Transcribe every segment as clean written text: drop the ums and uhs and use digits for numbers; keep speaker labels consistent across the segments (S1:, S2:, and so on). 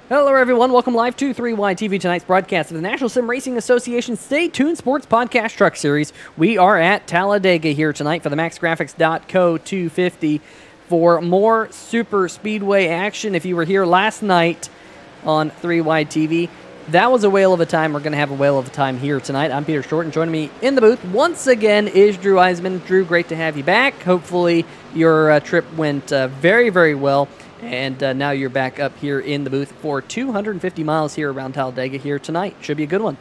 S1: Hello, everyone. Welcome live to 3YTV, tonight's broadcast of the National Sim Racing Association Stay Tuned Sports Podcast Truck Series. We are at Talladega here tonight for the MaxGrafix.co 250 for more Super Speedway action. If you were here last night on 3YTV, that was a whale of a time. We're going to have a whale of a time here tonight. I'm Peter Short, and joining me in the booth once again is Drew Eisman. Drew, great to have you back. Hopefully your trip went very, very well. And now you're back up here in the booth for 250 miles here around Talladega here tonight. Should be a good one.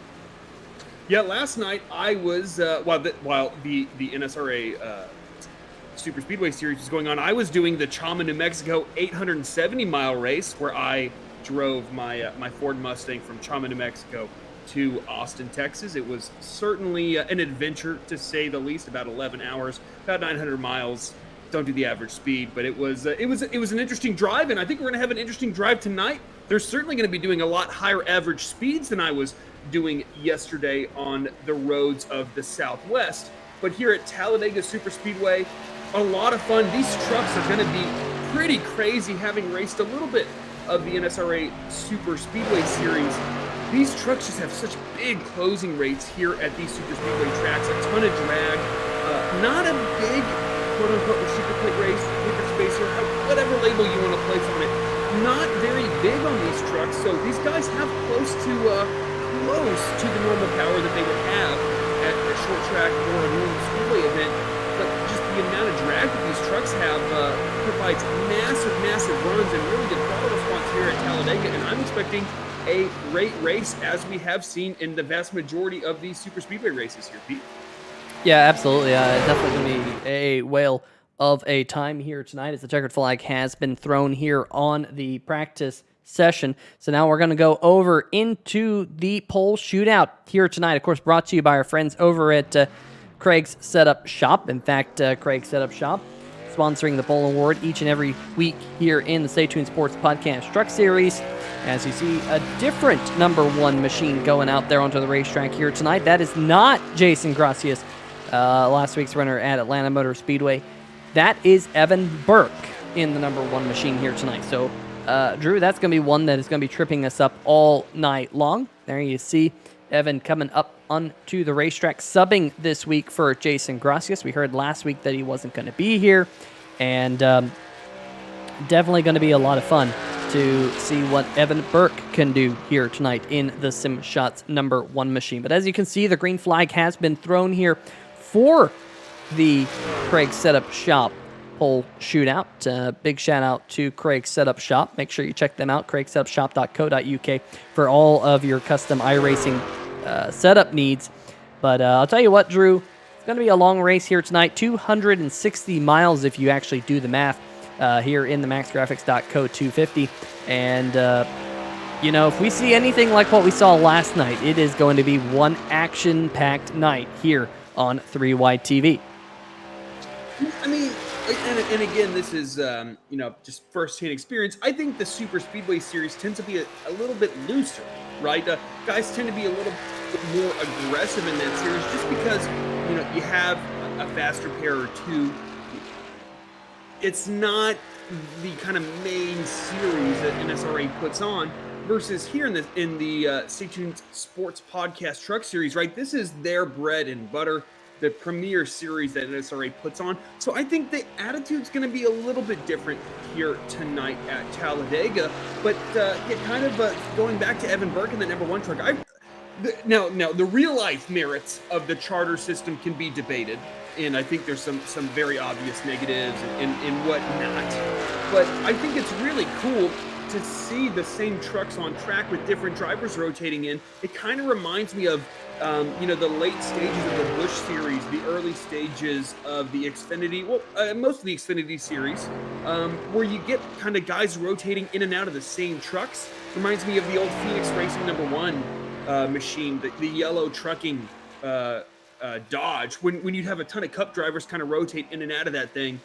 S2: Yeah, last night I was, while the NSRA Super Speedway Series was going on, I was doing the Chama, New Mexico 870-mile race where I drove my Ford Mustang from Chama, New Mexico to Austin, Texas. It was certainly an adventure, to say the least, about 11 hours, about 900 miles. Don't do the average speed, but it was an interesting drive, and I think we're going to have an interesting drive tonight. They're certainly going to be doing a lot higher average speeds than I was doing yesterday on the roads of the Southwest. But here at Talladega Super Speedway, a lot of fun. These trucks are going to be pretty crazy, having raced a little bit of the NSRA Super Speedway Series. These trucks just have such big closing rates here at these Super Speedway tracks, a ton of drag, not a big quote-unquote super plate race, paper spacer, whatever label you want to place on it. Not very big on these trucks, so these guys have close to the normal power that they would have at a short track or a normal speedway event. But just the amount of drag that these trucks have provides massive runs and really good throttle response here at Talladega, and I'm expecting a great race as we have seen in the vast majority of these super speedway races here, Pete.
S1: Yeah, absolutely. Definitely going to be a whale of a time here tonight as the checkered flag has been thrown here on the practice session. So now we're going to go over into the pole shootout here tonight. Of course, brought to you by our friends over at Craig's Setup Shop. In fact, Craig's Setup Shop sponsoring the pole award each and every week here in the Stay Tuned Sports Podcast Truck Series. As you see, a different #1 machine going out there onto the racetrack here tonight. That is not Jason Gracias, last week's runner at Atlanta Motor Speedway. That is Evan Burke in the #1 machine here tonight. So, Drew, that's going to be one that is going to be tripping us up all night long. There you see Evan coming up onto the racetrack, subbing this week for Jason Gracias. We heard last week that he wasn't going to be here, and definitely going to be a lot of fun to see what Evan Burke can do here tonight in the Sim Shots #1 machine. But as you can see, the green flag has been thrown here for the Craig Setup Shop pole shootout. Big shout out to Craig Setup Shop. Make sure you check them out, craigsetupshop.co.uk, for all of your custom iRacing setup needs. But I'll tell you what, Drew, it's going to be a long race here tonight, 260 miles if you actually do the math here in the MaxGrafix.co 250. And, if we see anything like what we saw last night, it is going to be one action-packed night here on 3YTV.
S2: I mean, and again, this is, just first-hand experience. I think the Super Speedway Series tends to be a little bit looser, right? Guys tend to be a little bit more aggressive in that series just because, you have a faster pair or two. It's not the kind of main series that NSRA puts on versus here in the Stay Tuned Sports Podcast Truck Series, right? This is their bread and butter, the premier series that NSRA puts on. So I think the attitude's going to be a little bit different here tonight at Talladega. But going back to Evan Burke and the #1 truck, now the real life merits of the charter system can be debated. And I think there's some very obvious negatives and whatnot. But I think it's really cool to see the same trucks on track with different drivers rotating in. It kind of reminds me of, the late stages of the Busch series, the early stages of the Xfinity, most of the Xfinity series, where you get kind of guys rotating in and out of the same trucks. Reminds me of the old Phoenix Racing #1 machine, the yellow trucking Dodge, when you'd have a ton of Cup drivers kind of rotate in and out of that thing.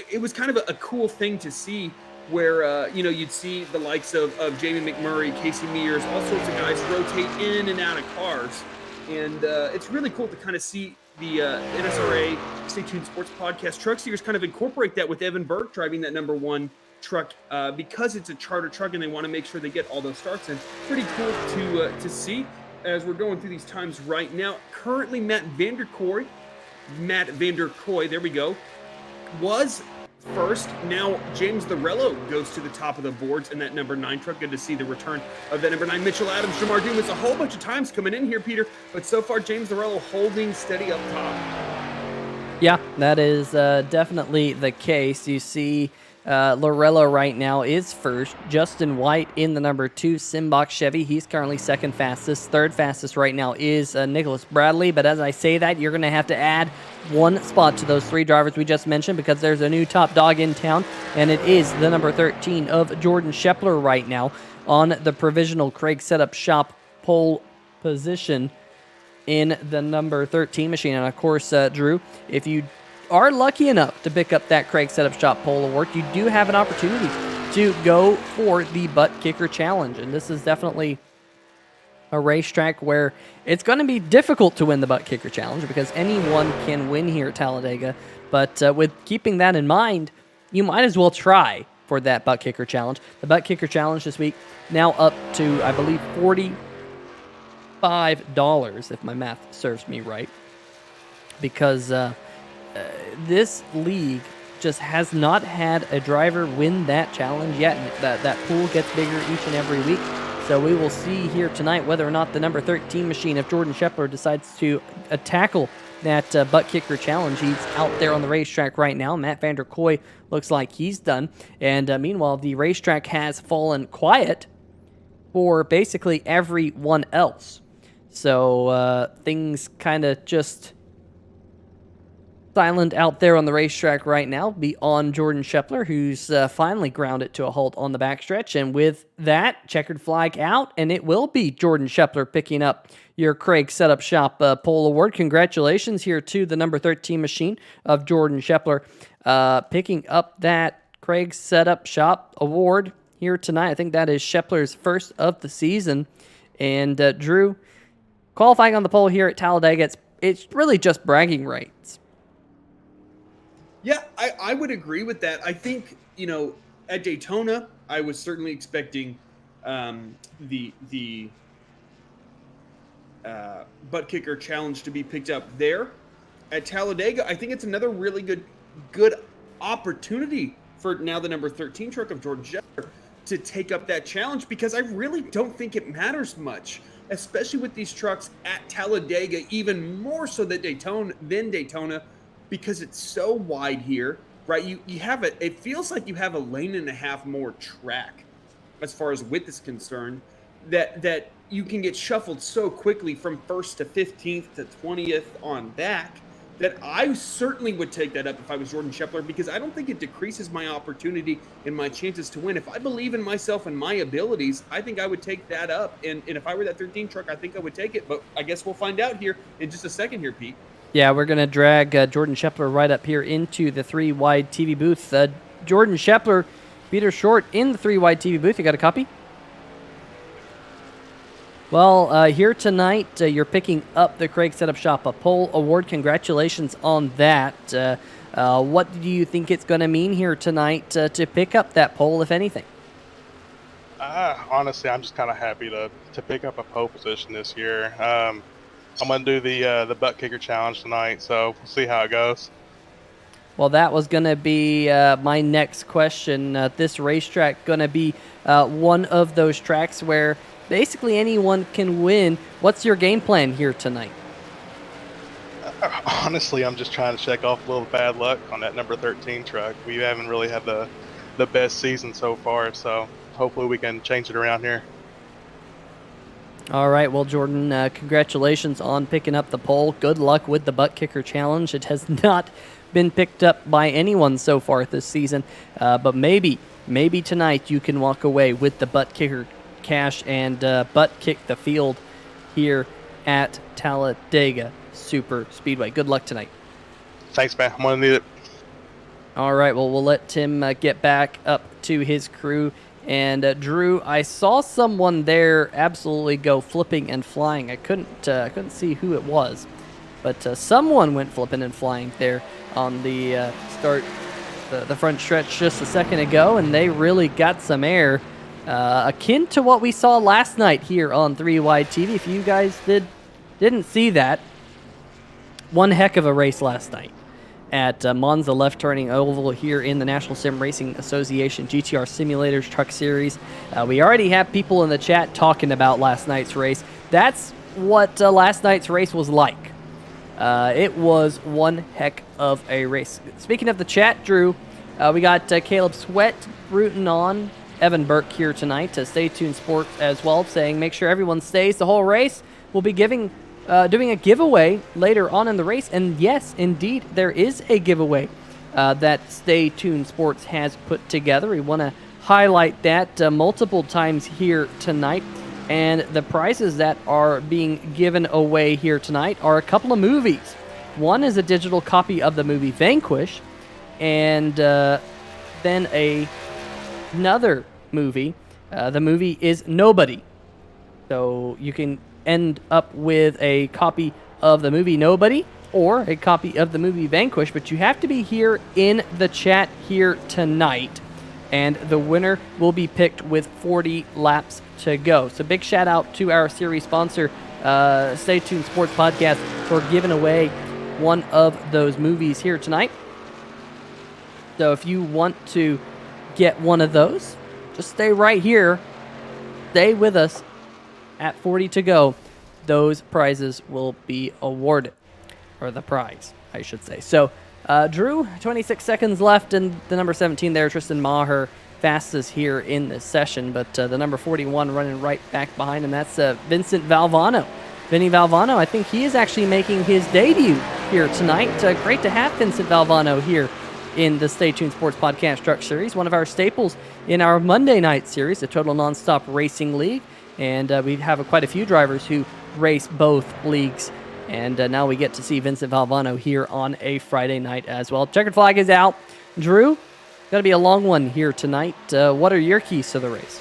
S2: It was kind of a cool thing to see where, you'd see the likes of Jamie McMurray, Casey Mears, all sorts of guys rotate in and out of cars. And it's really cool to kind of see the NSRA Stay Tuned Sports Podcast Truck Series kind of incorporate that with Evan Burke driving that #1 truck because it's a charter truck and they want to make sure they get all those starts in. Pretty cool to see as we're going through these times right now. Currently, Matt Vanderkoy, there we go, was first. Now James Lorello goes to the top of the boards in that number 9 truck. Good to see the return of that number 9. Mitchell Adams, Jamar Dumas, a whole bunch of times coming in here, Peter, but so far James Lorello holding steady up top.
S1: Yeah, that is definitely the case. You see Lorello right now is first. Justin White in the number 2 Simbach Chevy. He's currently second fastest. Third fastest right now is Nicholas Bradley. But as I say that, you're going to have to add one spot to those 3 drivers we just mentioned because there's a new top dog in town, and it is the number 13 of Jordan Shepler right now on the provisional Craig Setup Shop pole position in the number 13 machine. And of course, Drew, if you are lucky enough to pick up that Craig Setup Shop pole award, you do have an opportunity to go for the Buttkicker Challenge. And this is definitely a racetrack where it's going to be difficult to win the Buttkicker Challenge because anyone can win here at Talladega. But with keeping that in mind, you might as well try for that Buttkicker Challenge. The Buttkicker Challenge this week now up to, I believe, $45, if my math serves me right, because this league just has not had a driver win that challenge yet, and that pool gets bigger each and every week. So we will see here tonight whether or not the number 13 machine, if Jordan Shepler decides to tackle that Buttkicker Challenge. He's out there on the racetrack right now. Matt Vanderkoy looks like he's done, and meanwhile the racetrack has fallen quiet for basically everyone else. So things kind of just silent out there on the racetrack right now beyond Jordan Shepler, who's finally ground it to a halt on the backstretch. And with that, checkered flag out, and it will be Jordan Shepler picking up your Craig Setup Shop pole award. Congratulations here to the number 13 machine of Jordan Shepler picking up that Craig Setup Shop award here tonight. I think that is Shepler's first of the season. And Drew, qualifying on the pole here at Talladega, it's really just bragging rights.
S2: Yeah, I would agree with that. I think, at Daytona, I was certainly expecting the Buttkicker Challenge to be picked up there. At Talladega, I think it's another really good opportunity for now the number 13 truck of Jordan Shepler to take up that challenge, because I really don't think it matters much, especially with these trucks at Talladega, even more so than Daytona, because it's so wide here, right? You have it feels like you have a lane and a half more track as far as width is concerned, that you can get shuffled so quickly from 1st to 15th to 20th on back, that I certainly would take that up if I was Jordan Shepler, because I don't think it decreases my opportunity and my chances to win. If I believe in myself and my abilities, I think I would take that up. And if I were that 13 truck, I think I would take it. But I guess we'll find out here in just a second here, Pete.
S1: Yeah, we're going to drag Jordan Shepler right up here into the 3-wide TV booth. Jordan Shepler, Peter Short in the 3-wide TV booth. You got a copy? Well, here tonight, you're picking up the Craig Setup Shop a pole award. Congratulations on that. What do you think it's going to mean here tonight to pick up that pole, if anything?
S3: Honestly, I'm just kind of happy to pick up a pole position this year. I'm going to do the Buttkicker Challenge tonight, so we'll see how it goes.
S1: Well, that was going to be my next question. This racetrack going to be one of those tracks where basically anyone can win. What's your game plan here tonight?
S3: Honestly, I'm just trying to check off a little bad luck on that number 13 truck. We haven't really had the best season so far, so hopefully we can change it around here.
S1: All right, well, Jordan, congratulations on picking up the pole. Good luck with the Buttkicker Challenge. It has not been picked up by anyone so far this season, but maybe tonight you can walk away with the Buttkicker cash and butt kick the field here at Talladega Super Speedway. Good luck tonight.
S3: Thanks, man. I'm going to need it.
S1: All right, well, we'll let Tim get back up to his crew. And Drew, I saw someone there absolutely go flipping and flying. I couldn't see who it was, but someone went flipping and flying there on the start the front stretch just a second ago, and they really got some air, akin to what we saw last night here on 3 Wide TV. If you guys didn't see that, one heck of a race last night at Monza Left Turning Oval here in the National Sim Racing Association GTR Simulators Truck Series. We already have people in the chat talking about last night's race. That's what last night's race was like. It was one heck of a race. Speaking of the chat, Drew, we got Caleb Sweat rooting on Evan Burke here tonight to Stay Tuned Sports as well, saying make sure everyone stays the whole race. We'll be doing a giveaway later on in the race, and yes, indeed, there is a giveaway that Stay Tuned Sports has put together. We want to highlight that multiple times here tonight. And the prizes that are being given away here tonight are a couple of movies. One is a digital copy of the movie Vanquish, and then another movie. The movie is Nobody. So you can end up with a copy of the movie Nobody or a copy of the movie Vanquish, but you have to be here in the chat here tonight. And the winner will be picked with 40 laps to go. So big shout out to our series sponsor, Stay Tuned Sports Podcast, for giving away one of those movies here tonight. So if you want to get one of those, just stay right here. Stay with us at 40 to go. Those prizes will be awarded, or the prize, I should say. So Drew, 26 seconds left, and the number 17 there, Tristan Maher, fastest here in this session, but the number 41 running right back behind him, that's Vincent Valvano. Vinny Valvano, I think he is actually making his debut here tonight. Great to have Vincent Valvano here in the Stay Tuned Sports Podcast Truck Series, one of our staples in our Monday night series, the Total Nonstop Racing League, and we have quite a few drivers who race both leagues. And now we get to see Vincent Valvano here on a Friday night as well. Checkered flag is out. Drew, going to be a long one here tonight. What are your keys to the race?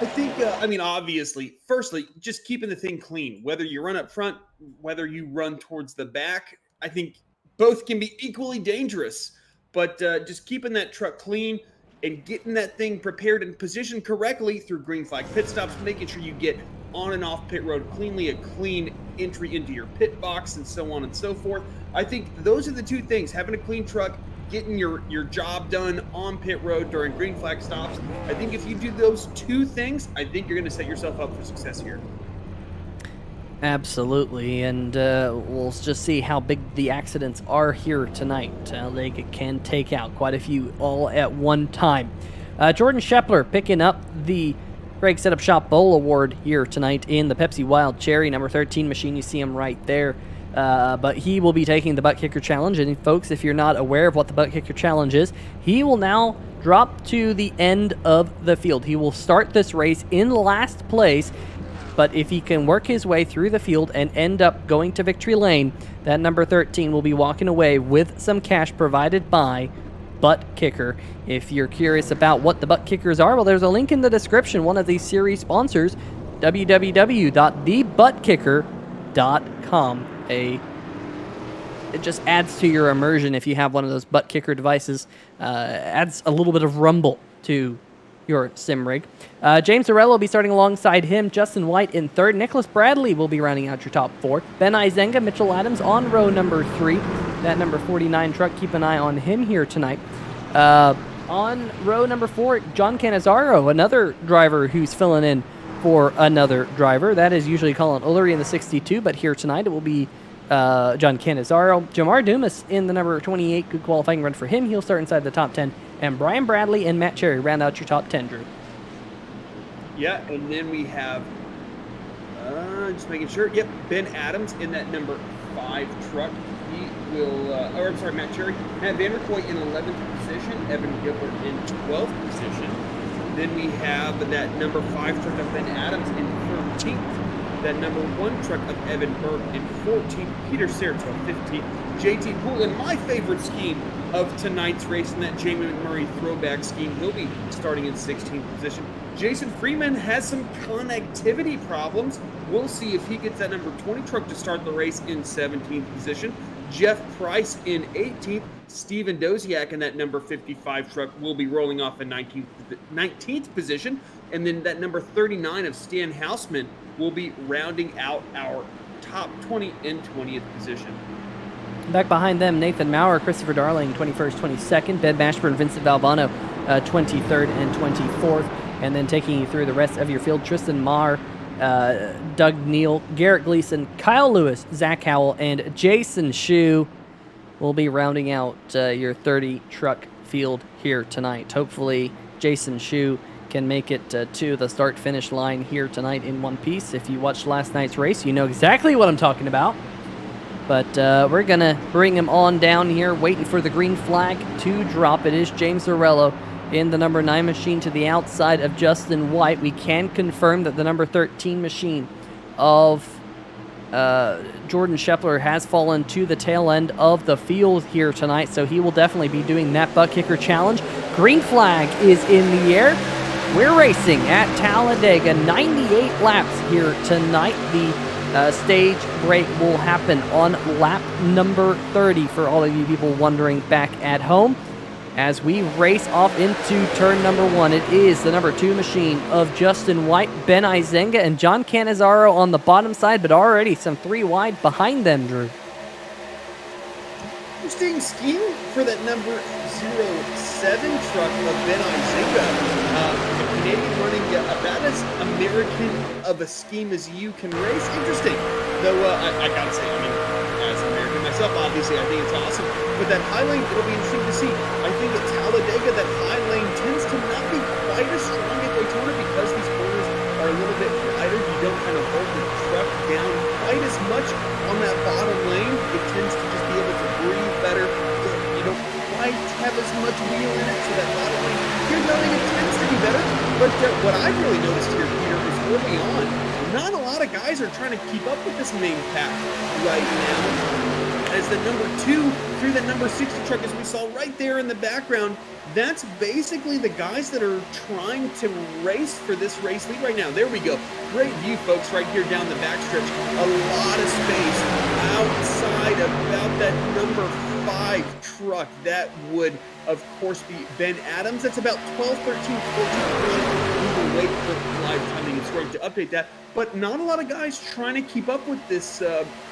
S2: I think, obviously, firstly, just keeping the thing clean. Whether you run up front, whether you run towards the back, I think both can be equally dangerous. But just keeping that truck clean and getting that thing prepared and positioned correctly through green flag pit stops, making sure you get on and off pit road cleanly, a clean entry into your pit box, and so on and so forth. I think those are the two things: having a clean truck, getting your job done on pit road during green flag stops. I think if you do those two things, I think you're going to set yourself up for success here.
S1: Absolutely, and we'll just see how big the accidents are here tonight. Talladega can take out quite a few all at one time. Jordan Shepler picking up the Greg Setup Shop Bowl Award here tonight in the Pepsi Wild Cherry, number 13 machine. You see him right there. But he will be taking the Buttkicker Challenge. And folks, if you're not aware of what the Buttkicker Challenge is, he will now drop to the end of the field. He will start this race in last place, but if he can work his way through the field and end up going to victory lane, that number 13 will be walking away with some cash provided by Buttkicker. If you're curious about what the Buttkickers are, well, there's a link in the description, one of these series sponsors, www.thebuttkicker.com. It just adds to your immersion if you have one of those Buttkicker devices. Adds a little bit of rumble to your sim rig. James Arello will be starting alongside him. Justin White in third. Nicholas Bradley will be rounding out your top four. Ben Izenga, Mitchell Adams on row number 3. That number 49 truck, keep an eye on him here tonight. On row number 4, John Canizaro, another driver who's filling in for another driver. That is usually Colin Ullery in the 62, but here tonight it will be John Canizaro. Jamar Dumas in the number 28, good qualifying run for him. He'll start inside the top 10. And Brian Bradley and Matt Cherry round out your top 10, Drew.
S2: Yeah, and then we have, just making sure, yep, Ben Adams in that number 5 truck. He will, Matt Cherry. Matt Vanderkoy in 11th position. Evan Gilbert in 12th position. Then we have that number 5 truck of Ben Adams in 13th. That number 1 truck of Evan Burke in 14th. Peter Serto 15th. JT Poole in my favorite scheme of tonight's race, in that Jamie McMurray throwback scheme. He'll be starting in 16th position. Jason Freeman has some connectivity problems. We'll see if he gets that number 20 truck to start the race in 17th position. Jeff Price in 18th. Steven Doziak in that number 55 truck will be rolling off in 19th position. And then that number 39 of Stan Hausman will be rounding out our top 20 in 20th position.
S1: Back behind them, Nathan Maurer, Christopher Darling, 21st, 22nd. Ben Mashburn, Vincent Valvano, 23rd and 24th. And then taking you through the rest of your field, Tristan Marr, Doug Neal, Garrett Gleason, Kyle Lewis, Zach Howell, and Jason Shue will be rounding out your 30 truck field here tonight. Hopefully, Jason Shue can make it to the start-finish line here tonight in one piece. If you watched last night's race, you know exactly what I'm talking about. But we're going to bring him on down here, waiting for the green flag to drop. It is James Zorello in the number 9 machine to the outside of Justin White. We can confirm that the number 13 machine of Jordan Scheffler has fallen to the tail end of the field here tonight, so he will definitely be doing that Buttkicker challenge. Green flag is in the air. We're racing at Talladega, 98 laps here tonight. The stage break will happen on lap number 30 for all of you people wondering back at home. As we race off into turn number 1, it is the number 2 machine of Justin White, Ben Izenga, and John Cannizzaro on the bottom side, but already some 3 wide behind them, Drew.
S2: Interesting scheme for that number 07 truck of Ben Izenga. The Canadian running about as American of a scheme as you can race. Interesting. Though I gotta say, I mean, as an American myself, obviously, I think it's awesome. But that high lane, it'll be interesting to see. I think at Talladega, that high lane tends to not be quite as strong at Daytona because these corners are a little bit wider. You don't kind of hold the truck down quite as much on that bottom lane. It tends to just be able to breathe better. You don't quite have as much wheel in it, so that bottom lane here running it tends to be better. But what I've really noticed here, Peter, is early on, not a lot of guys are trying to keep up with this main pack right now. As the number 2 through the number 60 truck, as we saw right there in the background, that's basically the guys that are trying to race for this race lead right now. There we go. Great view, folks, right here down the backstretch. A lot of space outside about that number 5 truck. That would, of course, be Ben Adams. That's about 12, 13, 14. We will wait for live timing. It's going to update that. But not a lot of guys trying to keep up with this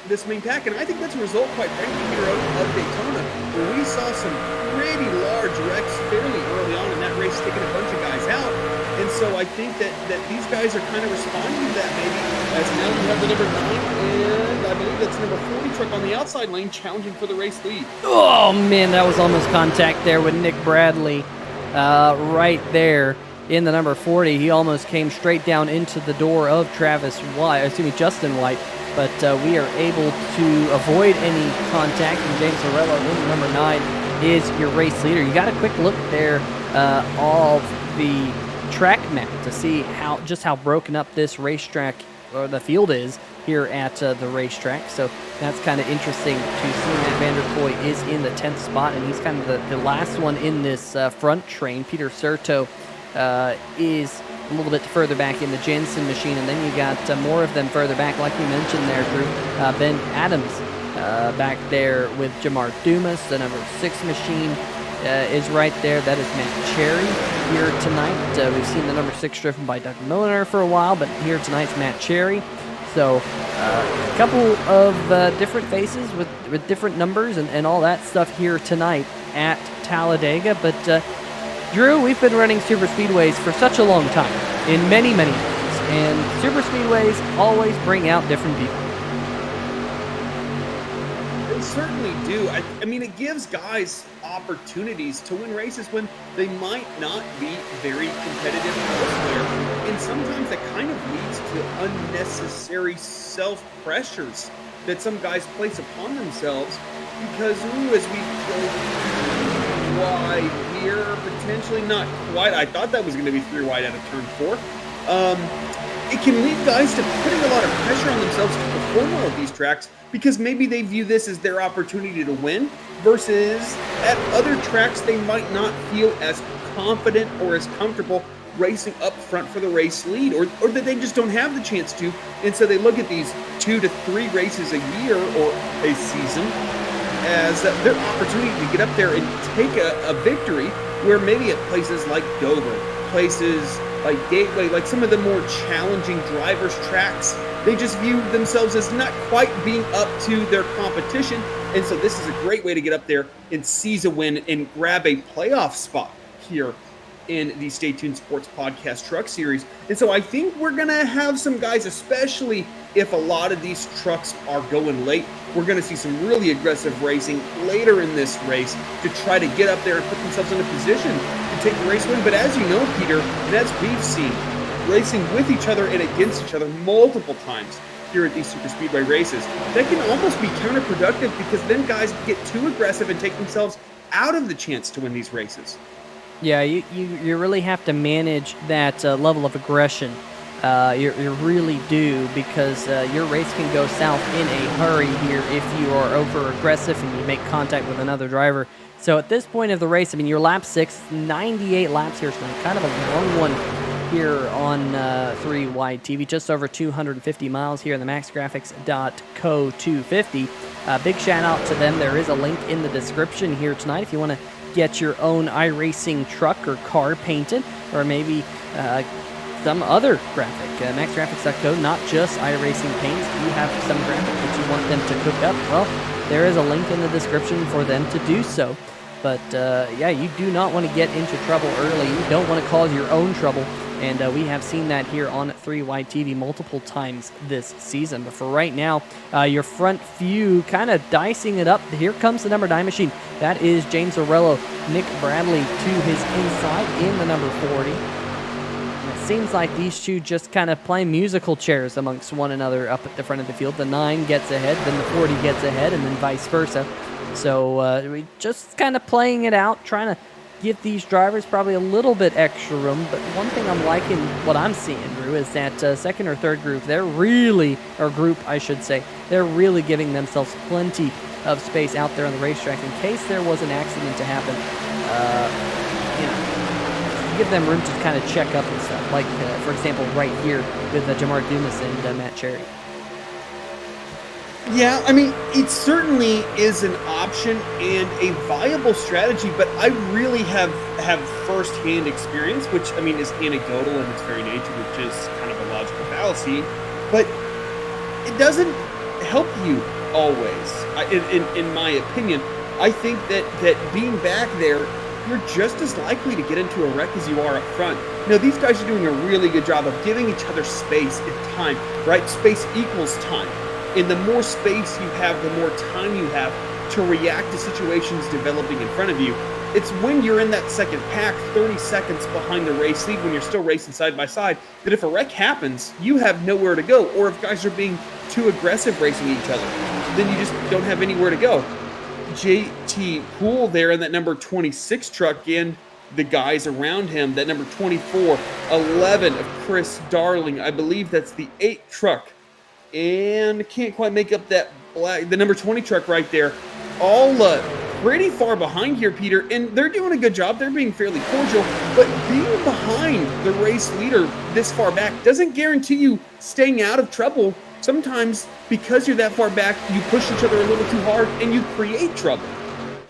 S2: this main pack. And I think that's a result, quite frankly, here of Daytona, where we saw some pretty large wrecks fairly early on in that race, taking a bunch of guys out. And so I think that these guys are kind of responding to that maybe, as now you have the number 9, and I believe that's number 40 truck on the outside lane challenging for the race lead.
S1: Oh, man, that was almost contact there with Nick Bradley right there. In the number 40, he almost came straight down into the door of Justin White, but we are able to avoid any contact, and James Zorello in the number 9 is your race leader. You got a quick look there of the track map to see how broken up this racetrack or the field is here at the racetrack. So that's kind of interesting to see. Matt Vanderpoy is in the 10th spot, and he's kind of the last one in this front train. Peter Serto is a little bit further back in the Jensen machine, and then you got more of them further back, like you mentioned there, Drew. Ben Adams back there with Jamar Dumas. The number 6 machine is right there. That is Matt Cherry here tonight. We've seen the number 6 driven by Doug Milliner for a while, but here tonight's Matt Cherry. So a couple of different faces with different numbers and all that stuff here tonight at Talladega, but Drew, we've been running super speedways for such a long time, in many, many ways, and super speedways always bring out different people.
S2: They certainly do. I mean, it gives guys opportunities to win races when they might not be very competitive elsewhere, and sometimes that kind of leads to unnecessary self-pressures that some guys place upon themselves because, as we go wide here, potentially not quite. I thought that was going to be 3 wide out of turn 4. It can lead guys to putting a lot of pressure on themselves to perform all of these tracks because maybe they view this as their opportunity to win versus at other tracks they might not feel as confident or as comfortable racing up front for the race lead, or that they just don't have the chance to, and so they look at these 2 to 3 races a year or a season as their opportunity to get up there and take a victory, where maybe at places like Dover, places like Gateway, like some of the more challenging drivers' tracks, they just view themselves as not quite being up to their competition. And so this is a great way to get up there and seize a win and grab a playoff spot here in the Stay Tuned Sports Podcast Truck Series. And so I think we're going to have some guys, especially if a lot of these trucks are going late, we're going to see some really aggressive racing later in this race to try to get up there and put themselves in a position to take the race win. But as you know, Peter, and as we've seen, racing with each other and against each other multiple times here at these super speedway races, that can almost be counterproductive, because then guys get too aggressive and take themselves out of the chance to win these races.
S1: Yeah, you really have to manage that level of aggression. You really do, because your race can go south in a hurry here if you are over aggressive and you make contact with another driver. So at this point of the race, I mean, you're lap 6, 98 laps here tonight, kind of a long one here on 3 Wide TV, just over 250 miles here in the MaxGrafix.co 250. Big shout out to them. There is a link in the description here tonight if you want to get your own iRacing truck or car painted, or maybe some other graphic. MaxGrafix.co, not just iRacing paints. If you have some graphic that you want them to cook up, well, there is a link in the description for them to do so. But yeah, you do not want to get into trouble early. You don't want to cause your own trouble. And we have seen that here on 3 Wide TV multiple times this season. But for right now, your front few kind of dicing it up. Here comes the number 9 machine. That is James Orello, Nick Bradley to his inside in the number 40. And it seems like these two just kind of play musical chairs amongst one another up at the front of the field. The 9 gets ahead, then the 40 gets ahead, and then vice versa. So we just kind of playing it out, trying to give these drivers probably a little bit extra room. But one thing I'm liking, what I'm seeing, Drew, is that second or third group, they're really giving themselves plenty of space out there on the racetrack in case there was an accident to happen. Give them room to kind of check up and stuff, like for example right here with Jamar Dumas and Matt Cherry.
S2: Yeah, I mean, it certainly is an option and a viable strategy, but I really have first-hand experience, which, I mean, is anecdotal in its very nature, which is kind of a logical fallacy, but it doesn't help you always, in my opinion. I think that being back there, you're just as likely to get into a wreck as you are up front. These guys are doing a really good job of giving each other space and time, right? Space equals time. And the more space you have, the more time you have to react to situations developing in front of you. It's when you're in that second pack, 30 seconds behind the race lead, when you're still racing side by side, that if a wreck happens, you have nowhere to go. Or if guys are being too aggressive racing each other, then you just don't have anywhere to go. JT Poole there in that number 26 truck, and the guys around him, that number 24, 11 of Chris Darling. I believe that's the 8 truck. And can't quite make up that the number 20 truck right there. All pretty far behind here, Peter, and they're doing a good job. They're being fairly cordial, but being behind the race leader this far back doesn't guarantee you staying out of trouble. Sometimes, because you're that far back, you push each other a little too hard and you create trouble.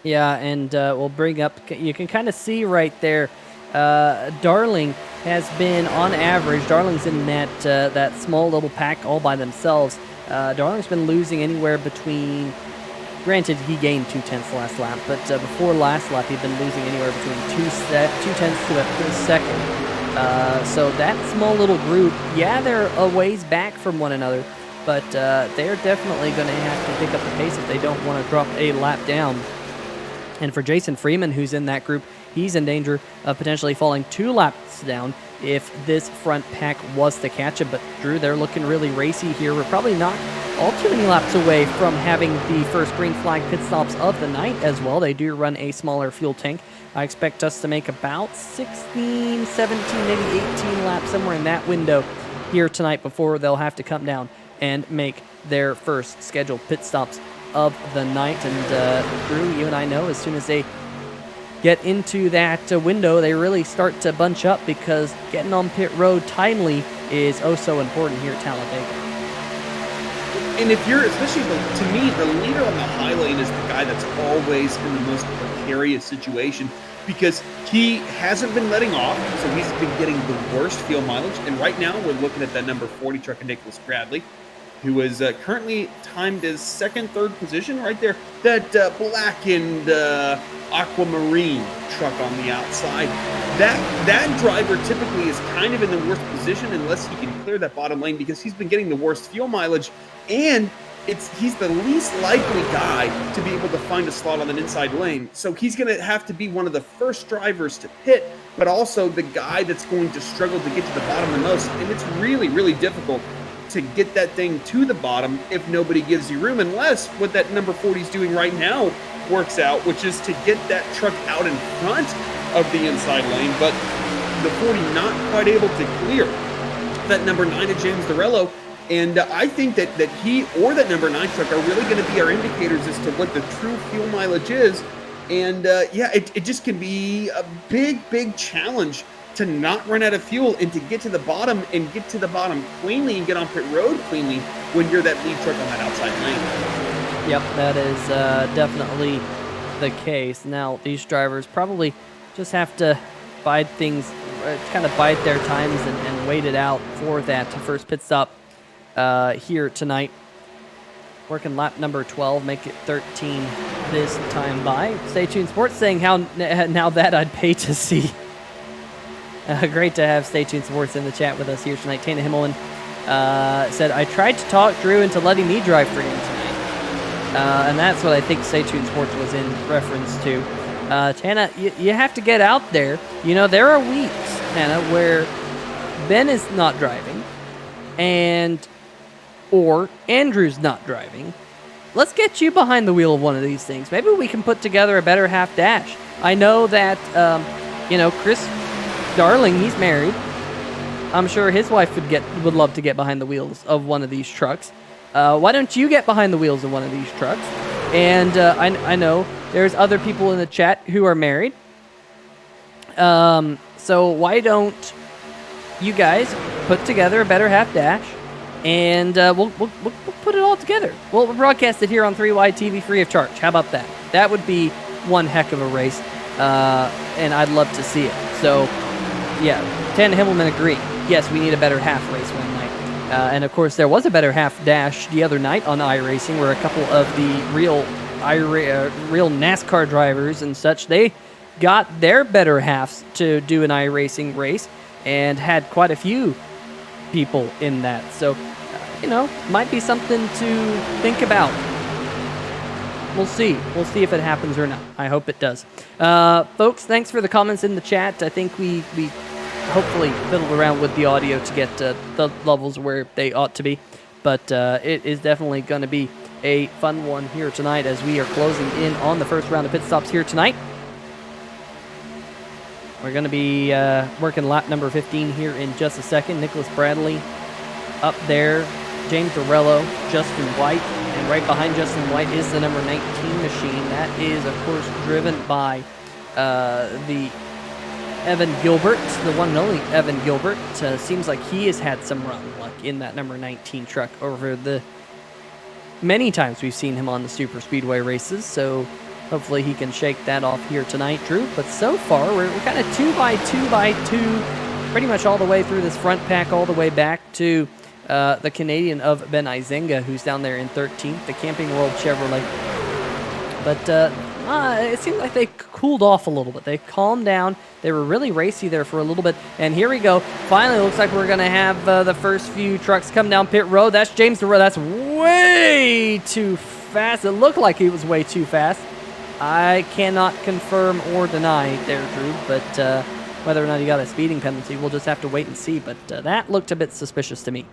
S1: Yeah, and we'll bring up, you can kind of see right there, Darling has been, on average, Darling's in that small little pack all by themselves. Darling's been losing anywhere between, granted he gained 2/10 last lap, but before last lap he'd been losing anywhere between 2/10 to a second. So that small little group, yeah, they're a ways back from one another, but they're definitely going to have to pick up the pace if they don't want to drop a lap down. And for Jason Freeman, who's in that group, he's in danger of potentially falling 2 laps down if this front pack was to catch him. But Drew, they're looking really racy here. We're probably not all too many laps away from having the first green flag pit stops of the night as well. They do run a smaller fuel tank. I expect us to make about 16, 17, maybe 18 laps, somewhere in that window here tonight before they'll have to come down and make their first scheduled pit stops of the night. And Drew, you and I know as soon as they get into that window, they really start to bunch up, because getting on pit road timely is oh so important here at Talladega.
S2: And if you're, especially to me, the leader on the high lane is the guy that's always in the most precarious situation because he hasn't been letting off, so he's been getting the worst fuel mileage. And right now, we're looking at that number 40 truck of Nicholas Bradley, who is currently timed as second, third position right there. That black and aquamarine truck on the outside. That driver typically is kind of in the worst position unless he can clear that bottom lane because he's been getting the worst fuel mileage, and he's the least likely guy to be able to find a slot on an inside lane. So he's going to have to be one of the first drivers to pit, but also the guy that's going to struggle to get to the bottom the most. And it's really, really difficult to get that thing to the bottom if nobody gives you room, unless what that number 40 is doing right now works out, which is to get that truck out in front of the inside lane, but the 40 not quite able to clear that number 9 of James Dorello. And I think that he or that number 9 truck are really going to be our indicators as to what the true fuel mileage is. And yeah, it just can be a big challenge to not run out of fuel and to get to the bottom and get to the bottom cleanly and get on pit road cleanly when you're that lead truck on that outside lane.
S1: Yep, that is definitely the case. Now, these drivers probably just have to bide their times and wait it out for that first pit stop here tonight. Working lap number 12, make it 13 this time by. Stay tuned Sports saying how now that I'd pay to see. Great to have Stay Tuned Sports in the chat with us here tonight. Tana Himmelman said, I tried to talk Drew into letting me drive for him tonight. And that's what I think Stay Tuned Sports was in reference to. Tana, you have to get out there. You know, there are weeks, Tana, where Ben is not driving or Andrew's not driving. Let's get you behind the wheel of one of these things. Maybe we can put together a better half dash. I know that, Chris Darling, he's married. I'm sure his wife would love to get behind the wheels of one of these trucks. Why don't you get behind the wheels of one of these trucks? And I know there's other people in the chat who are married. So why don't you guys put together a better half dash, and we'll put it all together. We'll broadcast it here on 3Y TV free of charge. How about that? That would be one heck of a race, and I'd love to see it. So, yeah, Tana Himmelman agreed. Yes, we need a better half race one night. And, of course, there was a better half dash the other night on iRacing where a couple of the real NASCAR drivers and such, they got their better halves to do an iRacing race and had quite a few people in that. So, might be something to think about. We'll see. We'll see if it happens or not. I hope it does. Folks, thanks for the comments in the chat. I think we hopefully fiddled around with the audio to get the levels where they ought to be. But it is definitely going to be a fun one here tonight as we are closing in on the first round of pit stops here tonight. We're going to be working lap number 15 here in just a second. Nicholas Bradley up there. James Dorello, Justin White, and right behind Justin White is the number 19 machine. That is, of course, driven by the Evan Gilbert, the one and only Evan Gilbert. Seems like he has had some run luck in that number 19 truck over the many times we've seen him on the super speedway races. So hopefully he can shake that off here tonight, Drew. But so far, we're kind of 2x2x2, pretty much all the way through this front pack, all the way back to the Canadian of Ben Izenga, who's down there in 13th, the Camping World Chevrolet. But it seemed like they cooled off a little bit. They calmed down. They were really racy there for a little bit. And here we go. Finally, looks like we're going to have the first few trucks come down pit road. That's James Dorello. That's way too fast. It looked like he was way too fast. I cannot confirm or deny there, Drew. But whether or not he got a speeding penalty, we'll just have to wait and see. But that looked a bit suspicious to me.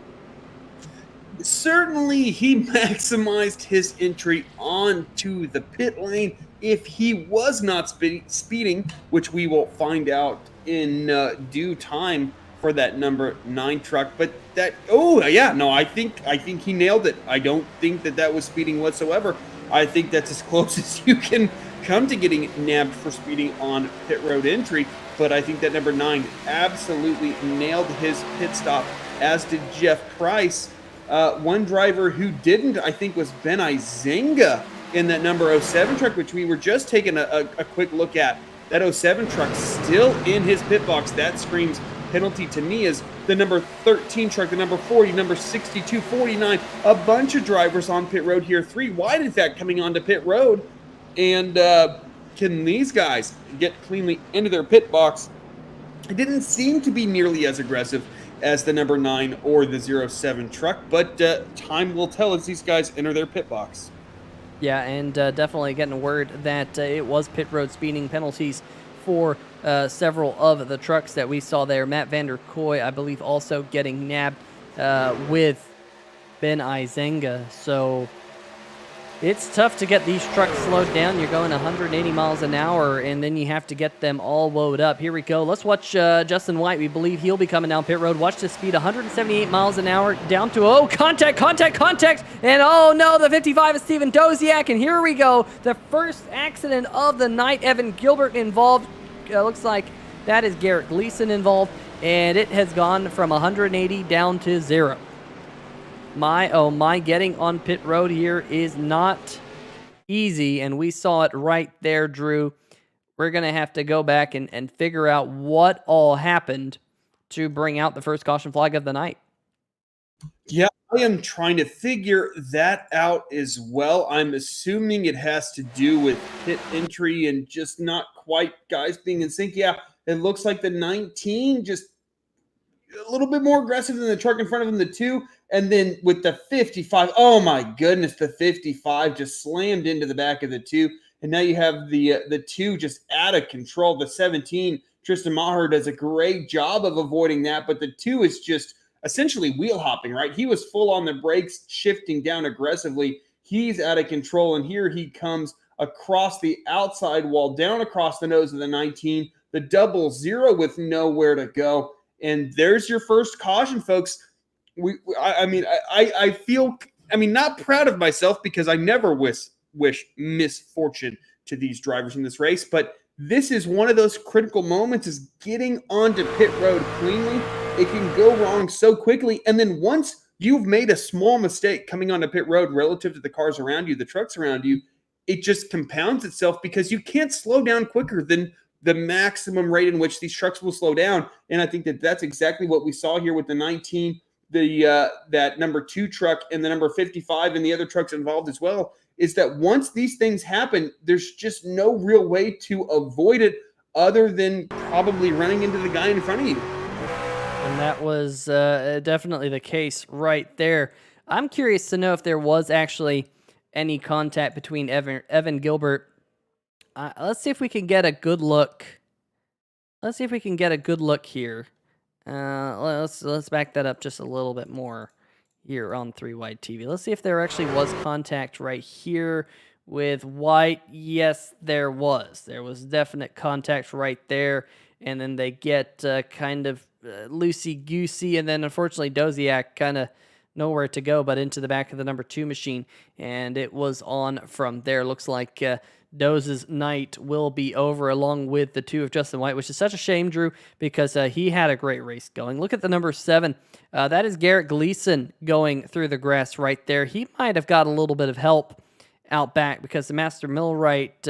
S2: Certainly, he maximized his entry onto the pit lane. If he was not speeding, which we will find out in due time for that number 9 truck. But I think he nailed it. I don't think that was speeding whatsoever. I think that's as close as you can come to getting nabbed for speeding on pit road entry. But I think that number 9 absolutely nailed his pit stop, as did Jeff Price. One driver who didn't, I think, was Ben Izenga in that number 07 truck, which we were just taking a quick look at. That 07 truck still in his pit box. That screams penalty to me. As the number 13 truck, the number 40, number 62, 49, a bunch of drivers on pit road here. 3 wide, in fact, coming onto pit road. And can these guys get cleanly into their pit box? It didn't seem to be nearly as aggressive as the number 9 or the 07 truck, but time will tell as these guys enter their pit box.
S1: Yeah, and definitely getting word that it was pit road speeding penalties for several of the trucks that we saw there. Matt Vander Kooi, I believe, also getting nabbed with Ben Izenga. So it's tough to get these trucks slowed down. You're going 180 miles an hour, and then you have to get them all woed up. Here we go. Let's watch Justin White. We believe he'll be coming down pit road. Watch the speed, 178 miles an hour, down to, oh, contact. And, oh, no, the 55 is Steven Doziak. And here we go. The first accident of the night. Evan Gilbert involved. Looks like that is Garrett Gleason involved. And it has gone from 180 down to 0. My, getting on pit road here is not easy, and we saw it right there, Drew. We're going to have to go back and figure out what all happened to bring out the first caution flag of the night.
S2: Yeah, I am trying to figure that out as well. I'm assuming it has to do with pit entry and just not quite guys being in sync. Yeah, it looks like the 19 just a little bit more aggressive than the truck in front of him, the 2. And then with the 55, oh my goodness, the 55 just slammed into the back of the 2. And now you have the 2 just out of control. The 17, Tristan Maher does a great job of avoiding that. But the 2 is just essentially wheel hopping, right? He was full on the brakes, shifting down aggressively. He's out of control. And here he comes across the outside wall, down across the nose of the 19, the 00 with nowhere to go. And there's your first caution, folks. I feel not proud of myself because I never wish misfortune to these drivers in this race, but this is one of those critical moments, is getting onto pit road cleanly. It can go wrong so quickly, and then once you've made a small mistake coming onto pit road relative to the cars around you, the trucks around you, it just compounds itself because you can't slow down quicker than the maximum rate in which these trucks will slow down. And I think that that's exactly what we saw here with the 19, that number 2 truck, and the number 55, and the other trucks involved as well, is that once these things happen, there's just no real way to avoid it other than probably running into the guy in front of you.
S1: And that was definitely the case right there. I'm curious to know if there was actually any contact between Evan Gilbert. Let's see if we can get a good look. Let's see if we can get a good look here. Let's back that up just a little bit more here on 3 Wide TV. Let's see if there actually was contact right here with White. Yes, there was. There was definite contact right there, and then they get kind of loosey-goosey, and then unfortunately Doziak kind of nowhere to go but into the back of the number 2 machine, and it was on from there. Looks like Doze's night will be over along with the 2 of Justin White, which is such a shame, Drew, because he had a great race going. Look at the number 7. That is Garrett Gleason going through the grass right there. He might have got a little bit of help out back because the Master Millwright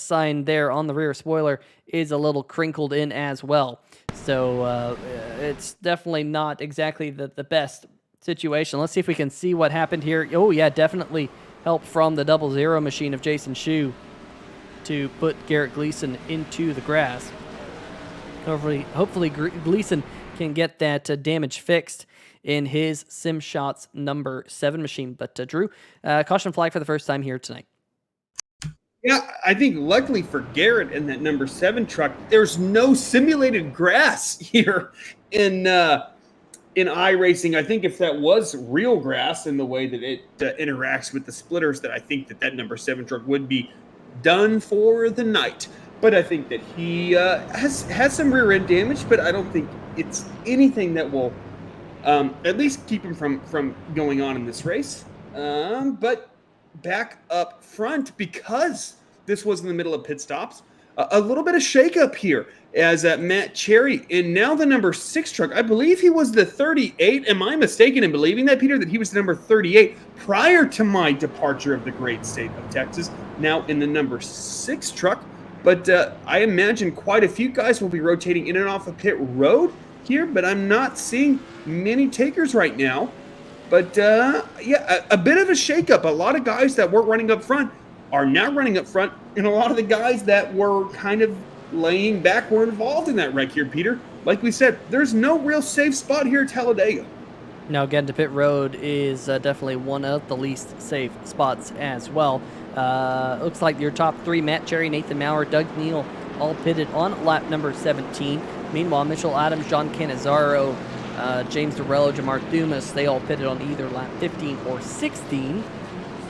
S1: sign there on the rear spoiler is a little crinkled in as well. So it's definitely not exactly the best situation. Let's see if we can see what happened here. Oh, yeah, definitely help from the 00 machine of Jason Shue to put Garrett Gleason into the grass. Hopefully Gleason can get that damage fixed in his SimShots number 7 machine. But Drew, caution flag for the first time here tonight.
S2: Yeah, I think luckily for Garrett and that number 7 truck, there's no simulated grass here in iRacing. I think if that was real grass in the way that it interacts with the splitters, that I think that number 7 truck would be done for the night. But I think that he has some rear end damage, but I don't think it's anything that will at least keep him from going on in this race. But back up front, because this was in the middle of pit stops, a little bit of shakeup here as Matt Cherry, and now the number 6 truck. I believe he was the 38. Am I mistaken in believing that, Peter, that he was the number 38 prior to my departure of the great state of Texas? Now in the number 6 truck, but I imagine quite a few guys will be rotating in and off of pit road here, but I'm not seeing many takers right now. But yeah, a bit of a shakeup. A lot of guys that weren't running up front are now running up front, and a lot of the guys that were kind of laying back were involved in that wreck here, Peter. Like we said, there's no real safe spot here at Talladega.
S1: Now, getting to pit road is definitely one of the least safe spots as well. Looks like your top 3, Matt Cherry, Nathan Maurer, Doug Neal, all pitted on lap number 17. Meanwhile, Mitchell Adams, John Cannizzaro, James Dorello, Jamar Dumas, they all pitted on either lap 15 or 16.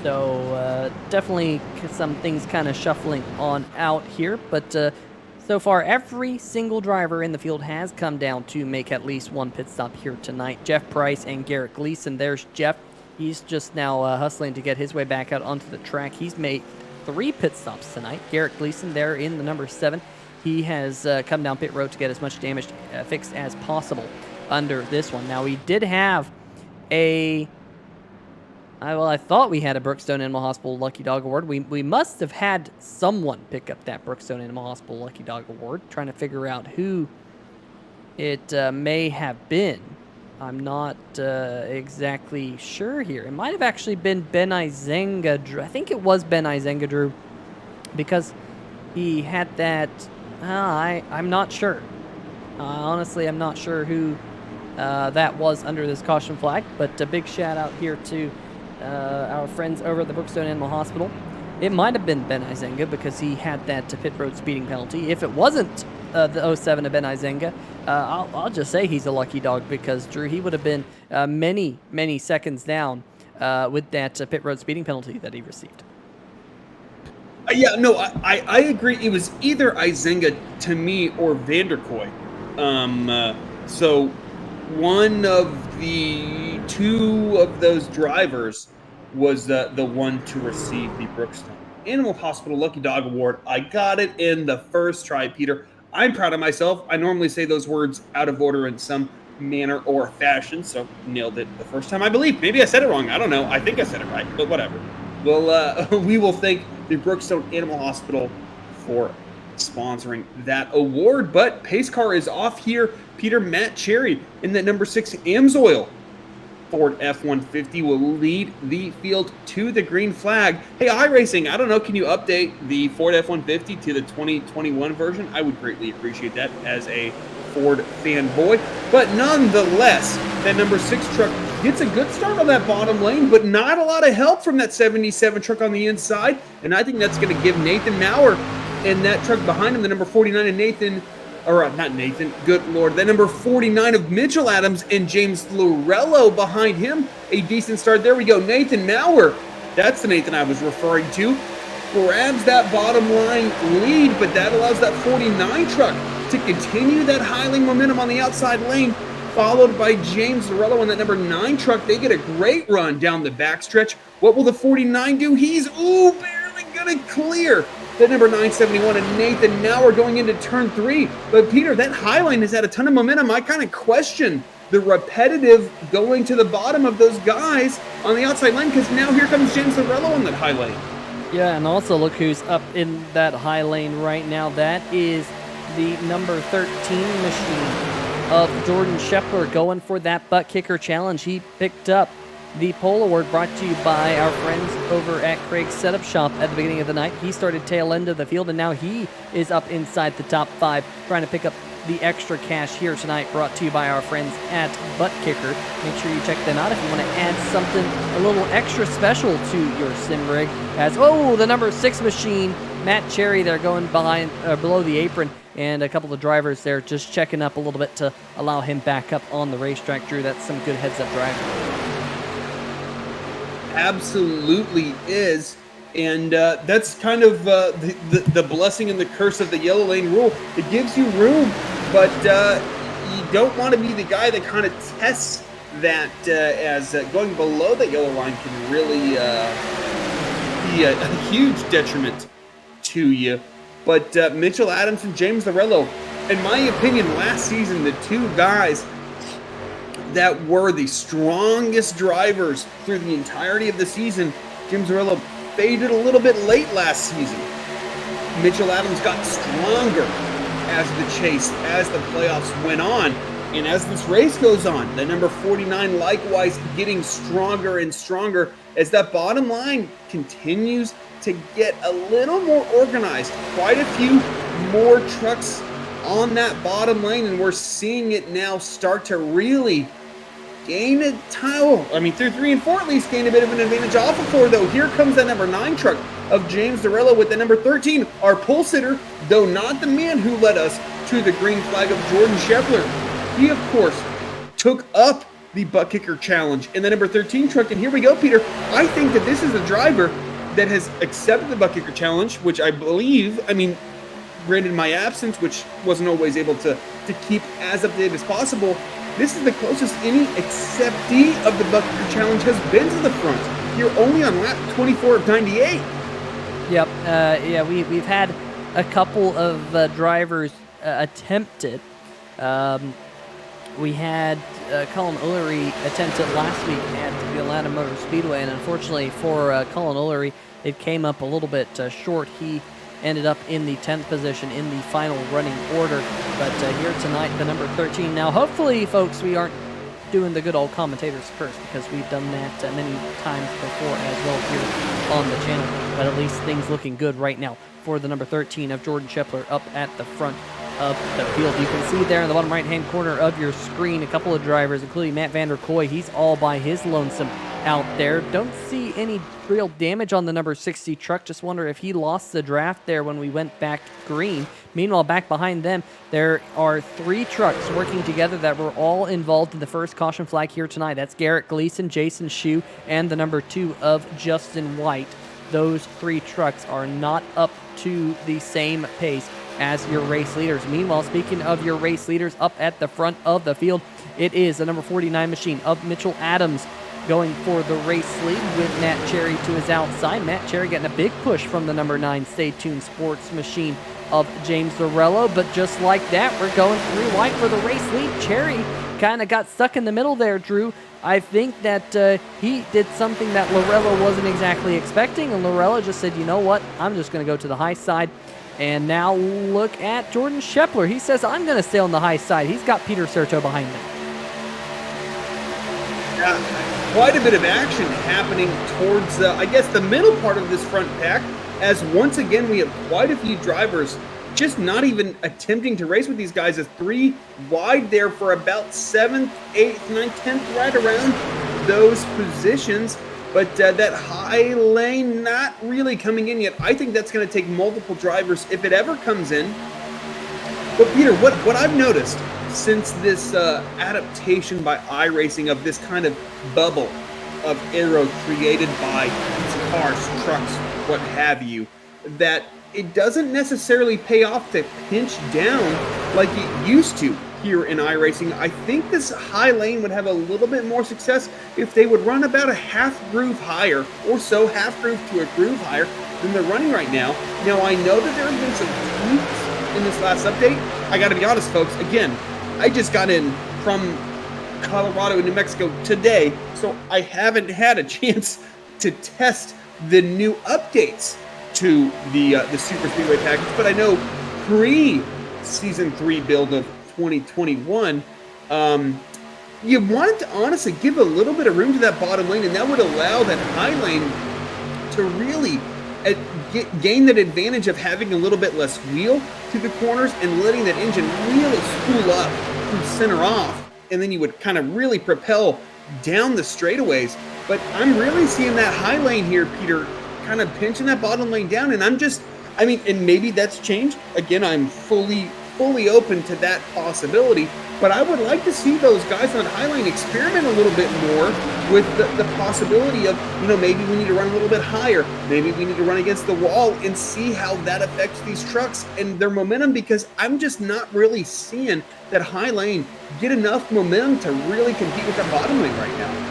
S1: So definitely some things kind of shuffling on out here. But so far, every single driver in the field has come down to make at least one pit stop here tonight. Jeff Price and Garrett Gleason. There's Jeff. He's just now hustling to get his way back out onto the track. He's made 3 pit stops tonight. Garrett Gleason there in the number 7. He has come down pit road to get as much damage fixed as possible under this one. Now, we did have a... well, I thought we had a Brookstone Animal Hospital Lucky Dog Award. We must have had someone pick up that Brookstone Animal Hospital Lucky Dog Award. Trying to figure out who it may have been. I'm not exactly sure here. It might have actually been Ben Izenga Drew. I think it was Ben Izenga Drew, because he had that... I'm not sure. Honestly, I'm not sure who that was under this caution flag, but a big shout out here to our friends over at the Brookstone Animal Hospital. It might have been Ben Izenga, because he had that pit road speeding penalty. If it wasn't the 07 of Ben Izenga, I'll just say he's a lucky dog, because, Drew, he would have been many seconds down with that pit road speeding penalty that he received.
S2: Yeah, no, I agree. It was either Izenga to me or Vanderkoy. So one of the 2 of those drivers was the one to receive the Brookstone Animal Hospital Lucky Dog Award. I got it in the first try, Peter. I'm proud of myself. I normally say those words out of order in some manner or fashion, so nailed it the first time, I believe. Maybe I said it wrong. I don't know. I think I said it right, but whatever. Well, we will thank the Brookstone Animal Hospital for sponsoring that award. But pace car is off here. Peter, Matt Cherry in that number 6 Amsoil Ford F-150 will lead the field to the green flag. Hey, iRacing, I don't know, can you update the Ford F-150 to the 2021 version? I would greatly appreciate that as a Ford fanboy. But nonetheless, that number 6 truck gets a good start on that bottom lane, but not a lot of help from that 77 truck on the inside. And I think that's going to give Nathan Maurer and that truck behind him, the number 49 of Nathan, or not Nathan, good Lord, that number 49 of Mitchell Adams and James Lorello behind him, a decent start. There we go. Nathan Maurer, that's the Nathan I was referring to, grabs that bottom line lead, but that allows that 49 truck to continue that high lane momentum on the outside lane, followed by James Lorello and that number 9 truck. They get a great run down the backstretch. What will the 49 do? He's, barely going to clear that number 971 and Nathan Maurer going into turn 3. But Peter, that high lane has had a ton of momentum. I kind of question the repetitive going to the bottom of those guys on the outside lane, because now here comes James Lorello in that high lane.
S1: Yeah, and also look who's up in that high lane right now. That is the number 13 machine of Jordan Shepler going for that butt kicker challenge. He picked up the pole award, brought to you by our friends over at Craig's Setup Shop at the beginning of the night. He started tail end of the field, and now he is up inside the top 5, trying to pick up the extra cash here tonight, brought to you by our friends at Buttkicker. Make sure you check them out if you want to add something a little extra special to your sim rig. As, the number 6 machine, Matt Cherry there going behind, below the apron, and a couple of drivers there just checking up a little bit to allow him back up on the racetrack. Drew, that's some good heads-up driving.
S2: Absolutely is. And that's kind of the blessing and the curse of the yellow lane rule. It gives you room, but you don't want to be the guy that kind of tests that as going below the yellow line can really be a huge detriment to you. But Mitchell Adams and James Lorello, in my opinion, last season, the two guys that were the strongest drivers through the entirety of the season. James Lorello faded a little bit late last season. Mitchell Adams got stronger as the chase, as the playoffs went on. And as this race goes on, the number 49 likewise getting stronger and stronger as that bottom line continues to get a little more organized. Quite a few more trucks on that bottom lane, and we're seeing it now start to really gain a tile. I mean, through 3 and 4 at least gain a bit of an advantage off of 4, though. Here comes that number 9 truck of James Lorello with the number 13, our pole sitter, though not the man who led us to the green flag of Jordan Scheffler. He, of course, took up the Buttkicker challenge in the number 13 truck. And here we go, Peter. I think that this is a driver that has accepted the Buttkicker challenge, which I believe, I mean, granted my absence, which wasn't always able to keep as up to date as possible, this is the closest any acceptee of the Buttkicker challenge has been to the front. You're only on lap 24 of 98.
S1: Yep. Yeah, we've had a couple of drivers attempt it. We had Colin Ullery attempt it last week at the Atlanta Motor Speedway, and unfortunately for Colin Ullery, it came up a little bit short. He ended up in the 10th position in the final running order. But here tonight, the number 13. Now, hopefully, folks, we aren't doing the good old commentators first, because we've done that many times before as well here on the channel. But at least things looking good right now for the number 13 of Jordan Scheffler up at the front of the field. You can see there in the bottom right-hand corner of your screen a couple of drivers, including Matt Vander Kooi. He's all by his lonesome out there. Don't see any real damage on the number 60 truck. Just wonder if he lost the draft there when we went back green. Meanwhile, back behind them, there are 3 trucks working together that were all involved in the first caution flag here tonight. That's Garrett Gleason, Jason Shue, and the number 2 of Justin White. Those 3 trucks are not up to the same pace as your race leaders. Meanwhile, speaking of your race leaders up at the front of the field, it is the number 49 machine of Mitchell Adams going for the race lead with Matt Cherry to his outside. Matt Cherry getting a big push from the number 9 Stay Tuned Sports machine of James Lorello. But just like that, we're going 3 wide for the race lead. Cherry kind of got stuck in the middle there, Drew. I think that he did something that Lorello wasn't exactly expecting, and Lorello just said, you know what, I'm just going to go to the high side. And now look at Jordan Scheffler. He says, I'm going to stay on the high side. He's got Peter Serto behind him.
S2: Yeah, quite a bit of action happening towards, I guess, the middle part of this front pack, as once again we have quite a few drivers just not even attempting to race with these guys. As 3 wide there for about 7th, 8th, 9th, 10th, right around those positions. But that high lane not really coming in yet. I think that's going to take multiple drivers if it ever comes in. But Peter, what I've noticed since this adaptation by iRacing of this kind of bubble of aero created by these cars, trucks, what have you, that it doesn't necessarily pay off to pinch down like it used to here in iRacing. I think this high lane would have a little bit more success if they would run about a half groove higher or so, half groove to a groove higher than they're running right now. Now, I know that there have been some tweaks in this last update. I got to be honest, folks. Again, I just got in from Colorado and New Mexico today, so I haven't had a chance to test the new updates to the Superspeedway package, but I know pre-Season 3 build of 2021, you wanted to honestly give a little bit of room to that bottom lane, and that would allow that high lane to really gain that advantage of having a little bit less wheel to the corners and letting that engine really spool up from center off, and then you would kind of really propel down the straightaways. But I'm really seeing that high lane here, Peter, kind of pinching that bottom lane down, and and maybe that's changed. Again, I'm fully open to that possibility, but I would like to see those guys on high lane experiment a little bit more with the possibility of, maybe we need to run a little bit higher, maybe we need to run against the wall, and see how that affects these trucks and their momentum, because I'm just not really seeing that high lane get enough momentum to really compete with that bottom lane right now.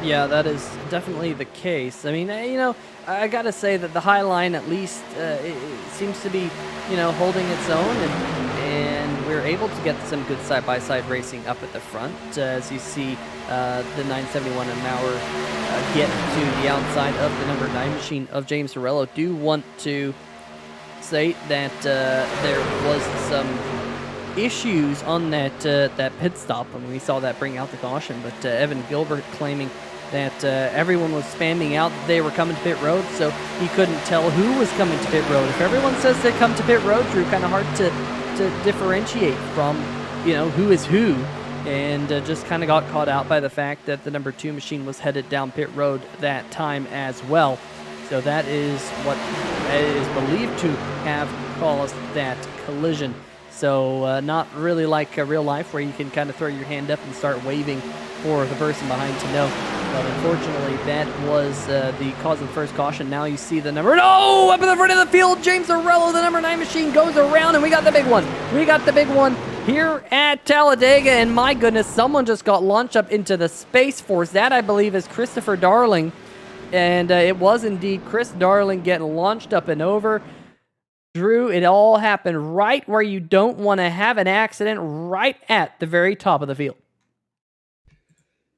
S1: Yeah, that is definitely the case. I mean, I gotta say that the High Line at least it seems to be, holding its own, and we're able to get some good side-by-side racing up at the front. As you see, the 971 and Maurer get to the outside of the number 9 machine of James Zarello. Do want to say that there was some issues on that pit stop. I mean, we saw that bring out the caution, but Evan Gilbert claiming that everyone was spamming out that they were coming to pit road, so he couldn't tell who was coming to pit road. If everyone says they come to pit road, Drew, kind of hard to differentiate from, who is who, and just kind of got caught out by the fact that the number 2 machine was headed down pit road that time as well. So that is what is believed to have caused that collision. So not really like real life where you can kind of throw your hand up and start waving for the person behind to know. But unfortunately, that was the cause of the first caution. Now you see the number, no, up in the front of the field, James Zarello, the number 9 machine, goes around, and we got the big one. We got the big one here at Talladega, and my goodness, someone just got launched up into the Space Force. That, I believe, is Christopher Darling, and it was indeed Chris Darling getting launched up and over. Drew, it all happened right where you don't want to have an accident, right at the very top of the field.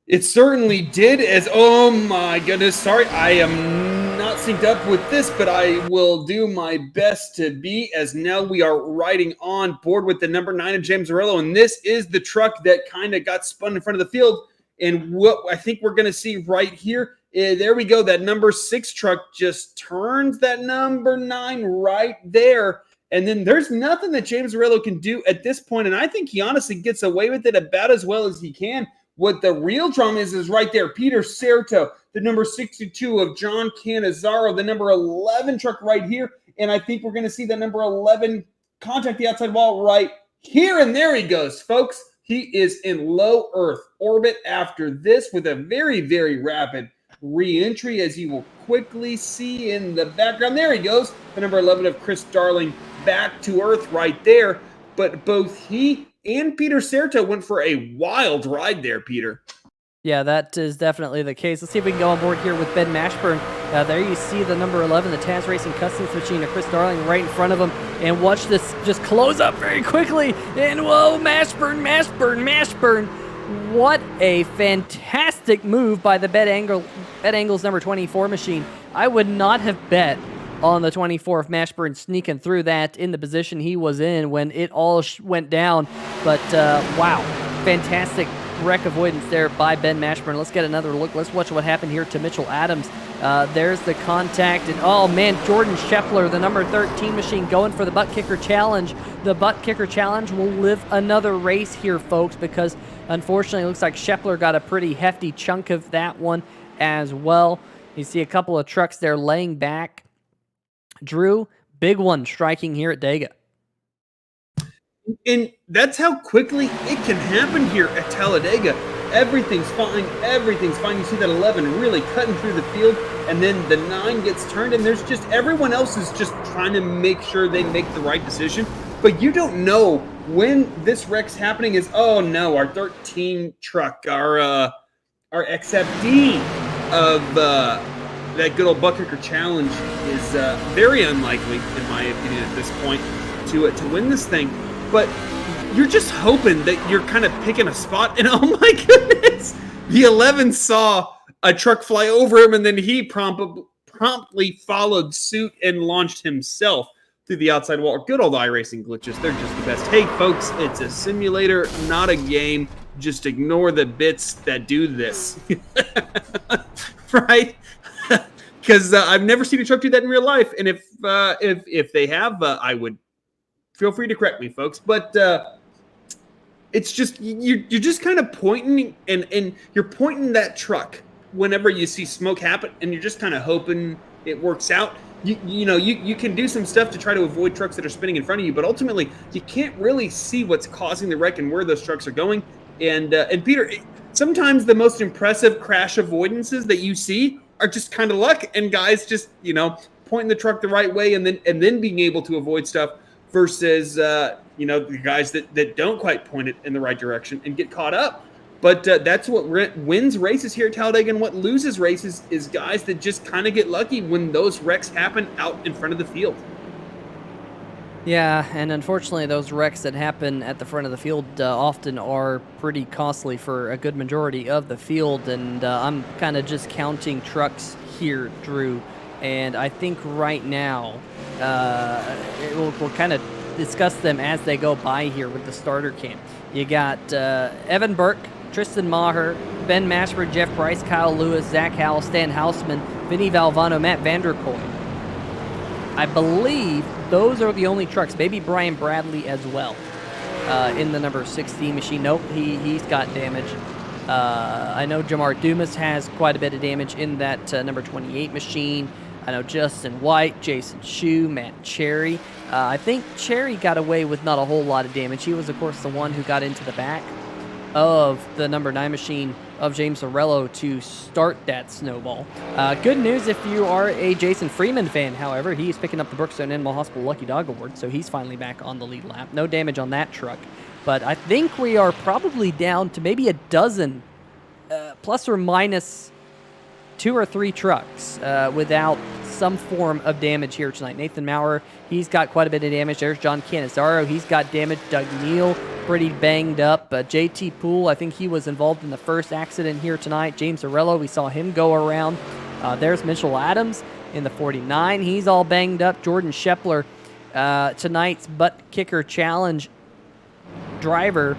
S2: It certainly did. Oh my goodness, sorry, I am not synced up with this, but I will do my best to be, as now we are riding on board with the number 9 of James Zarello, and this is the truck that kind of got spun in front of the field. And what I think we're going to see right here, there we go, that number 6 truck just turns that number 9 right there. And then there's nothing that James Zarello can do at this point, and I think he honestly gets away with it about as well as he can. What the real drama is right there. Peter Certo, the number 62 of John Cannizzaro, the number 11 truck right here. And I think we're going to see the number 11 contact the outside wall right here. And there he goes, folks. He is in low Earth orbit after this with a very, very rapid re-entry, as you will quickly see in the background. There he goes, the number 11 of Chris Darling back to Earth right there. But both he and Peter Certo went for a wild ride there, Peter.
S1: Yeah, that is definitely the case. Let's see if we can go on board here with Ben Mashburn. There you see the number 11, the Taz Racing Customs machine of Chris Darling right in front of him. And watch this just close up very quickly. And whoa, Mashburn. What a fantastic move by the Bet Angles number 24 machine. I would not have bet on the 24 of Mashburn sneaking through that in the position he was in when it all went down. But wow, fantastic wreck avoidance there by Ben Mashburn. Let's get another look. Let's watch what happened here to Mitchell Adams. There's the contact, and oh man, Jordan Scheffler, the number 13 machine, going for the Buttkicker Challenge. The Buttkicker Challenge will live another race here, folks, because unfortunately it looks like Scheffler got a pretty hefty chunk of that one as well. You see a couple of trucks there laying back. Drew, big one striking here at Dega.
S2: And that's how quickly it can happen here at Talladega. Everything's fine. You see that 11 really cutting through the field, and then the 9 gets turned, and there's just everyone else is just trying to make sure they make the right decision. But you don't know when this wreck's happening is, oh no, our 13 truck, our XFD of that good old Buttkicker Challenge is very unlikely, in my opinion, at this point, to win this thing. But you're just hoping that you're kind of picking a spot, and oh my goodness, the 11 saw a truck fly over him, and then he promptly followed suit and launched himself through the outside wall. Good old iRacing glitches, they're just the best. Hey folks, it's a simulator, not a game. Just ignore the bits that do this. Right? Because I've never seen a truck do that in real life, and if they have, I would feel free to correct me, folks. But it's just you're just kind of pointing, and you're pointing that truck whenever you see smoke happen, and you're just kind of hoping it works out. You can do some stuff to try to avoid trucks that are spinning in front of you, but ultimately you can't really see what's causing the wreck and where those trucks are going. And Peter, sometimes the most impressive crash avoidances that you see are just kind of luck, and guys just pointing the truck the right way and then being able to avoid stuff versus the guys that don't quite point it in the right direction and get caught up. But that's what wins races here at Talladega, and what loses races is guys that just kind of get lucky when those wrecks happen out in front of the field.
S1: Yeah, and unfortunately, those wrecks that happen at the front of the field often are pretty costly for a good majority of the field, and I'm kind of just counting trucks here, Drew, and I think right now we'll kind of discuss them as they go by here with the starter cam. You got Evan Burke, Tristan Maher, Ben Mashburn, Jeff Price, Kyle Lewis, Zach Howell, Stan Hausman, Vinny Valvano, Matt Vanderkoy. I believe those are the only trucks, maybe Brian Bradley as well, in the number 16 machine. Nope, he's got damage. I know Jamar Dumas has quite a bit of damage in that number 28 machine. I know Justin White, Jason Shue, Matt Cherry. I think Cherry got away with not a whole lot of damage. He was, of course, the one who got into the back of the number 9 machine of James Arello to start that snowball. Good news if you are a Jason Freeman fan, however. He's picking up the Brookstone Animal Hospital Lucky Dog Award, so he's finally back on the lead lap. No damage on that truck. But I think we are probably down to maybe a dozen, plus or minus 2 or 3 trucks without some form of damage here tonight. Nathan Maurer, he's got quite a bit of damage. There's John Canizaro, he's got damage. Doug Neal, pretty banged up. JT Poole, I think he was involved in the first accident here tonight. James Arello, we saw him go around. There's Mitchell Adams in the 49. He's all banged up. Jordan Shepler, tonight's Buttkicker Challenge driver,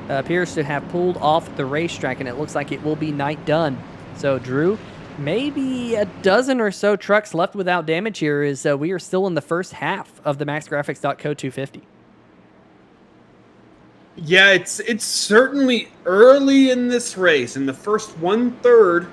S1: appears to have pulled off the racetrack, and it looks like it will be night done. So, Drew, maybe a dozen or so trucks left without damage here as we are still in the first half of the MaxGrafix.co 250.
S2: Yeah, it's certainly early in this race, in the first 1/3,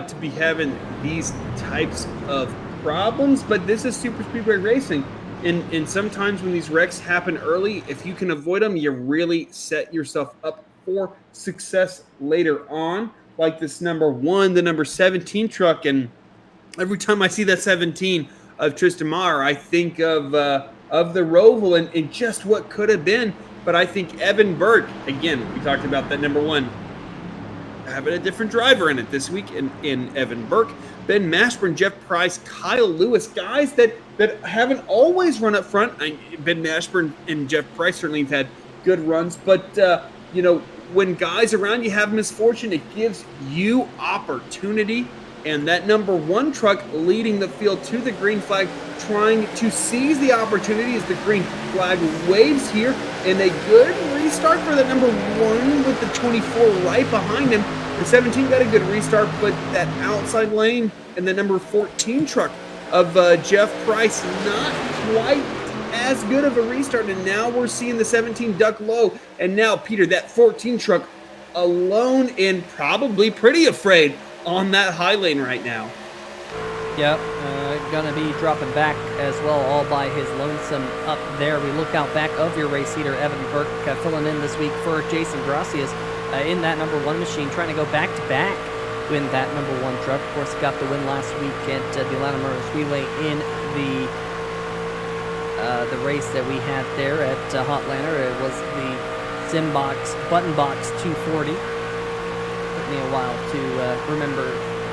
S2: to be having these types of problems. But this is super speedway racing, and sometimes when these wrecks happen early, if you can avoid them, you really set yourself up for success later on. Like this number 1, the number 17 truck, and every time I see that 17 of Tristan Maher, I think of the Roval and just what could have been. But I think Evan Burke, again, we talked about that number 1, having a different driver in it this week in Evan Burke, Ben Mashburn, Jeff Price, Kyle Lewis, guys that haven't always run up front. Ben Mashburn and Jeff Price certainly have had good runs, but when guys around you have misfortune, it gives you opportunity. And that number 1 truck leading the field to the green flag, trying to seize the opportunity as the green flag waves here. And a good restart for that number 1 with the 24 right behind him. The 17 got a good restart, but that outside lane and the number 14 truck of Jeff Price, not quite as good of a restart. And now we're seeing the 17 duck low. And now, Peter, that 14 truck alone and probably pretty afraid on that high lane right now.
S1: Yep, gonna be dropping back as well, all by his lonesome up there. We look out back of your race leader, Evan Burke, filling in this week for Jason Gracias in that number 1 machine, trying to go back-to-back win that number 1 truck. Of course, got the win last week at the Atlanta Motor Speedway in the race that we had there at Hotlanta. It was the Simbox Button Box 240. Took me a while to remember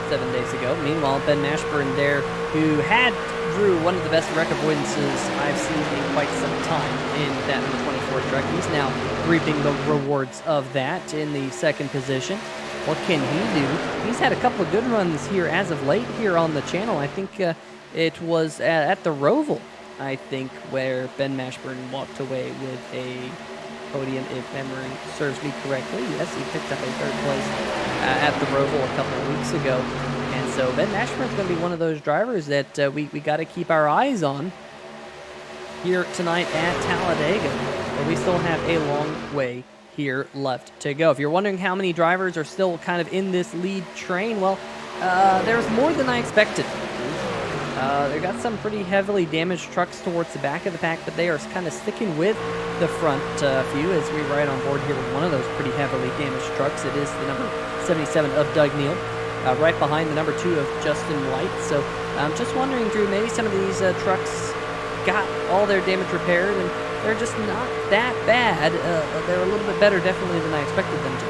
S1: 7 days ago. Meanwhile, Ben Mashburn there, who had Drew one of the best wreck avoidances I've seen in quite some time in that number 24 truck. He's now reaping the rewards of that in the 2nd position. What can he do? He's had a couple of good runs here as of late here on the channel. I think it was at the Roval, I think, where Ben Mashburn walked away with a podium, if memory serves me correctly. Yes, he picked up a 3rd place at the Roval a couple of weeks ago. And so Ben Mashburn's going to be one of those drivers that we got to keep our eyes on here tonight at Talladega, but we still have a long way here left to go. If you're wondering how many drivers are still kind of in this lead train, well, there's more than I expected. They got some pretty heavily damaged trucks towards the back of the pack, but they are kind of sticking with the front few as we ride on board here with one of those pretty heavily damaged trucks. It is the number 77 of Doug Neal, right behind the number 2 of Justin White. So I'm just wondering, Drew, maybe some of these trucks got all their damage repaired and they're just not that bad. They're a little bit better definitely than I expected them to.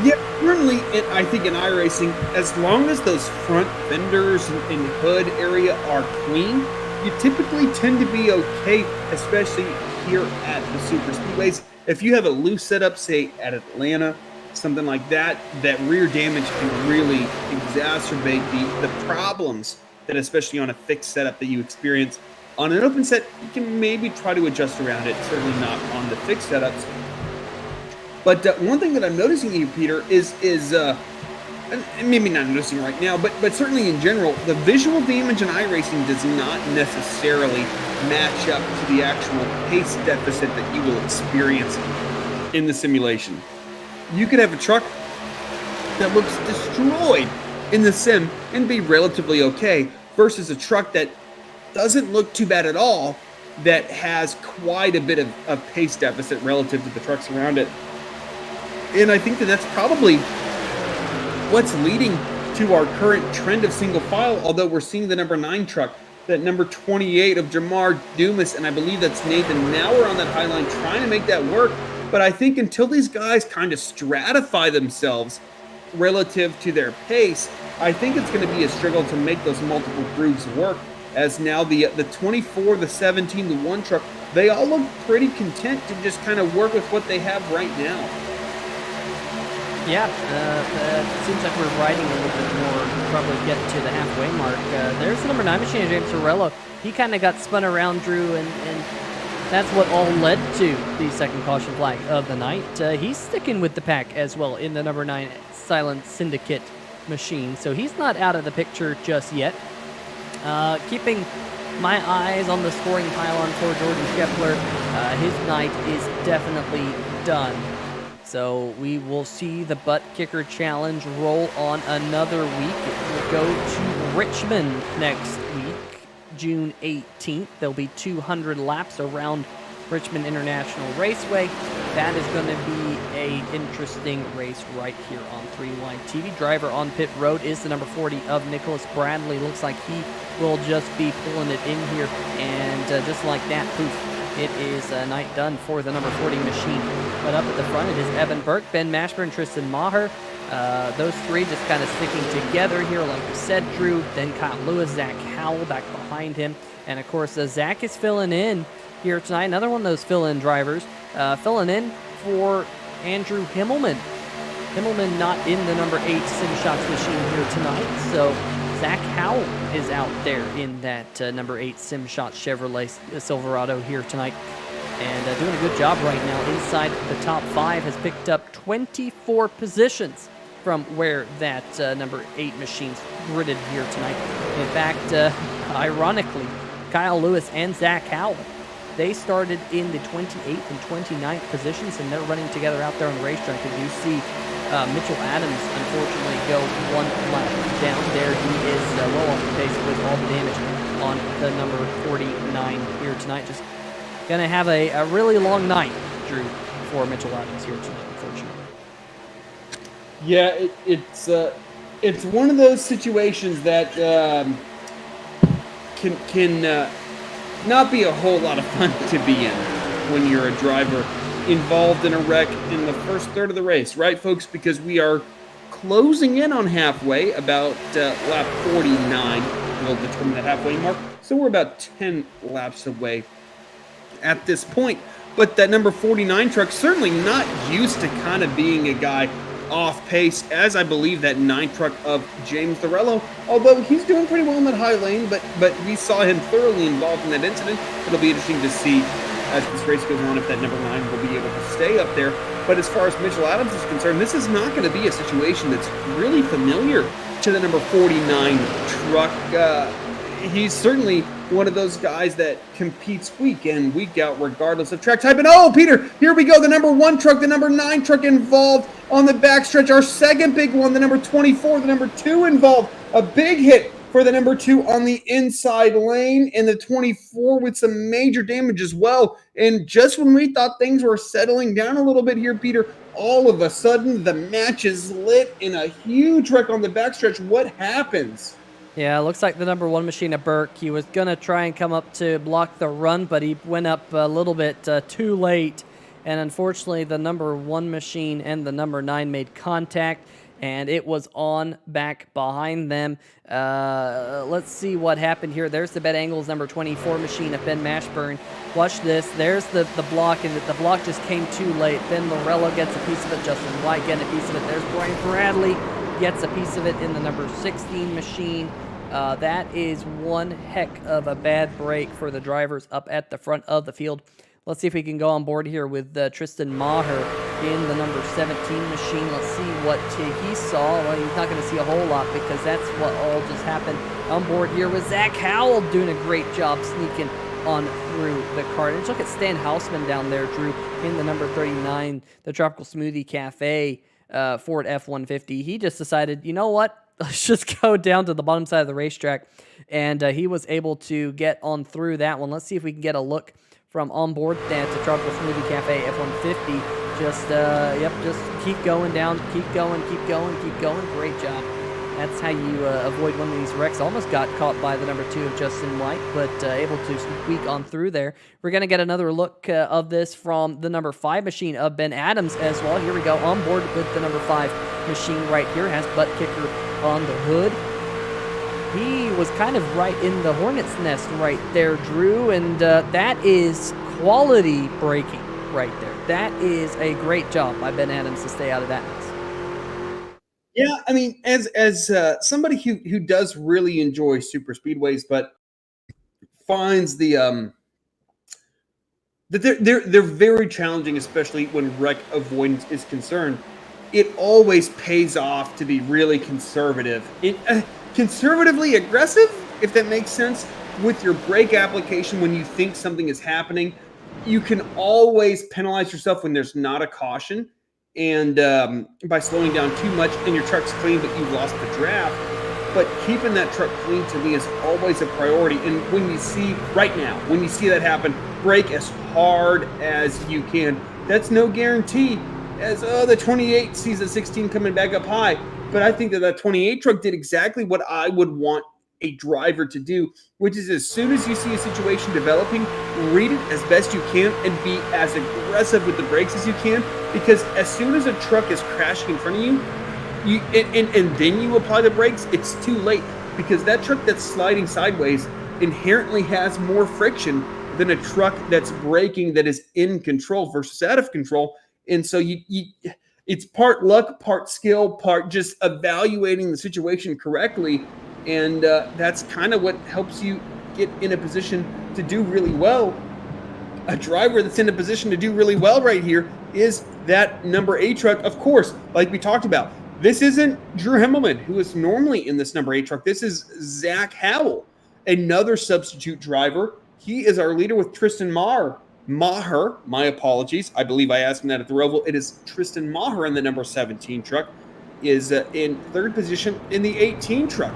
S2: Yeah, currently, I think in iRacing, as long as those front fenders and hood area are clean, you typically tend to be okay, especially here at the super speedways. If you have a loose setup, say at Atlanta, something like that, that rear damage can really exacerbate the problems that, especially on a fixed setup, that you experience. On an open set, you can maybe try to adjust around it, certainly not on the fixed setups. But one thing that I'm noticing here, Peter, is and maybe not noticing right now, but certainly in general, the visual damage in iRacing does not necessarily match up to the actual pace deficit that you will experience in the simulation. You could have a truck that looks destroyed in the sim and be relatively okay, versus a truck that doesn't look too bad at all, that has quite a bit of pace deficit relative to the trucks around it. And I think that that's probably what's leading to our current trend of single file, although we're seeing the number 9 truck, that number 28 of Jamar Dumas, and I believe that's Nathan Nauer on that high line, trying to make that work. But I think until these guys kind of stratify themselves relative to their pace, I think it's going to be a struggle to make those multiple grooves work, as now the 24, the 17, the 1 truck, they all look pretty content to just kind of work with what they have right now.
S1: Yeah, it seems like we're riding a little bit more, probably get to the halfway mark. There's the number 9 machine, James Torello. He kind of got spun around, Drew, and that's what all led to the second caution flag of the night. He's sticking with the pack as well in the number 9 Silent Syndicate machine, so he's not out of the picture just yet. Keeping my eyes on the scoring pylon for Jordan Scheffler, his night is definitely done. So we will see the Buttkicker Challenge roll on another week. It will go to Richmond next week, June 18th. There'll be 200 laps around Richmond International Raceway. That is going to be an interesting race right here on 3Wide TV. Driver on pit road is the number 40 of Nicholas Bradley. Looks like he will just be pulling it in here. And just like that, poof. It is a night done for the number 40 machine. But up at the front, it is Evan Burke, Ben Mashburn, Tristan Maher. Those three just kind of sticking together here, like we said, Drew. Then Kyle Lewis, Zach Howell back behind him. And, of course, Zach is filling in here tonight. Another one of those fill-in drivers. Filling in for Andrew Himmelman. Himmelman not in the number 8 Sim Shots machine here tonight. So Zach Howell is out there in that number 8 Sim Shots Chevrolet Silverado here tonight. And doing a good job right now inside the top 5. Has picked up 24 positions from where that number 8 machine's gridded here tonight. In fact, ironically, Kyle Lewis and Zach Howell, they started in the 28th and 29th positions, and they're running together out there on the racetrack. As you see, Mitchell Adams, unfortunately, go one lap down there. He is well off the pace with all the damage on the number 49 here tonight. Just going to have a really long night, Drew, for Mitchell Adams here tonight, unfortunately.
S2: Yeah, it's one of those situations that can not be a whole lot of fun to be in when you're a driver involved in a wreck in the first third of the race, right, folks? Because we are closing in on halfway, about lap 49 will determine the halfway mark. So we're about 10 laps away at this point. But that number 49 truck, certainly not used to kind of being a guy off pace, as I believe that 9 truck of James Thorello, although he's doing pretty well in that high lane, but we saw him thoroughly involved in that incident. It'll be interesting to see as this race goes on if that number 9 will be able to stay up there. But as far as Mitchell Adams is concerned, this is not going to be a situation that's really familiar to the number 49 truck. He's certainly one of those guys that competes week in, week out, regardless of track type. And oh, Peter, here we go. The number 1 truck, the number 9 truck involved on the backstretch. Our second big one, the number 24, the number 2 involved. A big hit for the number 2 on the inside lane, and the 24 with some major damage as well. And just when we thought things were settling down a little bit here, Peter, all of a sudden the match is lit in a huge wreck on the backstretch. What happens?
S1: Yeah, it looks like the number 1 machine of Burke. He was going to try and come up to block the run, but he went up a little bit too late. and unfortunately the number 1 machine and the number 9 made contact, and it was on back behind them. Let's see what happened here. There's the Bet Angles number 24 machine of Ben Mashburn. Watch this. There's the block, and the block just came too late. Ben Morello gets a piece of it. Justin White getting a piece of it. There's Brian Bradley gets a piece of it in the number 16 machine. That is one heck of a bad break for the drivers up at the front of the field. Let's see if we can go on board here with Tristan Maher in the number 17 machine. Let's see what he saw. Well, he's not going to see a whole lot because that's what all just happened. On board here with Zach Howell doing a great job sneaking on through the cart. And look at Stan Hausman down there, Drew, in the number 39, the Tropical Smoothie Cafe Ford F-150. He just decided, you know what? Let's just go down to the bottom side of the racetrack. And he was able to get on through that one. Let's see if we can get a look from on board at the Tropical Smoothie Cafe F-150. Just keep going down, keep going. Great job. That's how you avoid one of these wrecks. Almost got caught by the number 2 of Justin White, but able to squeak on through there. We're going to get another look of this from the number 5 machine of Ben Adams as well. Here we go, on board with the number 5 machine right here. Has Buttkicker on the hood. He was kind of right in the hornet's nest right there, Drew, and that is quality braking right there. That is a great job by Ben Adams to stay out of that mess.
S2: Yeah, I mean, as somebody who does really enjoy super speedways, but finds that they're very challenging, especially when wreck avoidance is concerned. It always pays off to be really conservative, conservatively aggressive, if that makes sense, with your brake application when you think something is happening. You can always penalize yourself when there's not a caution. And by slowing down too much, and your truck's clean, but you've lost the draft. But keeping that truck clean to me is always a priority. And when you see that happen, brake as hard as you can. That's no guarantee. As the 28 sees the 16 coming back up high. But I think that 28 truck did exactly what I would want a driver to do, which is as soon as you see a situation developing, read it as best you can and be as aggressive with the brakes as you can, because as soon as a truck is crashing in front of you, and then you apply the brakes, it's too late, because that truck that's sliding sideways inherently has more friction than a truck that's braking that is in control versus out of control. And so it's part luck, part skill, part just evaluating the situation correctly. And that's kind of what helps you get in a position to do really well. A driver that's in a position to do really well right here is that number 8 truck. Of course, like we talked about, this isn't Drew Himmelman, who is normally in this number 8 truck. This is Zach Howell, another substitute driver. He is our leader with Tristan Maher, my apologies. I believe I asked him that at the Roval. It is Tristan Maher in the number 17 truck, is in 3rd position in the 18 truck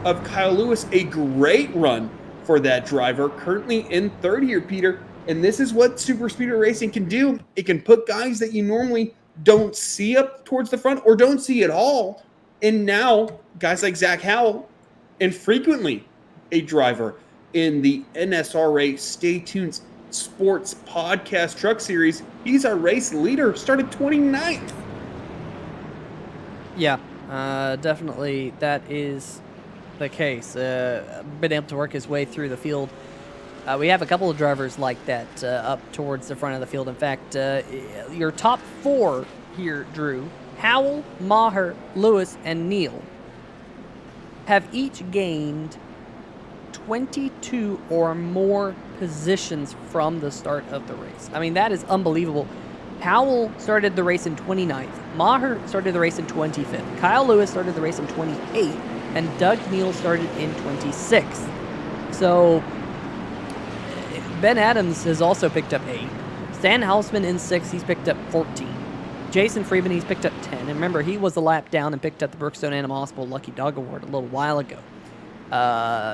S2: of Kyle Lewis. A great run for that driver, currently in 3rd here, Peter. And this is what super speedway racing can do. It can put guys that you normally don't see up towards the front or don't see at all. And now guys like Zach Howell, and frequently a driver in the NSRA Stay Tuned Sports Podcast Truck Series. He's our race leader, started 29th.
S1: Yeah, definitely that is the case. Been able to work his way through the field. We have a couple of drivers like that up towards the front of the field. In fact, your top 4 here, Drew, Howell, Maher, Lewis, and Neal, have each gained 22 or more positions from the start of the race. I mean, that is unbelievable. Howell started the race in 29th. Maher started the race in 25th. Kyle Lewis started the race in 28th. And Doug Neal started in 26th. So Ben Adams has also picked up 8. Stan Hausman in 6th, he's picked up 14. Jason Freeman, he's picked up 10. And remember, he was a lap down and picked up the Brookstone Animal Hospital Lucky Dog Award a little while ago.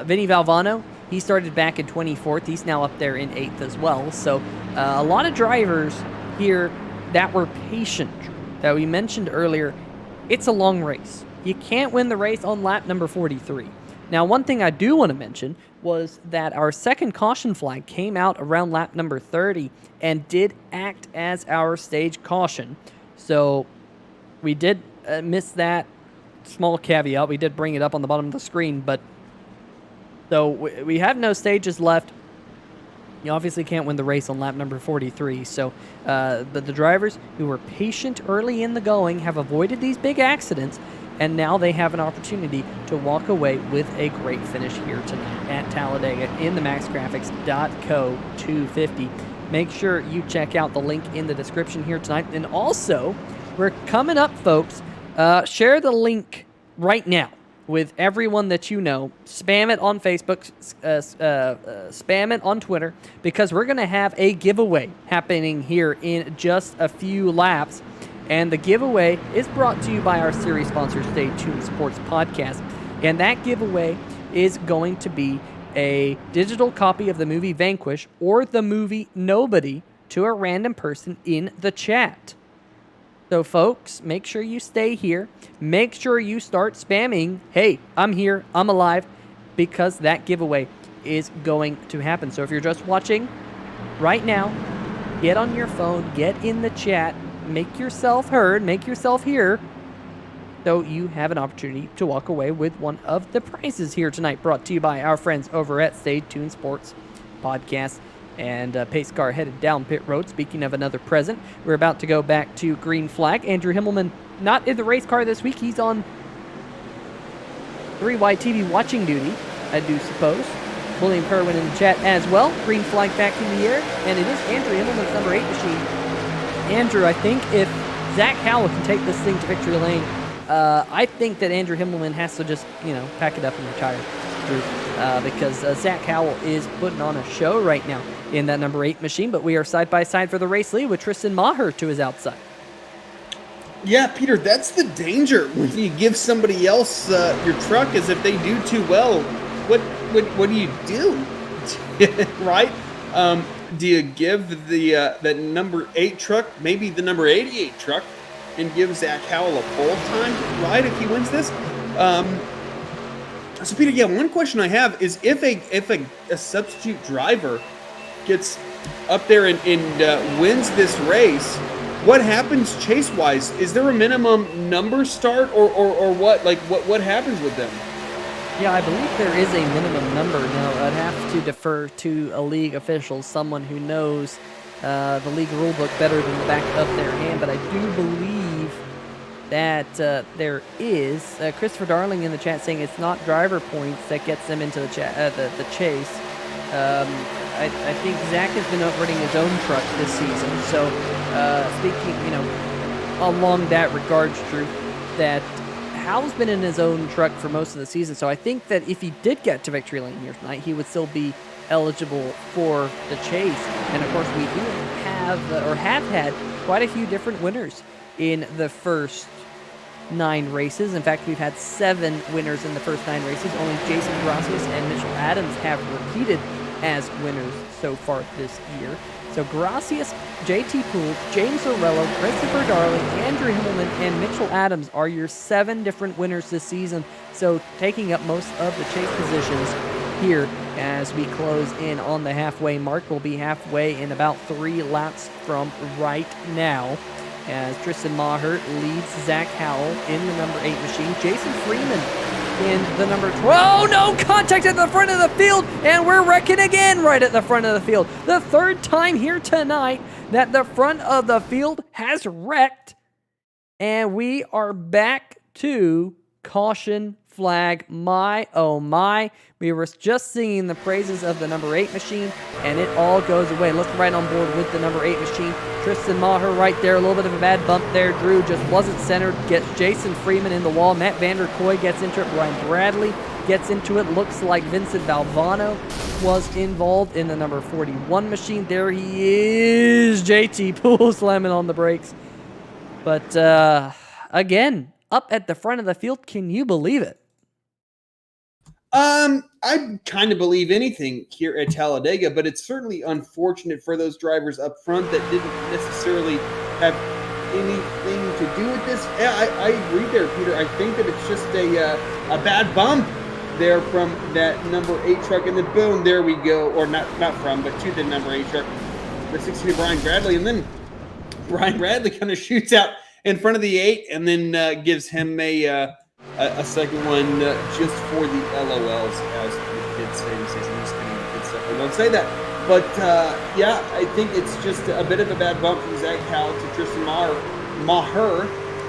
S1: Vinny Valvano, he started back in 24th. He's now up there in 8th as well. So a lot of drivers here that were patient, that we mentioned earlier. It's a long race. You can't win the race on lap number 43. Now, one thing I do want to mention was that our second caution flag came out around lap number 30 and did act as our stage caution. So we did miss that small caveat. We did bring it up on the bottom of the screen, but so we have no stages left. You obviously can't win the race on lap number 43. So the drivers who were patient early in the going have avoided these big accidents, and now they have an opportunity to walk away with a great finish here tonight at Talladega in the MaxGrafix.co 250. Make sure you check out the link in the description here tonight. And also, we're coming up, folks. Share the link right now with everyone that you know. Spam it on Facebook, spam it on Twitter, because we're going to have a giveaway happening here in just a few laps. And the giveaway is brought to you by our series sponsor, Stay Tuned Sports Podcast. And that giveaway is going to be a digital copy of the movie Vanquish or the movie Nobody to a random person in the chat. So, folks, make sure you stay here. Make sure you start spamming, hey, I'm here, I'm alive, because that giveaway is going to happen. So if you're just watching right now, get on your phone, get in the chat, make yourself heard, make yourself here, so you have an opportunity to walk away with one of the prizes here tonight, brought to you by our friends over at Stay Tuned Sports Podcast. And pace car headed down pit road. Speaking of another present, we're about to go back to green flag. Andrew Himmelman, not in the race car this week. He's on 3Y TV watching duty, I do suppose. William Kerwin in the chat as well. Green flag back in the air. And it is Andrew Himmelman's number 8 machine. Andrew, I think if Zach Howell can take this thing to victory lane, I think that Andrew Himmelman has to just, pack it up and retire. Because Zach Howell is putting on a show right now in that number 8 machine, but we are side by side for the race lead with Tristan Maher to his outside.
S2: Yeah, Peter, that's the danger when you give somebody else your truck, is if they do too well, what do you do? Right? Do you give the that number 8 truck, maybe the number 88 truck, and give Zach Howell a full-time ride if he wins this? So, Peter, yeah, one question I have is if a substitute driver gets up there and wins this race, what happens chase-wise? Is there a minimum number start or what? Like, what happens with them?
S1: Yeah, I believe there is a minimum number. Now, I'd have to defer to a league official, someone who knows the league rulebook better than the back of their hand, but I do believe that there is Christopher Darling in the chat saying it's not driver points that gets them into the chase. I think Zach has been running his own truck this season. So speaking, along that regards, Drew, that Hal's been in his own truck for most of the season. So I think that if he did get to victory lane here tonight, he would still be eligible for the chase. And of course, we do have had quite a few different winners in the first 9 races. In fact, we've had 7 winners in the first 9 races. Only Jason Gracias and Mitchell Adams have repeated as winners so far this year. So Gracias, JT Poole, James Orello, Christopher Darling, Andrew Himmelman, and Mitchell Adams are your 7 different winners this season. So taking up most of the chase positions here as we close in on the halfway mark. We'll be halfway in about 3 laps from right now, as Tristan Maher leads Zach Howell in the number 8 machine. Jason Freeman in the number 12. No contact at the front of the field, and we're wrecking again right at the front of the field. The 3rd time here tonight that the front of the field has wrecked, and we are back to caution flag. My, oh my. We were just singing the praises of the number 8 machine, and it all goes away. Let's right on board with the number 8 machine. Tristan Maher right there. A little bit of a bad bump there. Drew just wasn't centered. Gets Jason Freeman in the wall. Matt Vanderkoy gets into it. Ryan Bradley gets into it. Looks like Vincent Valvano was involved in the number 41 machine. There he is. JT Poole slamming on the brakes. But again, up at the front of the field, can you believe it?
S2: I kind of believe anything here at Talladega, but it's certainly unfortunate for those drivers up front that didn't necessarily have anything to do with this. Yeah, I agree there, Peter. I think that it's just a bad bump there from that number 8 truck, and then boom, there we go. Or not from, but to the number 8 truck, the 16 Brian Bradley, and then Brian Bradley kind of shoots out in front of the 8, and then gives him a second one just for the LOLs, as the kids say. I'm just kidding, the kids definitely don't say that. But yeah, I think it's just a bit of a bad bump from Zach Howell to Tristan Maher,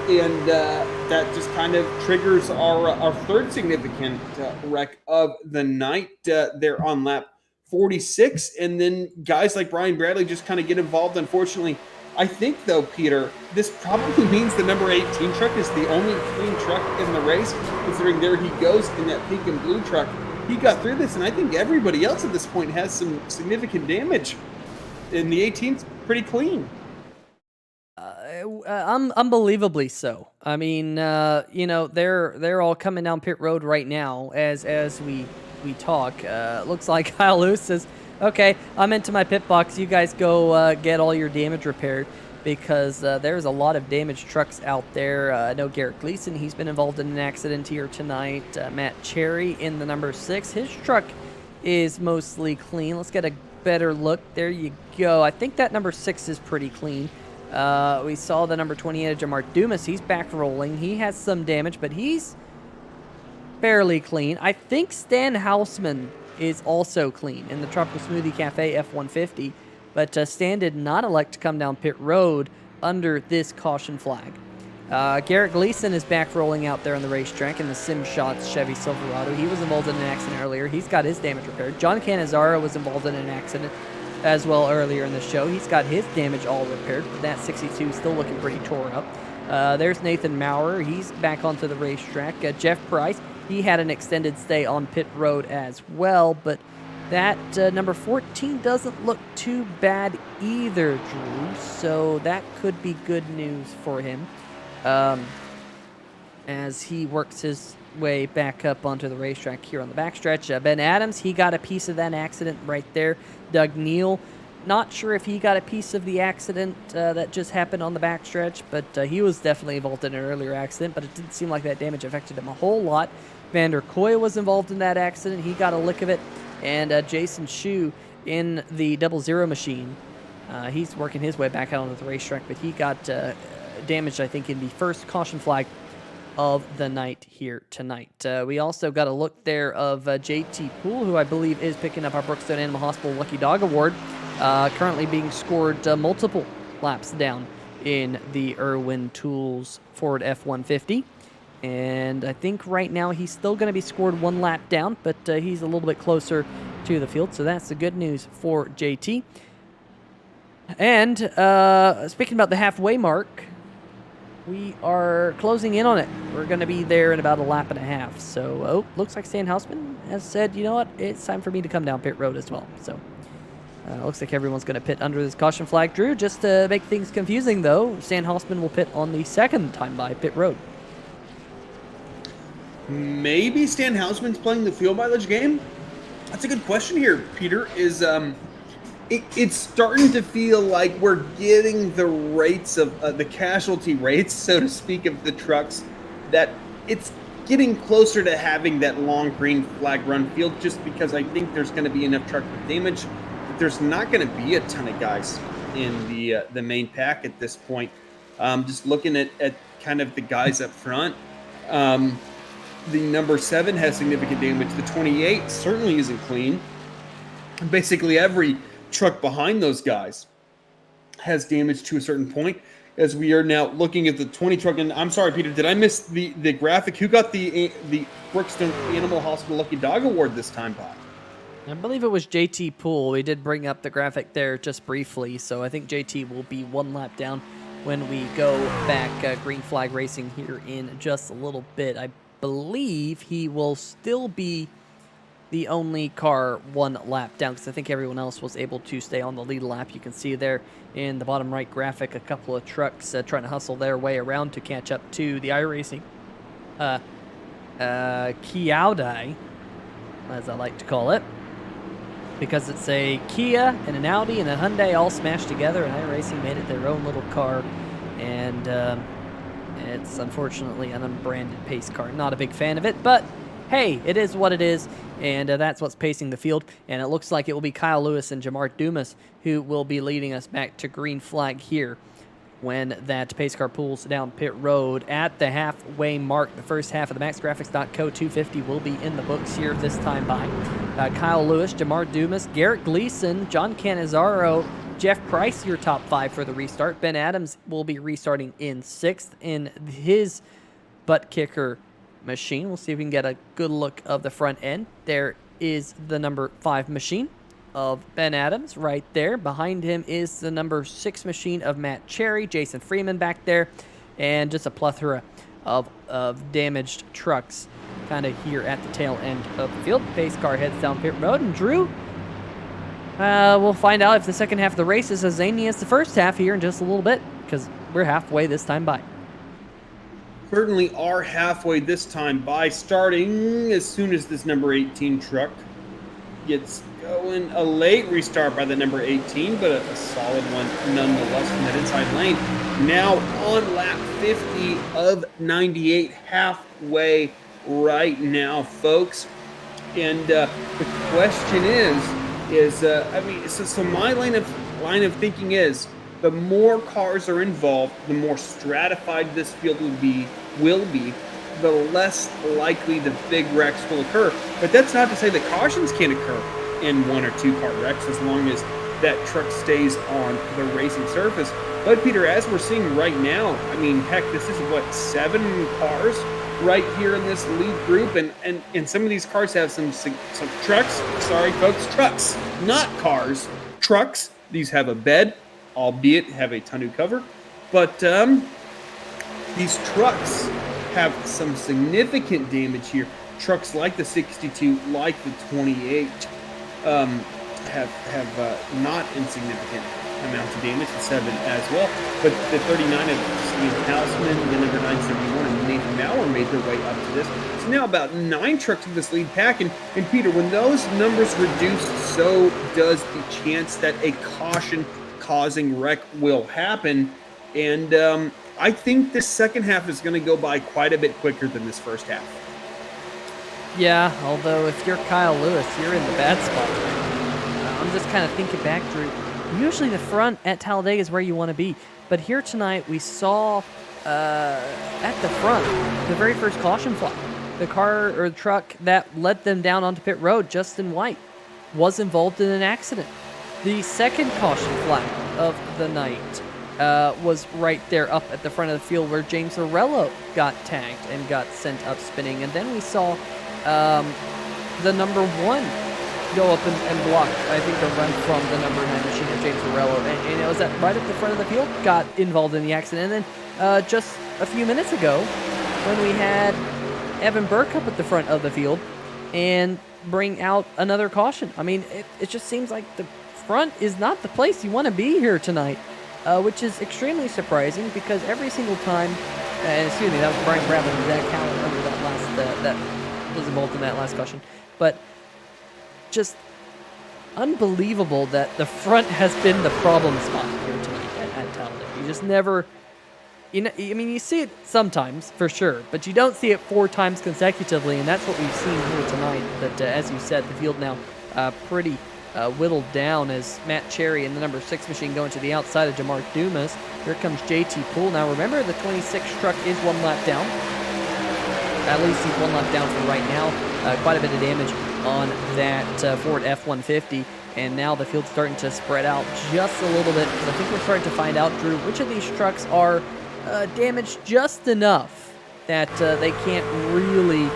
S2: and that just kind of triggers our third significant wreck of the night there on lap 46. And then guys like Brian Bradley just kind of get involved, unfortunately. I think, though, Peter, this probably means the number 18 truck is the only clean truck in the race, considering there he goes in that pink and blue truck. He got through this, and I think everybody else at this point has some significant damage. And the 18's pretty clean.
S1: Unbelievably so. I mean, you know, they're all coming down pit road right now as we talk. Looks like Kyle Lewis says, okay, I'm into my pit box. You guys go get all your damage repaired, because there's a lot of damaged trucks out there. I know Garrett Gleason, he's been involved in an accident here tonight. Matt Cherry in the number 6, his truck is mostly clean. Let's get a better look. There you go. I think that number 6 is pretty clean. We saw the number 28, Jamar Dumas. He's back rolling. He has some damage, but he's fairly clean. I think Stan Hausman is also clean in the Tropical Smoothie Cafe F-150, but Stan did not elect to come down pit road under this caution flag. Garrett Gleason is back rolling out there on the racetrack in the Sim Shots Chevy Silverado. He was involved in an accident earlier. He's got his damage repaired. John Canizaro was involved in an accident as well earlier in the show. He's got his damage all repaired, but that 62 is still looking pretty tore up. There's Nathan Maurer. He's back onto the racetrack. Jeff Price, he had an extended stay on pit road as well, but that number 14 doesn't look too bad either, Drew, so that could be good news for him as he works his way back up onto the racetrack here on the backstretch. Ben Adams, he got a piece of that accident right there. Doug Neal, not sure if he got a piece of the accident that just happened on the backstretch, but he was definitely involved in an earlier accident, but it didn't seem like that damage affected him a whole lot. Vander Koy was involved in that accident. He got a lick of it. And Jason Shu in the 00 machine, he's working his way back out onto the racetrack, but he got damaged, I think, in the first caution flag of the night here tonight. We also got a look there of JT Poole, who I believe is picking up our Brookstone Animal Hospital Lucky Dog Award, currently being scored multiple laps down in the Irwin Tools Ford F-150. And I think right now he's still going to be scored one lap down, but he's a little bit closer to the field, so that's the good news for JT. And speaking about the halfway mark, we are closing in on it. We're going to be there in about a lap and a half. So, looks like Stan Hausman has said, you know what, it's time for me to come down pit road as well. So, looks like everyone's going to pit under this caution flag. Drew, just to make things confusing, though, Stan Hausman will pit on the second time by pit road.
S2: Maybe Stan Hausman's playing the fuel mileage game? That's a good question here, Peter. It's starting to feel like we're getting the rates of the casualty rates, so to speak, of the trucks, that it's getting closer to having that long green flag run field, just because I think there's going to be enough truck with damage, but there's not going to be a ton of guys in the main pack at this point. Just looking at kind of the guys up front, the number 7 has significant damage. The 28 certainly isn't clean. Basically every truck behind those guys has damage to a certain point, as we are now looking at the 20 truck. And I'm sorry, Peter, did I miss the graphic? Who got the Brookstone Animal Hospital Lucky Dog Award this time, Bob?
S1: I believe it was JT Poole. We did bring up the graphic there just briefly, so I think JT will be one lap down when we go back green flag racing here in just a little bit. I believe he will still be the only car one lap down, because I think everyone else was able to stay on the lead lap. You can see there in the bottom right graphic a couple of trucks trying to hustle their way around to catch up to the iRacing Kiaudai, as I like to call it, because it's a Kia and an Audi and a Hyundai all smashed together, and iRacing made it their own little car, and it's unfortunately an unbranded pace car. Not a big fan of it, but hey, it is what it is, and that's what's pacing the field. And it looks like it will be Kyle Lewis and Jamar Dumas who will be leading us back to green flag here when that pace car pulls down pit road at the halfway mark. The first half of the MaxGrafix.co 250 will be in the books here this time by. Kyle Lewis, Jamar Dumas, Garrett Gleason, John Cannizzaro, Jeff Price, your top 5 for the restart. Ben Adams will be restarting in 6th in his Buttkicker machine. We'll see if we can get a good look of the front end. There is the number 5 machine of Ben Adams right there. Behind him is the number 6 machine of Matt Cherry, Jason Freeman back there, and just a plethora of damaged trucks kind of here at the tail end of the field. Pace car heads down pit road, and Drew, we'll find out if the second half of the race is as zany as the first half here in just a little bit, because we're halfway this time by.
S2: Certainly are halfway this time by, starting as soon as this number 18 truck gets going. A late restart by the number 18, but a solid one nonetheless from that inside lane. Now on lap 50 of 98, halfway right now, folks. And the question so my line of thinking is, the more cars are involved, the more stratified this field will be, the less likely the big wrecks will occur. But that's not to say that cautions can't occur in 1 or 2 car wrecks as long as that truck stays on the racing surface. But Peter, as we're seeing right now, I mean, heck, this is what, 7 cars right here in this lead group, and some of these cars have some trucks. Sorry, folks, trucks, not cars. Trucks. These have a bed, albeit have a tonneau cover, but these trucks have some significant damage here. Trucks like the 62, like the 28, have not insignificant amounts of damage. The 7 as well, but the 39 of Steve Houseman, the number 971, and Nathan Maurer made their way up to this. So now about 9 trucks in this lead pack, and Peter, when those numbers reduce, so does the chance that a caution-causing wreck will happen. And I think this second half is going to go by quite a bit quicker than this first half.
S1: Yeah, although if you're Kyle Lewis, you're in the bad spot right now. I'm just kind of thinking back, Drew. Usually the front at Talladega is where you want to be. But here tonight we saw at the front the very first caution flag. The car or the truck that led them down onto pit road, Justin White, was involved in an accident. The second caution flag of the night was right there up at the front of the field where James Arello got tagged and got sent up spinning. And then we saw the number 1 go up and block, I think, a run from the number 9 machine of James Arello. And it was right at the front of the field, got involved in the accident. And then just a few minutes ago, when we had Evan Burke up at the front of the field and bring out another caution. I mean, it just seems like the front is not the place you want to be here tonight, which is extremely surprising because every single time, excuse me, that was Brian Bradley and Zach Howard under that last, that was involved in that last caution. But just unbelievable that the front has been the problem spot here tonight at Talladega. You just never, I mean, you see it sometimes for sure, but you don't see it 4 times consecutively, and that's what we've seen here tonight. That, as you said, the field now pretty whittled down as Matt Cherry and the number 6 machine going to the outside of Jamar Dumas. Here comes JT Poole. Now remember, the 26 truck is 1 lap down. At least he's 1 lap down for right now. Quite a bit of damage on that Ford F-150, and now the field's starting to spread out just a little bit, because I think we're starting to find out, Drew, which of these trucks are damaged just enough that they can't really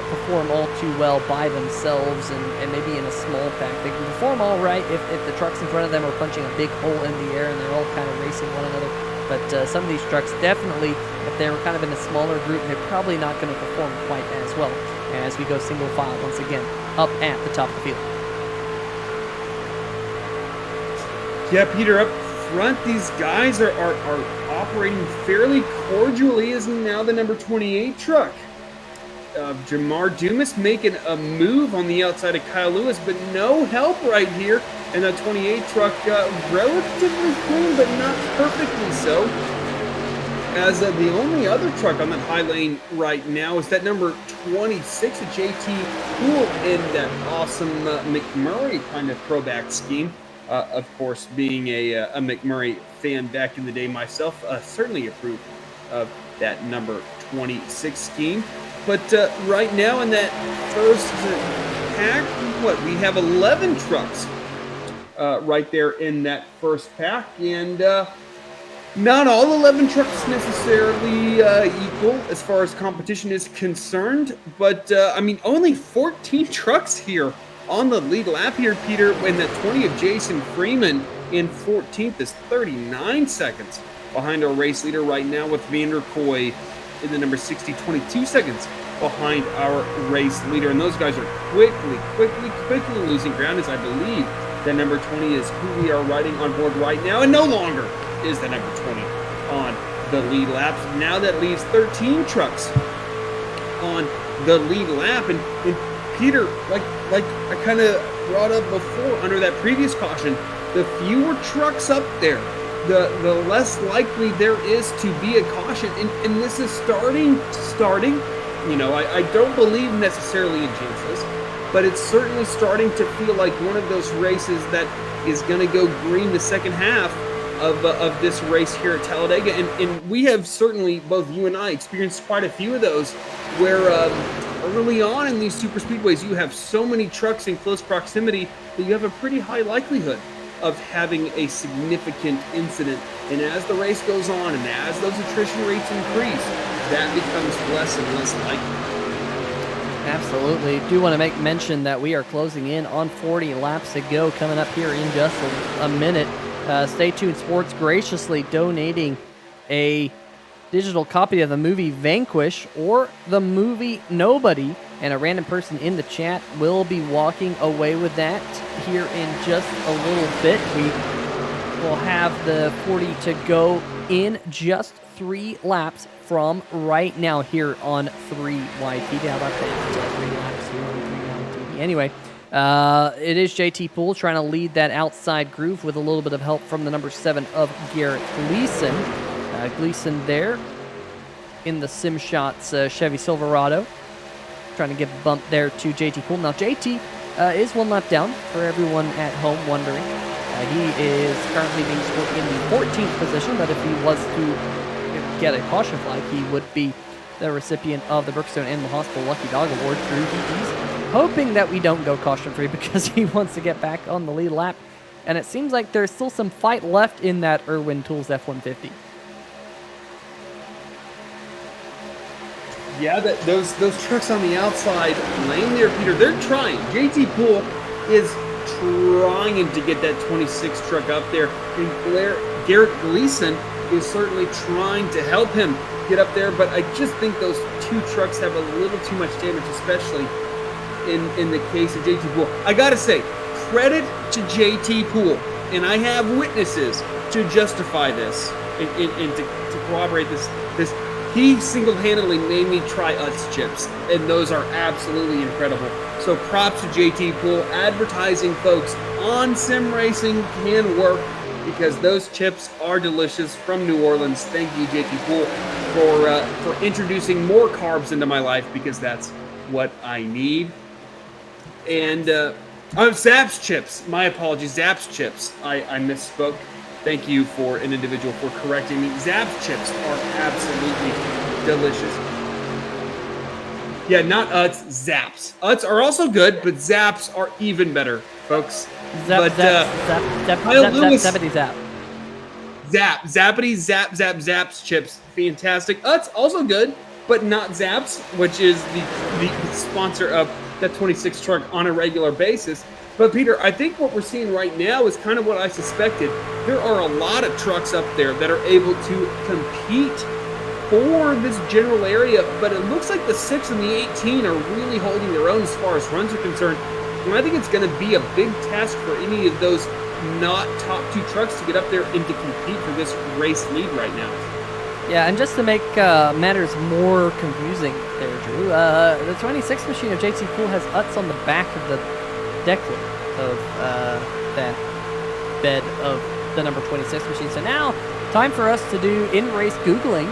S1: perform all too well by themselves, and maybe in a small pack. They can perform all right if the trucks in front of them are punching a big hole in the air and they're all kind of racing one another. But some of these trucks definitely, if they were kind of in a smaller group, they're probably not going to perform quite as well as we go single file once again up at the top of the field.
S2: Yeah, Peter, up front, these guys are operating fairly cordially as now the number 28 truck. Jamar Dumas making a move on the outside of Kyle Lewis, but no help right here. And the 28 truck relatively clean, but not perfectly so. as the only other truck on that high lane right now is that number 26, a JT Pool, in that awesome McMurray kind of throwback scheme. Of course, being a McMurray fan back in the day myself, certainly approved of that number 26 scheme. But right now in that first pack, we have 11 trucks right there in that first pack, and not all 11 trucks necessarily equal as far as competition is concerned, but I mean, only 14 trucks here on the lead lap here, Peter, when the 20 of Jason Freeman in 14th is 39 seconds behind our race leader right now, with Vander Koy in the number 60, 22 seconds behind our race leader. And those guys are quickly losing ground, as I believe that number 20 is who we are riding on board right now, and no longer is the number 20 on the lead laps. Now that leaves 13 trucks on the lead lap. And Peter, like I kind of brought up before under that previous caution, the fewer trucks up there, the less likely there is to be a caution. And this is starting. You know, I don't believe necessarily in jinxes, but it's certainly starting to feel like one of those races that is going to go green the second half of this race here at Talladega. And we have certainly, both you and I, experienced quite a few of those where early on in these super speedways, you have so many trucks in close proximity that you have a pretty high likelihood of having a significant incident. And as the race goes on and as those attrition rates increase, that becomes less and less likely.
S1: Absolutely. Do want to make mention that we are closing in on 40 laps to go, coming up here in just a minute. Stay Tuned Sports graciously donating a digital copy of the movie Vanquish or the movie Nobody, and a random person in the chat will be walking away with that here in just a little bit. We will have the 40 to go in just 3 laps from right now here on 3YTV. How about that? 3 laps here on 3YTV. Anyway, it is JT Poole trying to lead that outside groove with a little bit of help from the number 7 of Garrett Gleason. Gleason there in the Sim Shots Chevy Silverado, trying to give a bump there to JT Poole. Now JT is 1 lap down for everyone at home wondering. He is currently being scored in the 14th position, but if he was to get a caution flag, he would be the recipient of the Brookstone Animal Hospital Lucky Dog Award. He's hoping that we don't go caution free because he wants to get back on the lead lap, and it seems like there's still some fight left in that Irwin Tools F-150.
S2: Yeah, those trucks on the outside lane there, Peter, they're trying. JT Poole is trying to get that 26 truck up there, and Garrett Gleason is certainly trying to help him get up there, but I just think those 2 trucks have a little too much damage, especially in the case of JT Poole. I gotta say, credit to JT Poole, and I have witnesses to justify this and to corroborate this. He single-handedly made me try Utz chips, and those are absolutely incredible. So props to JT Poole. Advertising, folks, on sim racing can work because those chips are delicious from New Orleans. Thank you, JT Poole, for introducing more carbs into my life, because that's what I need. And Zapp's chips. My apologies, Zapp's chips. I misspoke. Thank you for an individual for correcting me. Zapp's chips are absolutely delicious. Yeah, not Utz, Zapp's. Utz are also good, but Zapp's are even better, folks. Zapp's chips, fantastic. Utz also good, but not Zapp's, which is the sponsor of that 26 truck on a regular basis. But Peter, I think what we're seeing right now is kind of what I suspected. There are a lot of trucks up there that are able to compete for this general area, but it looks like the 6 and the 18 are really holding their own as far as runs are concerned. And I think it's going to be a big task for any of those not top 2 trucks to get up there and to compete for this race lead right now.
S1: Yeah, and just to make matters more confusing there, Drew, the 26 machine of JT Poole has Utz on the back of the decklid of that bed of the number 26 machine. So now, time for us to do in-race Googling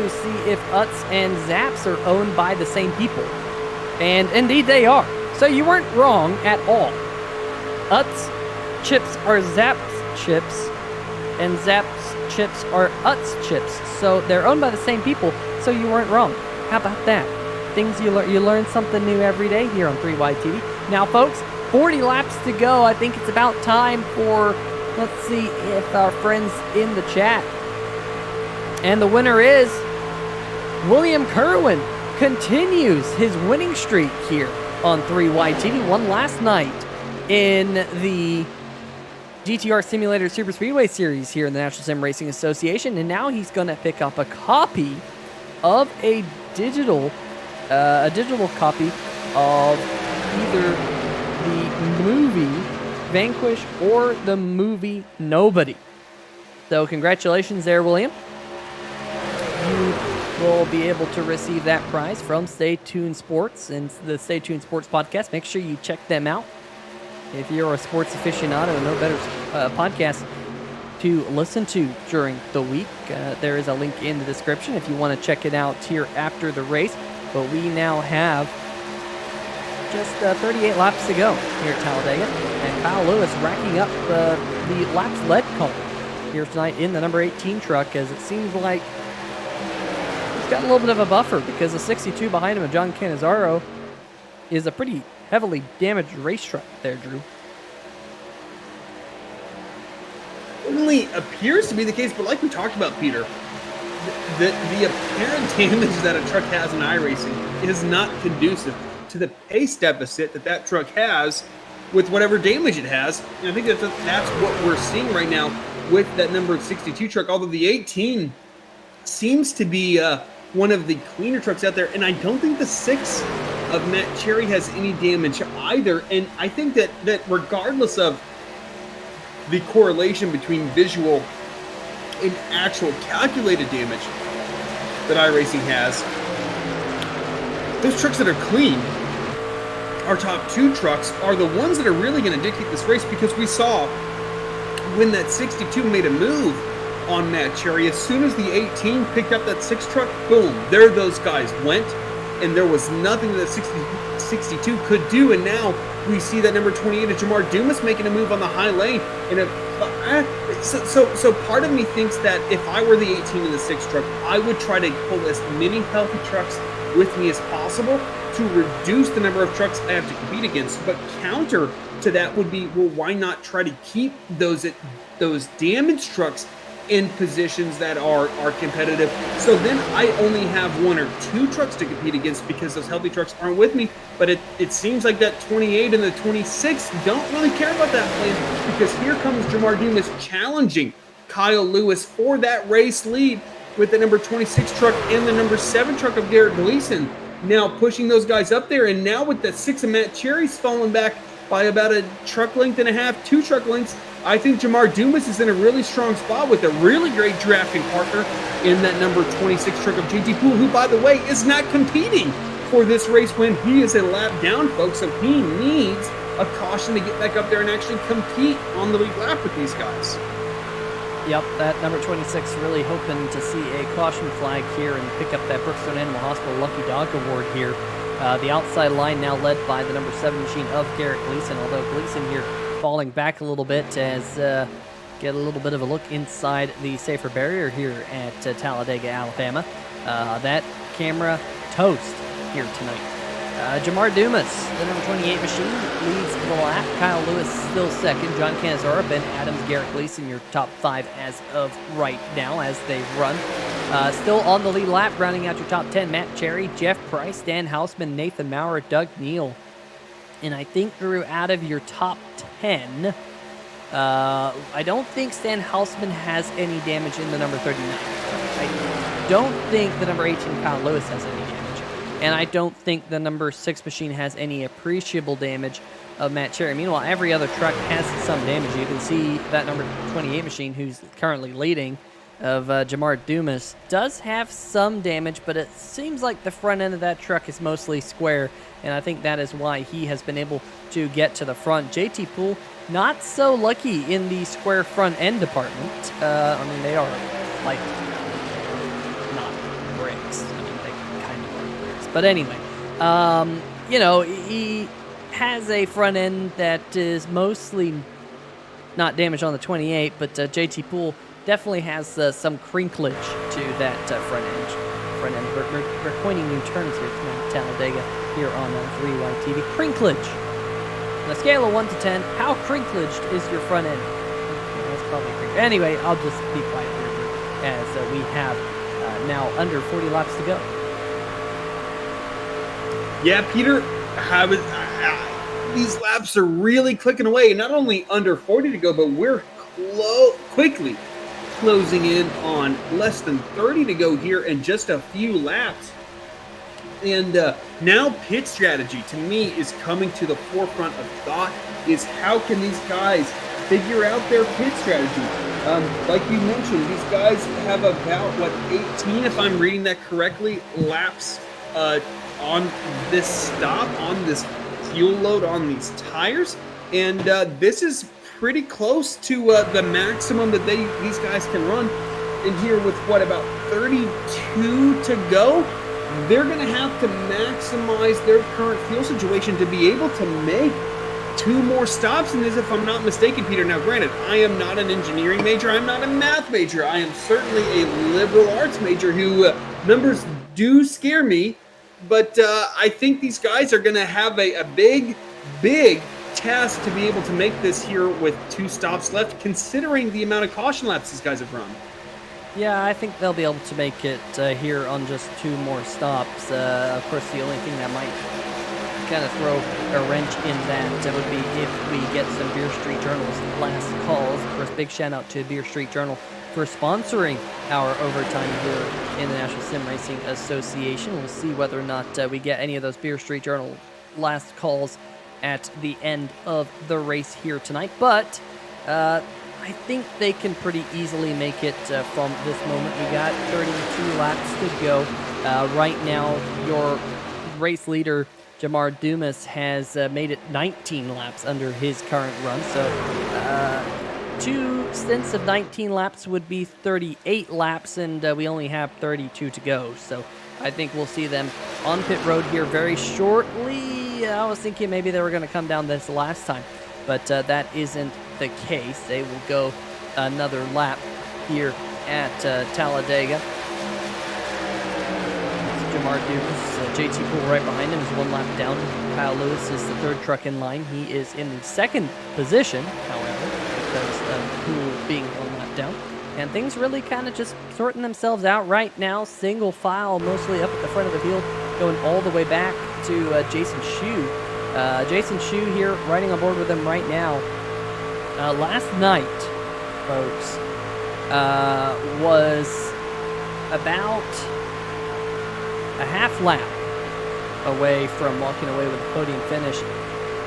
S1: to see if Utz and Zaps are owned by the same people. And indeed they are. So you weren't wrong at all. Utz chips are Zaps chips, and Zaps chips are Utz chips. So they're owned by the same people, so you weren't wrong. How about that? Things you learn something new every day here on 3Y TV. Now, folks, 40 laps to go. I think it's about time for, let's see if our friends in the chat. And the winner is William Kerwin. Continues his winning streak here on 3Y TV. Won last night in the GTR Simulator Super Speedway Series here in the National Sim Racing Association, and now he's going to pick up a copy of a digital copy of either the movie Vanquish or the movie Nobody. So congratulations there, William. You will be able to receive that prize from Stay Tuned Sports and the Stay Tuned Sports podcast. Make sure you check them out. If you're a sports aficionado and no better podcast to listen to during the week, there is a link in the description if you want to check it out here after the race. But we now have just 38 laps to go here at Talladega, and Kyle Lewis racking up the laps led column here tonight in the number 18 truck, as it seems like he's got a little bit of a buffer because the 62 behind him of John Cannizzaro is a pretty heavily damaged race truck there, Drew.
S2: Certainly appears to be the case, but like we talked about, Peter, the apparent damage that a truck has in iRacing is not conducive to the pace deficit that truck has with whatever damage it has. And I think that's what we're seeing right now with that number 62 truck, although the 18 seems to be one of the cleaner trucks out there, and I don't think the 6 of Matt Cherry has any damage either. And I think that regardless of the correlation between visual and actual calculated damage that iRacing has, those trucks that are clean, our top 2 trucks, are the ones that are really going to dictate this race, because we saw when that 62 made a move on Matt Cherry, as soon as the 18 picked up that 6 truck, boom, there those guys went, and there was nothing that 62 could do. And now we see that number 28 of Jamar Dumas making a move on the high lane. And so part of me thinks that if I were the 18 in the 6 truck, I would try to pull as many healthy trucks with me as possible to reduce the number of trucks I have to compete against. But counter to that would be, well, why not try to keep those damaged trucks in positions that are competitive? So then I only have 1 or 2 trucks to compete against because those healthy trucks aren't with me. But it seems like that 28 and the 26 don't really care about that plan, because here comes Jamar Dumas challenging Kyle Lewis for that race lead with the number 26 truck and the number 7 truck of Garrett Gleason now pushing those guys up there. And now with the 6 of Matt Cherry's falling back by about a truck length and a half, 2 truck lengths, I think Jamar Dumas is in a really strong spot with a really great drafting partner in that number 26 truck of JT Poole, who, by the way, is not competing for this race when he is a lap down, folks. So he needs a caution to get back up there and actually compete on the lead lap with these guys.
S1: Yep, that number 26 really hoping to see a caution flag here and pick up that Brookstone Animal Hospital Lucky Dog Award here. The outside line now led by the number 7 machine of Garrett Gleason, although Gleason here falling back a little bit as get a little bit of a look inside the safer barrier here at Talladega, Alabama. That camera toast here tonight. Jamar Dumas, the number 28 machine, leads the lap. Kyle Lewis still second. John Cannizzaro, Ben Adams, Garrett Gleason, your top 5 as of right now as they run. Still on the lead lap, rounding out your top 10, Matt Cherry, Jeff Price, Dan Hausman, Nathan Maurer, Doug Neal. And I think, Drew, out of your top 10, I don't think Stan Hausman has any damage in the number 39. I don't think the number 18 Kyle Lewis has any damage. And I don't think the number 6 machine has any appreciable damage of Matt Cherry. Meanwhile, every other truck has some damage. You can see that number 28 machine, who's currently leading, of Jamar Dumas, does have some damage, but it seems like the front end of that truck is mostly square, and I think that is why he has been able to get to the front. JT Poole, not so lucky in the square front end department. I mean, they are like not But anyway, you know, he has a front end that is mostly not damaged on the 28, but JT Poole definitely has some crinklage to that front end. We're coining new terms here tonight, Talladega, here on 3Y TV. Crinklage. On a scale of 1 to 10, how crinklaged is your front end? Okay, that's probably crinklage. Anyway, I'll just be quiet here as we have now under 40 laps to go.
S2: Yeah, Peter, these laps are really clicking away. Not only under 40 to go, but we're quickly closing in on less than 30 to go here in just a few laps. And now pit strategy, to me, is coming to the forefront of thought, is how can these guys figure out their pit strategy? Like you mentioned, these guys have about, 18, if I'm reading that correctly, laps on this stop, on this fuel load on these tires. And this is pretty close to the maximum that these guys can run. And here with, about 32 to go, they're going to have to maximize their current fuel situation to be able to make 2 more stops in this, if I'm not mistaken, Peter. Now, granted, I am not an engineering major. I'm not a math major. I am certainly a liberal arts major who numbers do scare me. But I think these guys are going to have a big task to be able to make this here with 2 stops left, considering the amount of caution laps these guys have run.
S1: Yeah, I think they'll be able to make it here on just 2 more stops. Of course, the only thing that might kind of throw a wrench in that would be if we get some Beer Street Journal's last calls. Of course, big shout out to Beer Street Journal for sponsoring our overtime here in the National Sim Racing Association. We'll see whether or not we get any of those Beer Street Journal last calls at the end of the race here tonight. But I think they can pretty easily make it from this moment. We got 32 laps to go. Right now, your race leader, Jamar Dumas, has made it 19 laps under his current run. So 2 stints of 19 laps would be 38 laps, and we only have 32 to go. So I think we'll see them on pit road here very shortly. I was thinking maybe they were going to come down this last time, but that isn't the case. They will go another lap here at Talladega. Jamar Dumas, JT Poole right behind him is 1 lap down. Kyle Lewis is the 3rd truck in line. He is in the 2nd position, however, because Poole being 1 lap down. And things really kind of just sorting themselves out right now. Single file, mostly up at the front of the field, going all the way back to Jason Shue. Jason Shue here riding on board with them right now. Last night, folks, was about a half lap away from walking away with a podium finish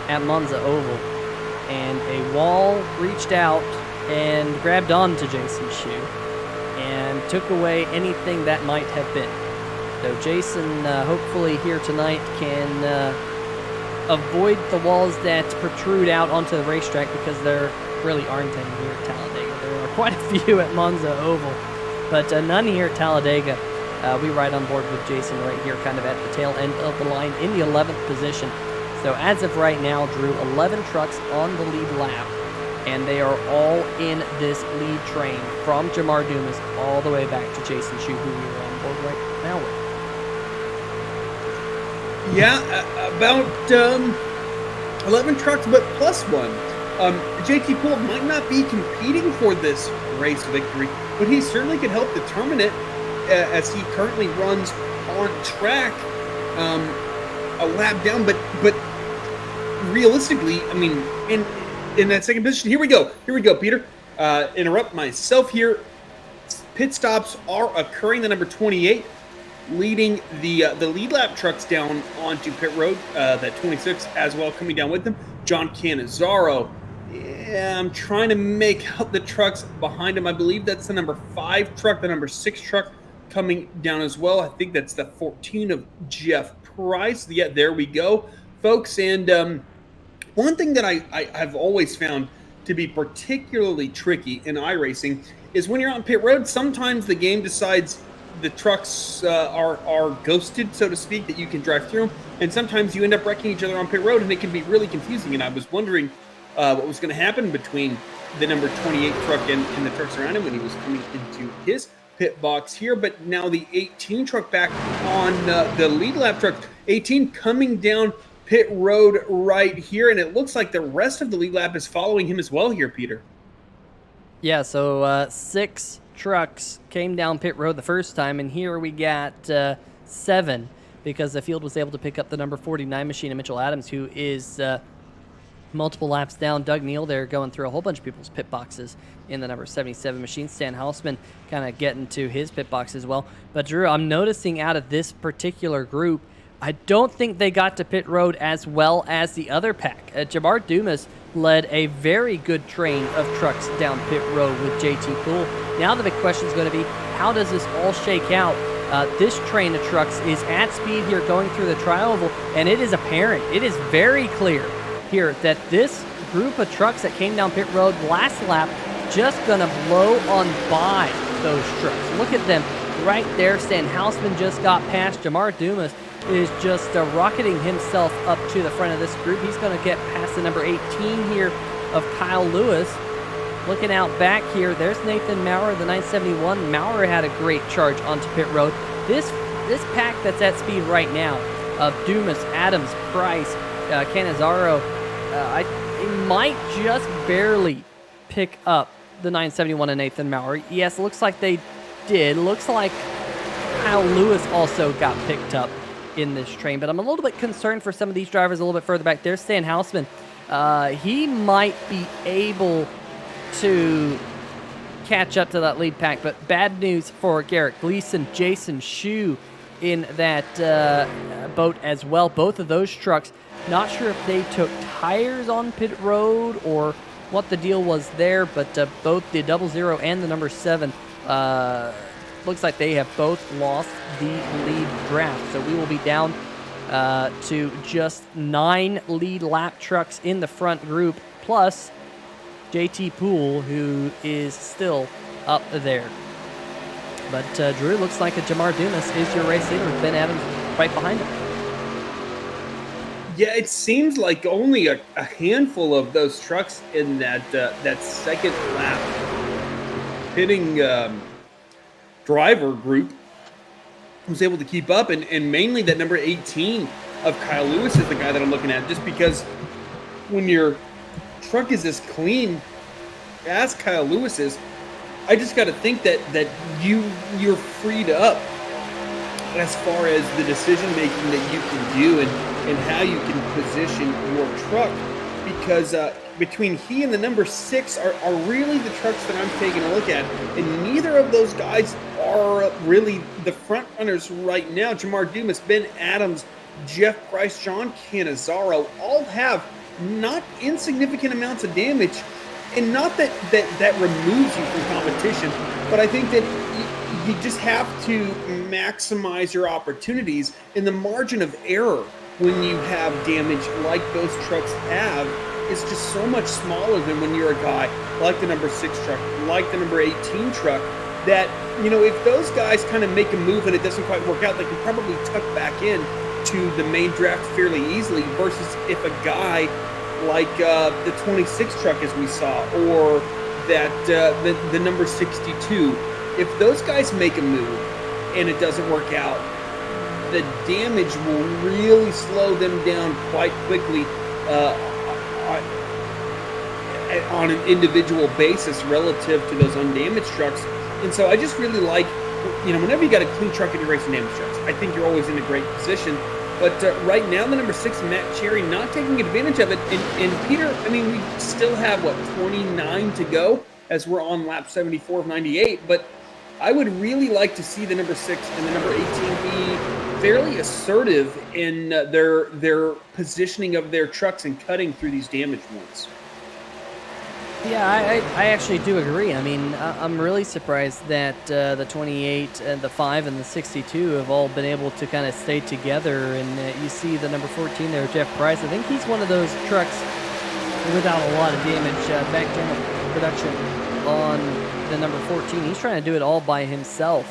S1: at Monza Oval. And a wall reached out and grabbed onto Jason Shue and took away anything that might have been. So Jason, hopefully here tonight, can avoid the walls that protrude out onto the racetrack, because there really aren't any here at Talladega. There are quite a few at Monza Oval, but none here at Talladega. We ride on board with Jason right here, kind of at the tail end of the line in the 11th position. So as of right now, Drew, 11 trucks on the lead lap, and they are all in this lead train from Jamar Dumas all the way back to Jason Shue, who we are on board right now with.
S2: Yeah, about 11 trucks, but plus 1. JT Poole might not be competing for this race victory, but he certainly could help determine it, as he currently runs on track a lap down. But realistically, I mean, in that 2nd position, here we go, Peter. Interrupt myself here. Pit stops are occurring. The number 28 leading the lead lap trucks down onto pit road. That 26 as well coming down with them. John Cannizzaro. Yeah, I'm trying to make out the trucks behind him. I believe that's the number 5 truck, the number 6 truck coming down as well. I think that's the 14 of Jeff Price. Yeah, there we go, folks. And one thing that I have always found to be particularly tricky in iRacing is when you're on pit road, sometimes the game decides the trucks are ghosted, so to speak, that you can drive through them, and sometimes you end up wrecking each other on pit road, and it can be really confusing. And I was wondering what was going to happen between the number 28 truck and the trucks around him when he was coming into his pit box here. But now the 18 truck back on the lead lap truck. 18 coming down pit road right here, and it looks like the rest of the lead lap is following him as well here, Peter.
S1: Yeah, so 6 trucks came down pit road the first time, and here we got 7 because the field was able to pick up the number 49 machine of Mitchell Adams, who is multiple laps down. Doug Neal there going through a whole bunch of people's pit boxes in the number 77 machine. Stan Hausman kind of getting to his pit box as well. But Drew, I'm noticing out of this particular group, I don't think they got to pit road as well as the other pack. Jamar Dumas led a very good train of trucks down pit road with JT Poole. Now the big question is going to be, how does this all shake out? This train of trucks is at speed here going through the tri-oval, and it is apparent, it is very clear here that this group of trucks that came down pit road last lap just going to blow on by those trucks. Look at them right there. Stan Hausman just got past. Jamar Dumas is just rocketing himself up to the front of this group. He's going to get past the number 18 here of Kyle Lewis. Looking out back here, there's Nathan Maurer, the 971. Maurer had a great charge onto pit road. This pack that's at speed right now of Dumas, Adams, Price, Canizaro, it might just barely pick up the 971 and Nathan Maurer. Yes, looks like they did. Looks like Kyle Lewis also got picked up in this train, but I'm a little bit concerned for some of these drivers a little bit further back. There's Stan Hausman. He might be able to catch up to that lead pack, but bad news for Garrett Gleason, Jason Shue in that boat as well. Both of those trucks, not sure if they took tires on pit road or what the deal was there, but both the 00 and the number 7 looks like they have both lost the lead draft. So we will be down to just 9 lead lap trucks in the front group, plus JT Poole, who is still up there. But Drew, looks like a Jamar Dumas is your race leader with Ben Adams right behind him.
S2: Yeah, it seems like only a handful of those trucks in that second lap pitting driver group was able to keep up, and mainly that number 18 of Kyle Lewis is the guy that I'm looking at, just because when your truck is as clean as Kyle Lewis is, I just got to think that you're freed up as far as the decision making that you can do and how you can position your truck, because between he and the number 6 are really the trucks that I'm taking a look at, and neither of those guys are really the front runners right now. Jamar Dumas, Ben Adams, Jeff Price, John Canizaro all have not insignificant amounts of damage, and not that removes you from competition, but I think that you just have to maximize your opportunities, and the margin of error when you have damage like those trucks have is just so much smaller than when you're a guy like the number 6 truck, like the number 18 truck, that, you know, if those guys kind of make a move and it doesn't quite work out, they can probably tuck back in to the main draft fairly easily, versus if a guy like the 26 truck, as we saw, or that the number 62, if those guys make a move and it doesn't work out, the damage will really slow them down quite quickly on an individual basis relative to those undamaged trucks. And so I just really like, you know, whenever you got a clean truck and you're racing damaged trucks, I think you're always in a great position. But right now, the number 6, Matt Cherry, not taking advantage of it. And Peter, I mean, we still have, 29 to go as we're on lap 74 of 98. But I would really like to see the number 6 and the number 18 be fairly assertive in their positioning of their trucks and cutting through these damaged ones.
S1: Yeah, I actually do agree. I mean, I'm really surprised that the 28 and the 5 and the 62 have all been able to kind of stay together. And you see the number 14 there, Jeff Price. I think he's one of those trucks without a lot of damage. Back general production on the number 14. He's trying to do it all by himself.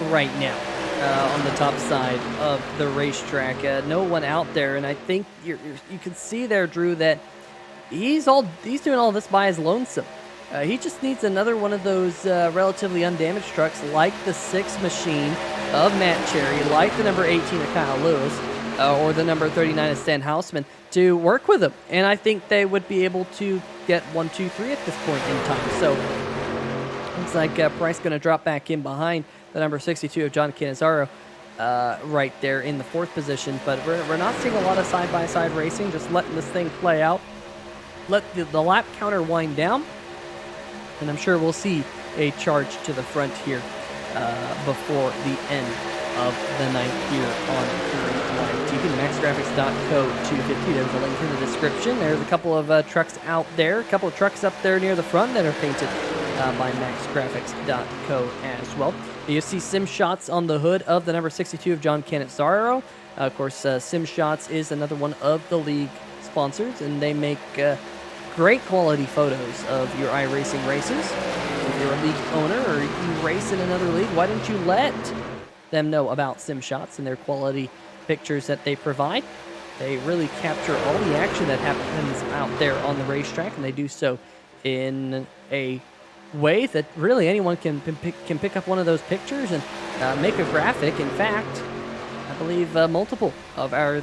S1: right now on the top side of the racetrack. No one out there, and I think you can see there, Drew, that he's doing all this by his lonesome. He just needs another one of those relatively undamaged trucks, like the 6 machine of Matt Cherry, like the number 18 of Kyle Lewis, or the number 39 of Stan Hausman, to work with him. And I think they would be able to get 1, 2, 3 at this point in time. So looks like Price going to drop back in behind the number 62 of John Cannizzaro right there in the 4th position. But we're not seeing a lot of side-by-side racing, just letting this thing play out. Let the lap counter wind down, and I'm sure we'll see a charge to the front here before the end of the night here on 3Live TV. MaxGrafix.co 250. There's a link in the description. There's a couple of trucks out there, a couple of trucks up there near the front that are painted by MaxGrafix.co as well. You see sim shots on the hood of the number 62 of John Cannizzaro. Of course, Sim Shots is another one of the league sponsors, and they make great quality photos of your iRacing races. If you're a league owner or you race in another league, why don't you let them know about Sim Shots and their quality pictures that they provide? They really capture all the action that happens out there on the racetrack, and they do so in a way that really anyone can pick up one of those pictures and make a graphic. In fact, I believe multiple of our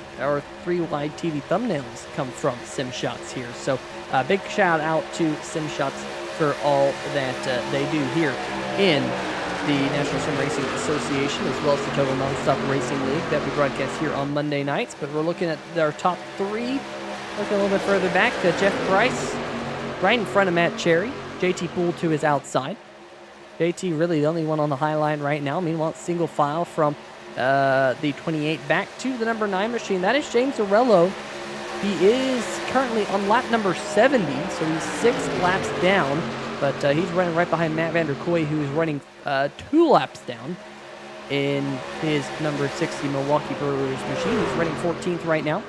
S1: 3Live TV thumbnails come from Sim Shots here. So big shout out to Sim Shots for all that they do here in the National Sim Racing Association, as well as the Total Nonstop Racing League that we broadcast here on Monday nights. But we're looking at our top 3. Looking a little bit further back, Jeff Price right in front of Matt Cherry. JT Poole to his outside. JT really the only one on the high line right now. Meanwhile, single file from the 28 back to the number 9 machine. That is James Arello. He is currently on lap number 70, so he's 6 laps down, but he's running right behind Matt Vander Kooi, who is running 2 laps down in his number 60 Milwaukee Brewers machine. He's running 14th right now,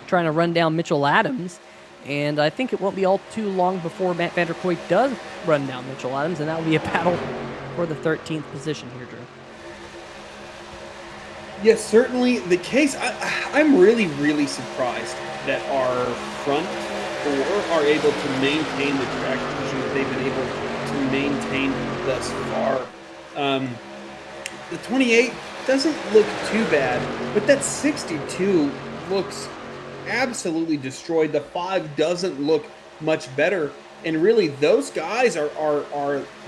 S1: trying to run down Mitchell Adams, and I think it won't be all too long before Matt Vander Kooi does run down Mitchell Adams, and that will be a battle for the 13th position here, Drew.
S2: Yes, certainly the case. I'm really, really surprised that our front 4 are able to maintain the track position that they've been able to maintain thus far. The 28 doesn't look too bad, but that 62 looks absolutely destroyed. The 5 doesn't look much better. And really, those guys are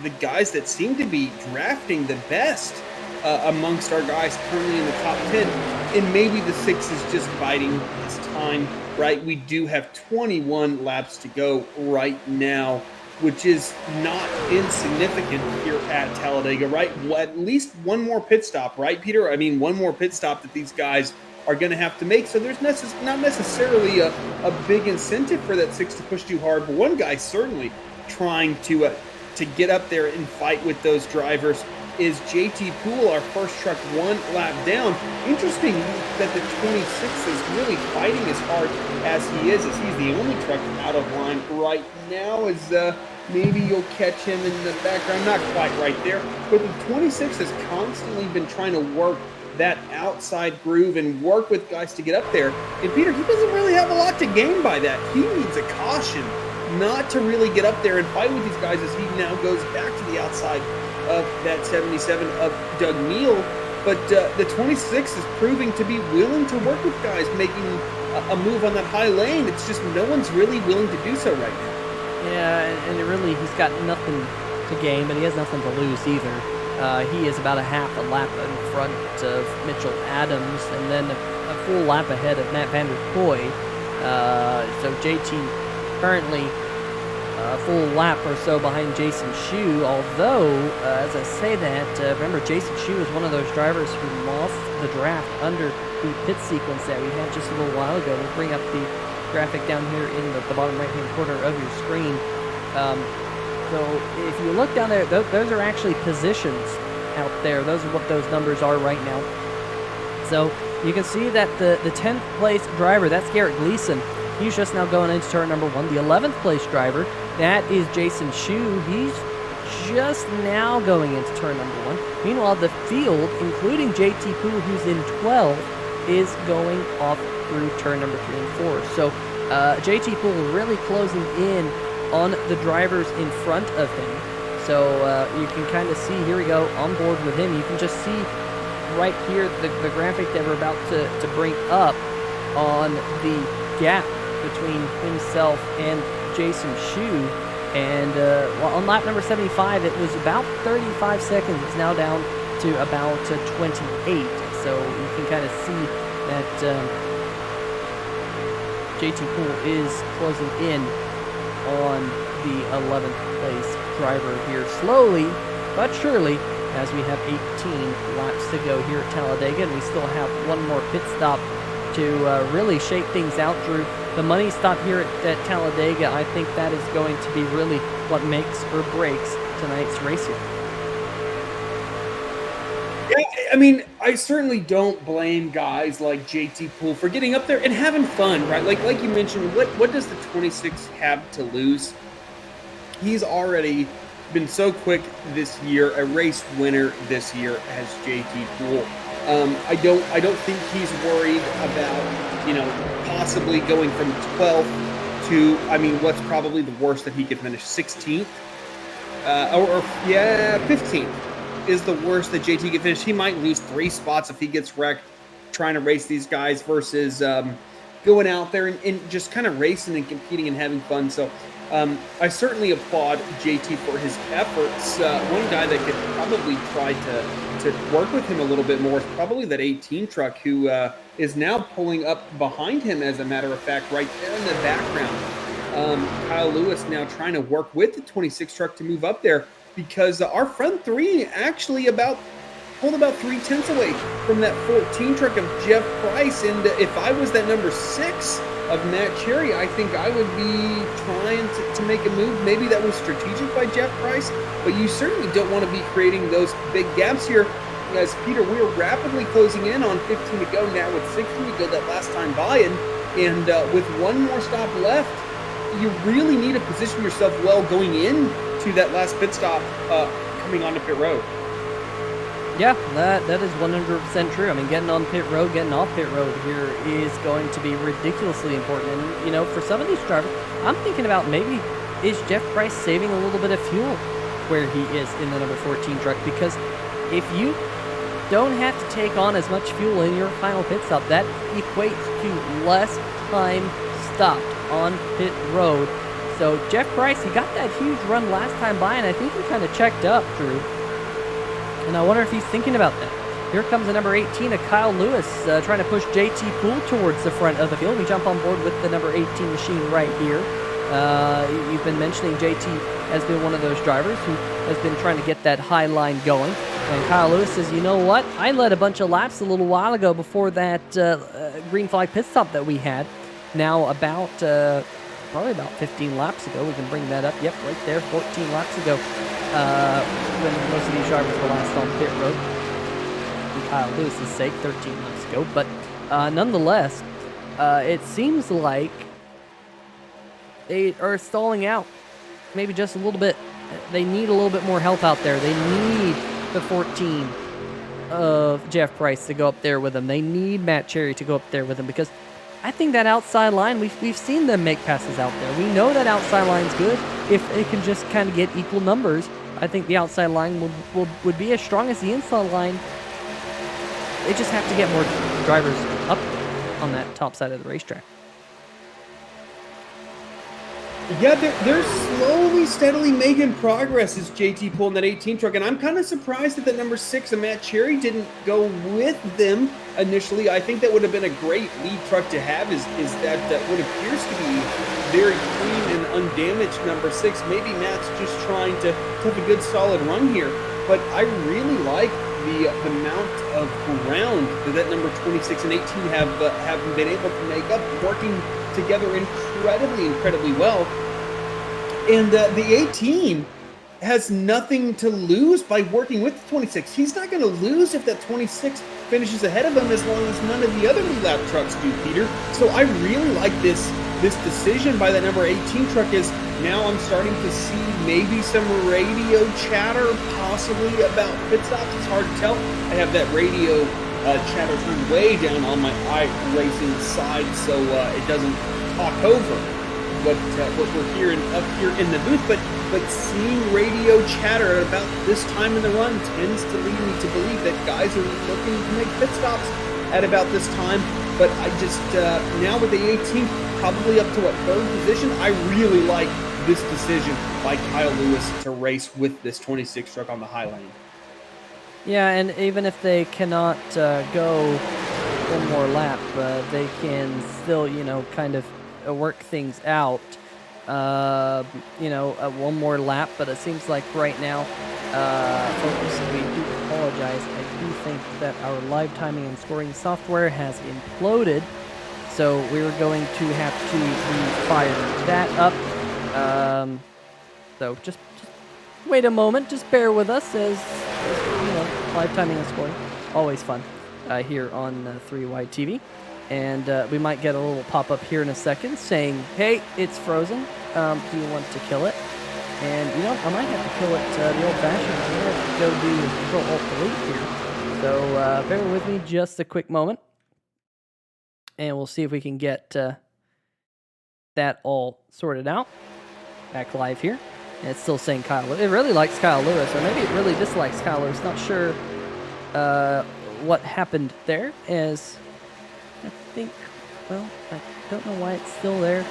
S2: the guys that seem to be drafting the best amongst our guys currently in the top 10. And maybe the 6 is just biding his time, right? We do have 21 laps to go right now, which is not insignificant here at Talladega, right? At least one more pit stop, right, Peter? I mean, one more pit stop that these guys are going to have to make. So there's not necessarily a big incentive for that 6 to push too hard, but one guy certainly trying to get up there and fight with those drivers is JT Poole, our first truck 1 lap down. Interesting that the 26 is really fighting as hard as he is, as he's the only truck out of line right now. As maybe you'll catch him in the background, not quite right there, but the 26 has constantly been trying to work that outside groove and work with guys to get up there. And Peter, he doesn't really have a lot to gain by that. He needs a caution not to really get up there and fight with these guys as he now goes back to the outside of that 77 of Doug Neal. But the 26 is proving to be willing to work with guys making a move on that high lane. It's just no one's really willing to do so right now.
S1: Yeah, and really he's got nothing to gain, but he has nothing to lose either. He is about a half a lap in front of Mitchell Adams, and then a full lap ahead of Matt Vander Kooi. So JT currently a full lap or so behind Jason Shue, although, as I say that, remember Jason Shue is one of those drivers who lost the draft under the pit sequence that we had just a little while ago. We'll bring up the graphic down here in the bottom right-hand corner of your screen. So if you look down there, those are actually positions out there. Those are what those numbers are right now. So you can see that the 10th place driver, that's Garrett Gleason. He's just now going into turn number 1. The 11th place driver, that is Jason Shue. He's just now going into turn number 1. Meanwhile, the field, including JT Poole, who's in 12, is going off through turn number 3 and 4. So JT Poole really closing in on the drivers in front of him. So you can kind of see, here we go, on board with him. You can just see right here the graphic that we're about to bring up on the gap between himself and Jason Shu. And on lap number 75, it was about 35 seconds. It's now down to about 28. So you can kind of see that JT Poole is closing in on the 11th place driver here, slowly but surely, as we have 18 laps to go here at Talladega, and we still have one more pit stop to really shake things out, Drew. The money stop here at Talladega, I think that is going to be really what makes or breaks tonight's race here.
S2: Yeah, I mean, I certainly don't blame guys like JT Poole for getting up there and having fun, right? Like you mentioned, what does the 26 have to lose? He's already been so quick this year, a race winner this year as JT Poole. I don't think he's worried about, possibly going from 12th to, what's probably the worst that he could finish, 16th? 15th is the worst that JT could finish. He might lose 3 spots if he gets wrecked trying to race these guys versus going out there and just kind of racing and competing and having fun. So I certainly applaud JT for his efforts. One guy that could probably try to work with him a little bit more is probably that 18 truck, who is now pulling up behind him, as a matter of fact, right there in the background. Kyle Lewis now trying to work with the 26 truck to move up there, because our front 3 actually pulled about 3/10 away from that 14 truck of Jeff Price. And if I was that number 6 of Matt Cherry, I think I would be trying to make a move. Maybe that was strategic by Jeff Price, but you certainly don't want to be creating those big gaps here. As Peter, we're rapidly closing in on 15 to go now, with 16 to go that last time by, and with one more stop left, you really need to position yourself well going into that last pit stop coming onto pit road.
S1: Yeah, that is 100% true. Getting on pit road, getting off pit road here is going to be ridiculously important. And, for some of these drivers, I'm thinking about maybe is Jeff Price saving a little bit of fuel where he is in the number 14 truck? Because if you don't have to take on as much fuel in your final pit stop, that equates to less time stopped on pit road. So Jeff Price, he got that huge run last time by, and I think he kind of checked up, Drew. And I wonder if he's thinking about that. Here comes the number 18 of Kyle Lewis, trying to push JT Poole towards the front of the field. We jump on board with the number 18 machine right here. You've been mentioning JT has been one of those drivers who has been trying to get that high line going. And Kyle Lewis says, you know what? I led a bunch of laps a little while ago before that green flag pit stop that we had. Now probably about 15 laps ago. We can bring that up. Yep, right there, 14 laps ago. When most of these drivers were last on pit road. For Kyle Lewis's sake, 13 laps ago. But nonetheless, it seems like they are stalling out. Maybe just a little bit. They need a little bit more help out there. They need the 14 of Jeff Price to go up there with them. They need Matt Cherry to go up there with them, because I think that outside line, we've seen them make passes out there. We know that outside line's good if it can just kind of get equal numbers. I think the outside line would be as strong as the inside line. They just have to get more drivers up there on that top side of the racetrack.
S2: Yeah, they're slowly, steadily making progress as JT Poole in that 18 truck, and I'm kind of surprised that number 6 of Matt Cherry didn't go with them initially. I think that would have been a great lead truck to have, is that what appears to be very clean and undamaged number 6. Maybe Matt's just trying to have a good solid run here, but I really like the amount of ground that number 26 and 18 have been able to make up, working together incredibly well. And the 18 has nothing to lose by working with the 26. He's not going to lose if that 26 finishes ahead of him, as long as none of the other lap trucks do, Peter. So I really like this this decision by that number 18 truck is now I'm starting to see maybe some radio chatter possibly about pit stops. It's hard to tell. I have that radio chatter turned way down on my iRacing side so it doesn't talk over what we're hearing up here in the booth, but seeing radio chatter at about this time in the run tends to lead me to believe that guys are looking to make pit stops at about this time. But I just now with the 18 probably up to what, third position, I really like this decision by Kyle Lewis to race with this 26 truck on the high lane.
S1: Yeah, and even if they cannot go one more lap, they can still, kind of work things out, one more lap. But it seems like right now, folks, we do apologize. I do think that our live timing and scoring software has imploded, so we're going to have to refire that up. So just wait a moment. Just bear with us as live timing and scoring, always fun here on 3Y TV. And we might get a little pop-up here in a second saying, hey, it's frozen. Do you want to kill it? And, I might have to kill it the old-fashioned. I'm going to have to go do Control-Alt-Delete here. So bear with me just a quick moment. And we'll see if we can get that all sorted out. Back live here. And it's still saying Kyle Lewis. It really likes Kyle Lewis, or maybe it really dislikes Kyle Lewis. Not sure what happened there. As I think, well, I don't know why it's still there.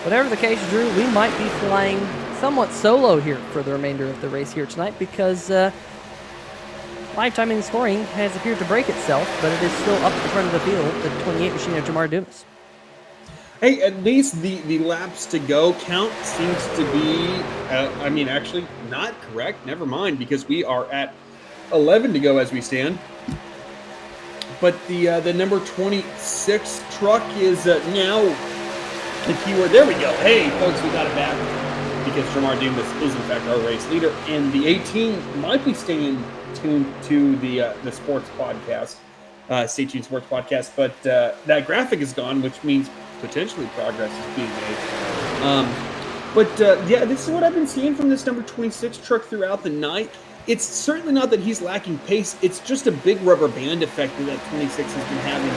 S1: Whatever the case, Drew, we might be flying somewhat solo here for the remainder of the race here tonight because live timing and scoring has appeared to break itself, but it is still up at the front of the field, the 28 machine of Jamar Dumas.
S2: Hey, at least the laps to go count seems to be, actually not correct. Never mind, because we are at 11 to go as we stand. But the number 26 truck is now, if you were, there we go. Hey, folks, we got it back because Jamar Dumas is, in fact, our race leader. And the 18 might be staying tuned to the sports podcast, Stay Tuned Sports Podcast. But that graphic is gone, which means potentially progress is being made. This is what I've been seeing from this number 26 truck throughout the night. It's certainly not that he's lacking pace. It's just a big rubber band effect that 26 has been having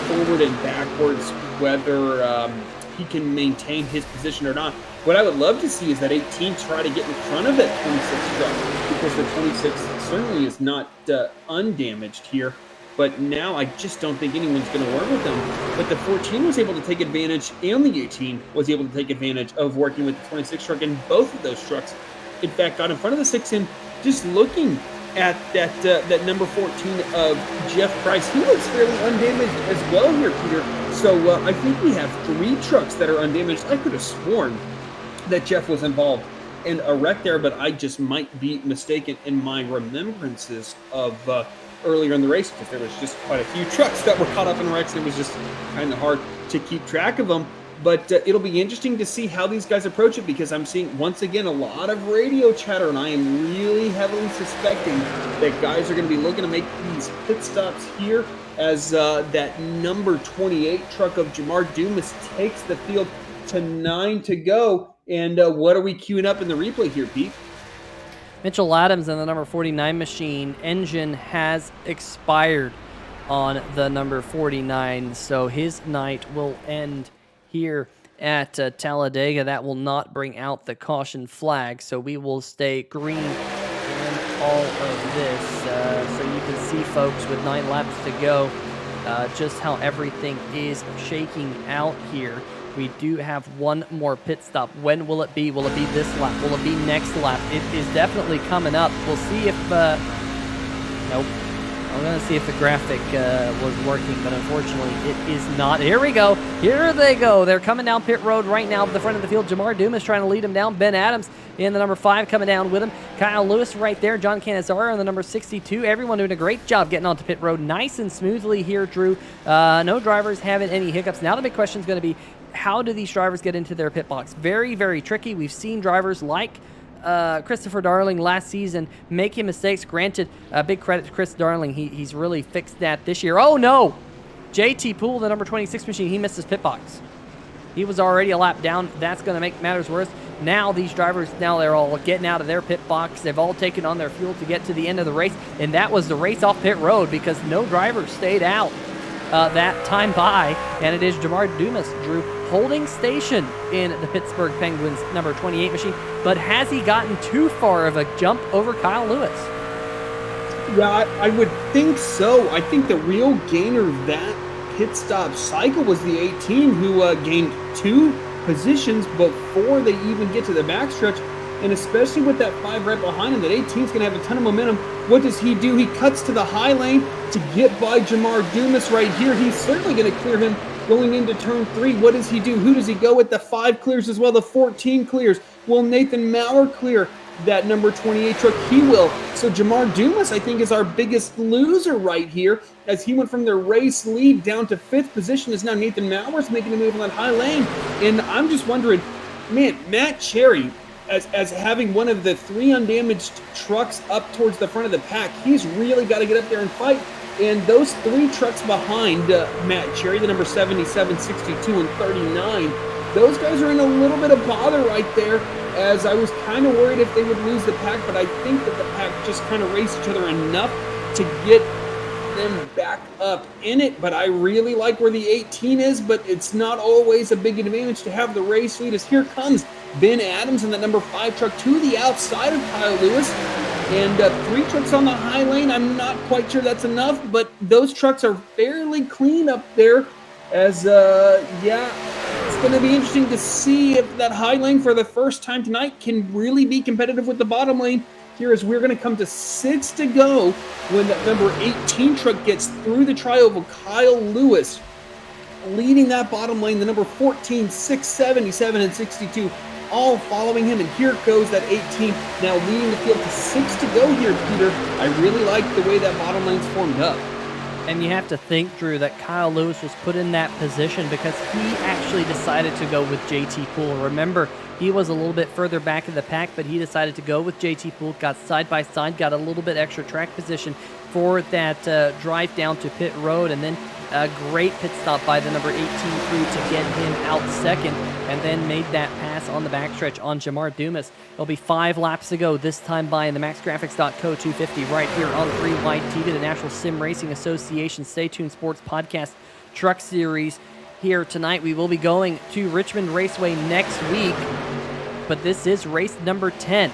S2: forward and backwards, whether he can maintain his position or not. What I would love to see is that 18 try to get in front of that 26 truck, because the 26 certainly is not undamaged here. But now I just don't think anyone's going to work with them. But the 14 was able to take advantage, and the 18 was able to take advantage of working with the 26 truck, and both of those trucks, in fact, got in front of the 6-in. Just looking at that number 14 of Jeff Price, he looks fairly undamaged as well here, Peter. So I think we have 3 trucks that are undamaged. I could have sworn that Jeff was involved in a wreck there, but I just might be mistaken in my remembrances of earlier in the race, because there was just quite a few trucks that were caught up in wrecks, and it was just kind of hard to keep track of them. But it'll be interesting to see how these guys approach it, because I'm seeing, once again, a lot of radio chatter, and I am really heavily suspecting that guys are going to be looking to make these pit stops here as that number 28 truck of Jamar Dumas takes the field to 9 to go. And what are we queuing up in the replay here, Pete?
S1: Mitchell Adams in the number 49 machine. Engine has expired on the number 49, so his night will end here at Talladega. That will not bring out the caution flag, so we will stay green in all of this. So you can see, folks, with 9 laps to go, just how everything is shaking out here. We do have one more pit stop. When will it be? Will it be this lap? Will it be next lap? It is definitely coming up. We'll see if... nope. I'm going to see if the graphic was working, but unfortunately it is not. Here we go. Here they go. They're coming down pit road right now at the front of the field. Jamar Dumas trying to lead him down. Ben Adams in the number 5 coming down with him. Kyle Lewis right there. John Canizaro in the number 62. Everyone doing a great job getting onto pit road nice and smoothly here, Drew. No drivers having any hiccups. Now the big question is going to be, how do these drivers get into their pit box? Very, very tricky. We've seen drivers like Christopher Darling last season making mistakes. Granted, big credit to Chris Darling. He's really fixed that this year. Oh, no! JT Poole, the number 26 machine, he missed his pit box. He was already a lap down. That's going to make matters worse. Now these drivers, they're all getting out of their pit box. They've all taken on their fuel to get to the end of the race, and that was the race off pit road because no driver stayed out that time by, and it is Jamar Dumas, Drew, holding station in the Pittsburgh Penguins number 28 machine. But has he gotten too far of a jump over Kyle Lewis?
S2: Yeah, I would think so. I think the real gainer of that pit stop cycle was the 18 who gained 2 positions before they even get to the backstretch. And especially with that 5 right behind him, that 18 is going to have a ton of momentum. What does he do? He cuts to the high lane to get by Jamar Dumas right here. He's certainly going to clear him going into turn 3. What does he do? Who does he go with? The 5 clears as well. The 14 clears. Will Nathan Maurer clear that number 28 truck? He will. So Jamar Dumas, I think, is our biggest loser right here, as he went from their race lead down to 5th position. As now Nathan Mauer's making a move on that high lane. And I'm just wondering, man, Matt Cherry, as having one of the 3 undamaged trucks up towards the front of the pack, he's really got to get up there and fight. And those 3 trucks behind Matt Cherry, the number 77, 62, and 39, those guys are in a little bit of bother right there, as I was kind of worried if they would lose the pack, but I think that the pack just kind of raced each other enough to get them back up in it. But I really like where the 18 is, but it's not always a big advantage to have the race lead, as here comes Ben Adams in the number 5 truck to the outside of Kyle Lewis. And 3 trucks on the high lane. I'm not quite sure that's enough, but those trucks are fairly clean up there, as, it's going to be interesting to see if that high lane for the first time tonight can really be competitive with the bottom lane. Here, as we're going to come to 6 to go when that number 18 truck gets through the tri-oval. Kyle Lewis leading that bottom lane, the number 14, 6, 77, and 62 all following him. And here goes that 18 now leading the field to 6 to go here, Peter. I really like the way that bottom lane's formed up.
S1: And you have to think, Drew, that Kyle Lewis was put in that position because he actually decided to go with JT Poole. Remember, he was a little bit further back in the pack, but he decided to go with JT Poole, got side by side, got a little bit extra track position for that drive down to pit road, and then a great pit stop by the number 18 crew to get him out second, and then made that pass on the backstretch on Jamar Dumas. It'll be 5 laps to go, this time by in the MaxGrafix.co 250 right here on 3 Wide TV, the National Sim Racing Association Stay Tuned Sports Podcast Truck Series. Here tonight, we will be going to Richmond Raceway next week, but this is race number 10.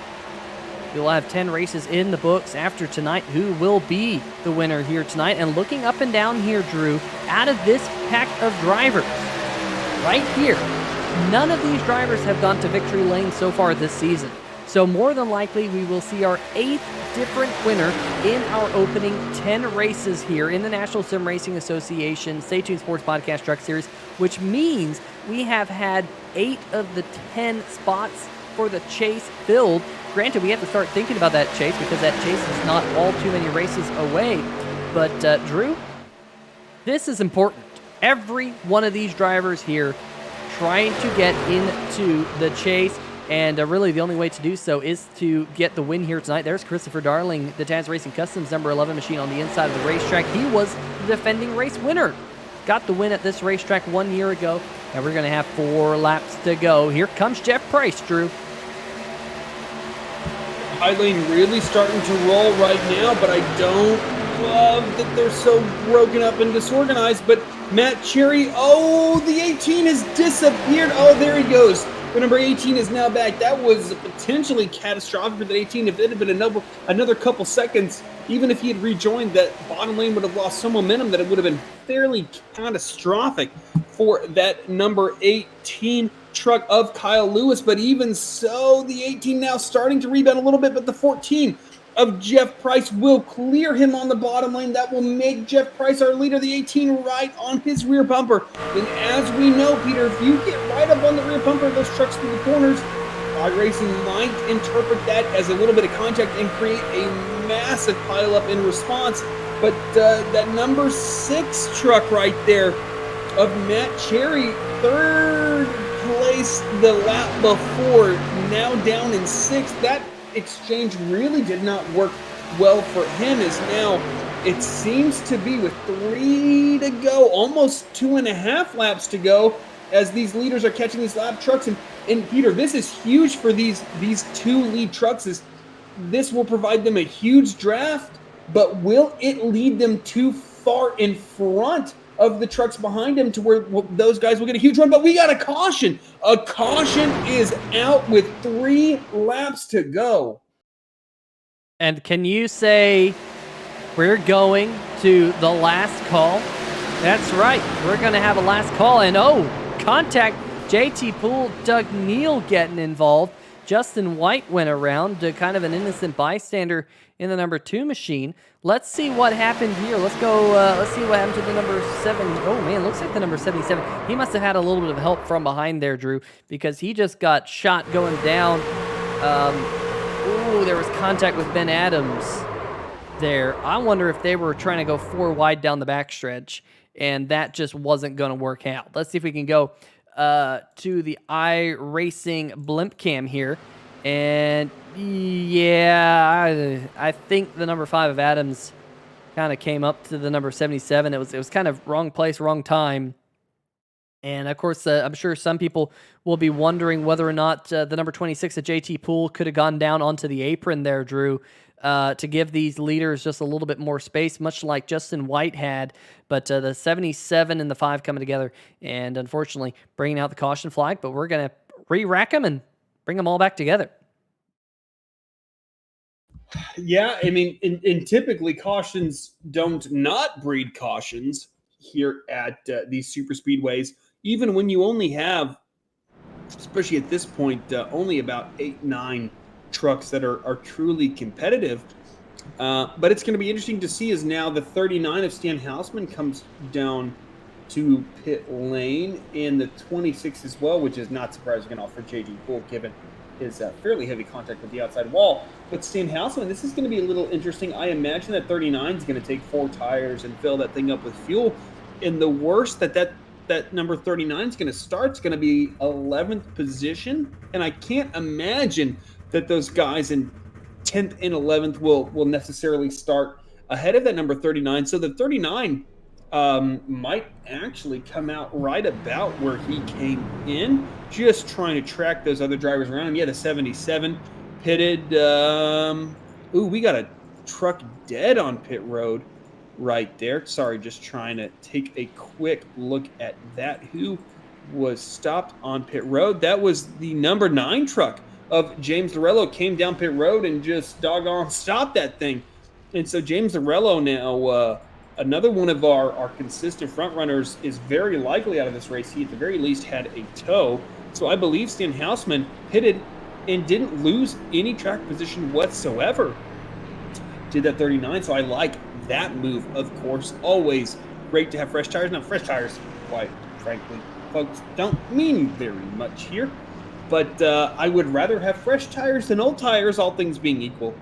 S1: You'll have 10 races in the books after tonight. Who will be the winner here tonight? And looking up and down here, Drew, out of this pack of drivers, right here, none of these drivers have gone to victory lane so far this season. So more than likely, we will see our 8th different winner in our opening 10 races here in the National Sim Racing Association Stay Tuned Sports Podcast Truck Series, which means we have had 8 of the 10 spots for the chase filled. Granted, we have to start thinking about that chase because that chase is not all too many races away. But, Drew, this is important. Every one of these drivers here trying to get into the chase, and really the only way to do so is to get the win here tonight. There's Christopher Darling, the Taz Racing Customs number 11 machine on the inside of the racetrack. He was the defending race winner. Got the win at this racetrack 1 year ago, and we're going to have 4 laps to go. Here comes Jeff Price, Drew.
S2: High lane really starting to roll right now, but I don't love that they're so broken up and disorganized. But Matt Cherry, the 18 has disappeared. Oh, there he goes. The number 18 is now back. That was potentially catastrophic for that 18. If it had been another couple seconds, even if he had rejoined, that bottom lane would have lost some momentum, that it would have been fairly catastrophic for that number 18 truck of Kyle Lewis. But even so, the 18 now starting to rebound a little bit, but the 14 of Jeff Price will clear him on the bottom lane. That will make Jeff Price our leader, the 18 right on his rear bumper. And as we know, Peter, if you get right up on the rear bumper of those trucks through the corners, iRacing might interpret that as a little bit of contact and create a massive pileup in response. But that number 6 truck right there of Matt Cherry, 3rd place the lap before, now down in 6th. That exchange really did not work well for him, as now it seems to be with 3 to go, almost 2.5 laps to go. as these leaders are catching these lap trucks. And Peter, this is huge for these two lead trucks. This will provide them a huge draft, but will it lead them too far in front of the trucks behind them to where those guys will get a huge run? But we got a caution. A caution is out with 3 laps to go.
S1: And can you say we're going to the last call? That's right. We're going to have a last call. And contact. JT Poole, Doug Neal getting involved. Justin White went around to kind of an innocent bystander in the number 2 machine. Let's see what happened here. Let's go. Let's see what happened to the number 7. Oh man, looks like the number 77. He must have had a little bit of help from behind there, Drew, because he just got shot going down. There was contact with Ben Adams there. I wonder if they were trying to go 4 wide down the backstretch, and that just wasn't going to work out. Let's see if we can go to the iRacing blimp cam here. And yeah, I think the number 5 of Adams kind of came up to the number 77. It was kind of wrong place, wrong time. And of course, I'm sure some people will be wondering whether or not the number 26 of JT Poole could have gone down onto the apron there, Drew, to give these leaders just a little bit more space, much like Justin White had. But the 77 and the 5 coming together, and unfortunately bringing out the caution flag. But we're going to re-rack them and bring them all back together.
S2: Yeah, I mean, and typically cautions don't not breed cautions here at these super speedways, even when you only have, especially at this point, only about 8-9 trucks that are truly competitive. But it's going to be interesting to see as now the 39 of Stan Hausman comes down to pit lane, and the 26 as well, which is not surprising at all for JT Poole, given his fairly heavy contact with the outside wall. But Stan Hausman, this is going to be a little interesting. I imagine that 39 is going to take 4 tires and fill that thing up with fuel. And the worst that number 39 is going to start is going to be 11th position. And I can't imagine that those guys in 10th and 11th will necessarily start ahead of that number 39. So the 39 might actually come out right about where he came in, just trying to track those other drivers around him. Yeah, the 77 pitted. We got a truck dead on pit road right there. Sorry, just trying to take a quick look at that. Who was stopped on pit road? That was the number 9 truck of James Lorello, came down pit road and just doggone stopped that thing. And so James Lorello now, another one of our consistent front runners, is very likely out of this race. He at the very least had a tow. So I believe Stan Hausman pitted and didn't lose any track position whatsoever. Did that 39, so I like that move, of course. Always great to have fresh tires. Now, fresh tires, quite frankly, folks, don't mean very much here. But I would rather have fresh tires than old tires, all things being equal,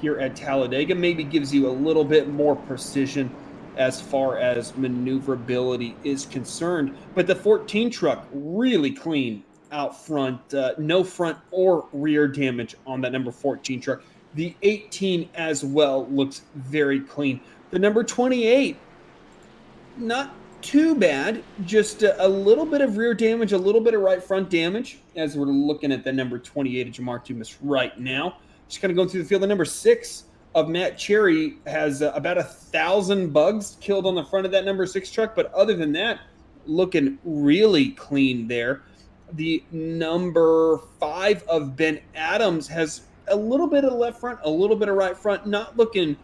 S2: here at Talladega. Maybe gives you a little bit more precision as far as maneuverability is concerned. But the 14 truck, really clean out front. No front or rear damage on that number 14 truck. The 18 as well looks very clean. The number 28, not too bad. Just a little bit of rear damage, a little bit of right front damage, as we're looking at the number 28 of Jamar Dumas right now. Just kind of going through the field. The number 6 of Matt Cherry has about 1,000 bugs killed on the front of that number 6 truck, but other than that, looking really clean there. The number 5 of Ben Adams has a little bit of left front, a little bit of right front, not looking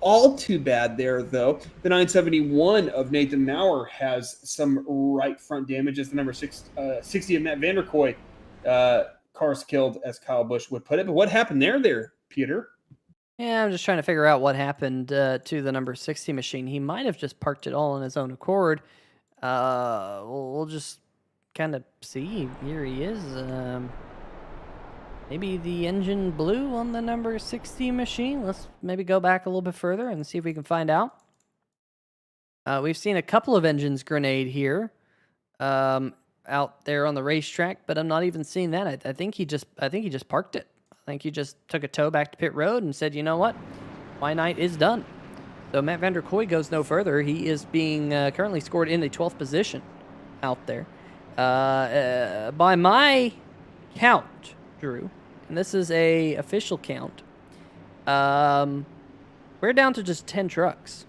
S2: all too bad there, though. The 971 of Nathan Maurer has some right front damage, as the number 60 of Matt Vanderkoy, cars killed, as Kyle Busch would put it. But what happened there, Peter?
S1: Yeah, I'm just trying to figure out what happened to the number 60 machine. He might have just parked it all on his own accord. We'll just kind of see. Here he is. Maybe the engine blew on the number 60 machine. Let's maybe go back a little bit further and see if we can find out. We've seen a couple of engines grenade here out there on the racetrack, but I'm not even seeing that. I think he just parked it. I think he just took a tow back to pit road and said, you know what? My night is done. So Matt Vanderkoy goes no further. He is being currently scored in the 12th position out there. By my count, Drew, and this is a official count, we're down to just 10 trucks.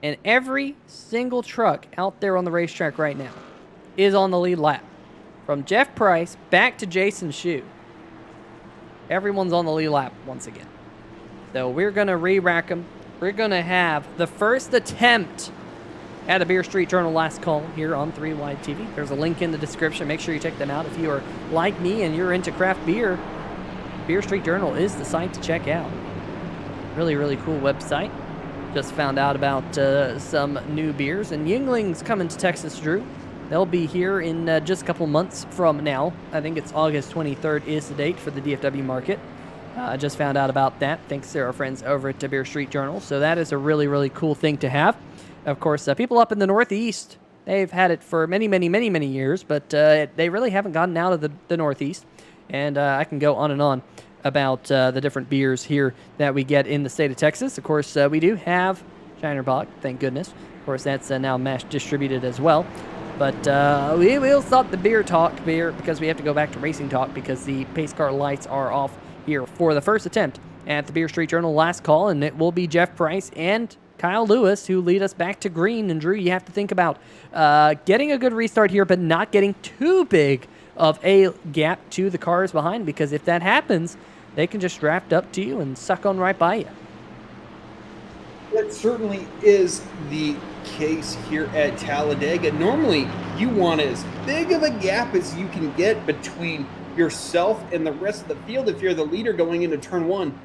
S1: And every single truck out there on the racetrack right now is on the lead lap. From Jeff Price back to Jason Shue. Everyone's on the lead lap once again. So we're going to re-rack them. We're going to have the first attempt at a Beer Street Journal Last Call here on 3 Wide TV. There's a link in the description. Make sure you check them out. If you are like me and you're into craft beer, Beer Street Journal is the site to check out. Really, really cool website. Just found out about some new beers. And Yuengling's coming to Texas, Drew. They'll be here in just a couple months from now. I think it's August 23rd is the date for the DFW market. I just found out about that thanks to our friends over at the Beer Street Journal. So that is a really, really cool thing to have. Of course, people up in the Northeast, they've had it for many, many, many, many years, but they really haven't gotten out of the Northeast. And I can go on and on about the different beers here that we get in the state of Texas. Of course, we do have Shiner Bock, thank goodness. Of course, that's now mass distributed as well. But we will stop the beer talk because we have to go back to racing talk because the pace car lights are off here for the first attempt at the Beer Street Journal Last Call, and it will be Jeff Price and Kyle Lewis who lead us back to green. And Drew, you have to think about getting a good restart here, but not getting too big of a gap to the cars behind, because if that happens, they can just draft up to you and suck on right by you.
S2: That certainly is the case here at Talladega. Normally, you want as big of a gap as you can get between yourself and the rest of the field if you're the leader going into turn one.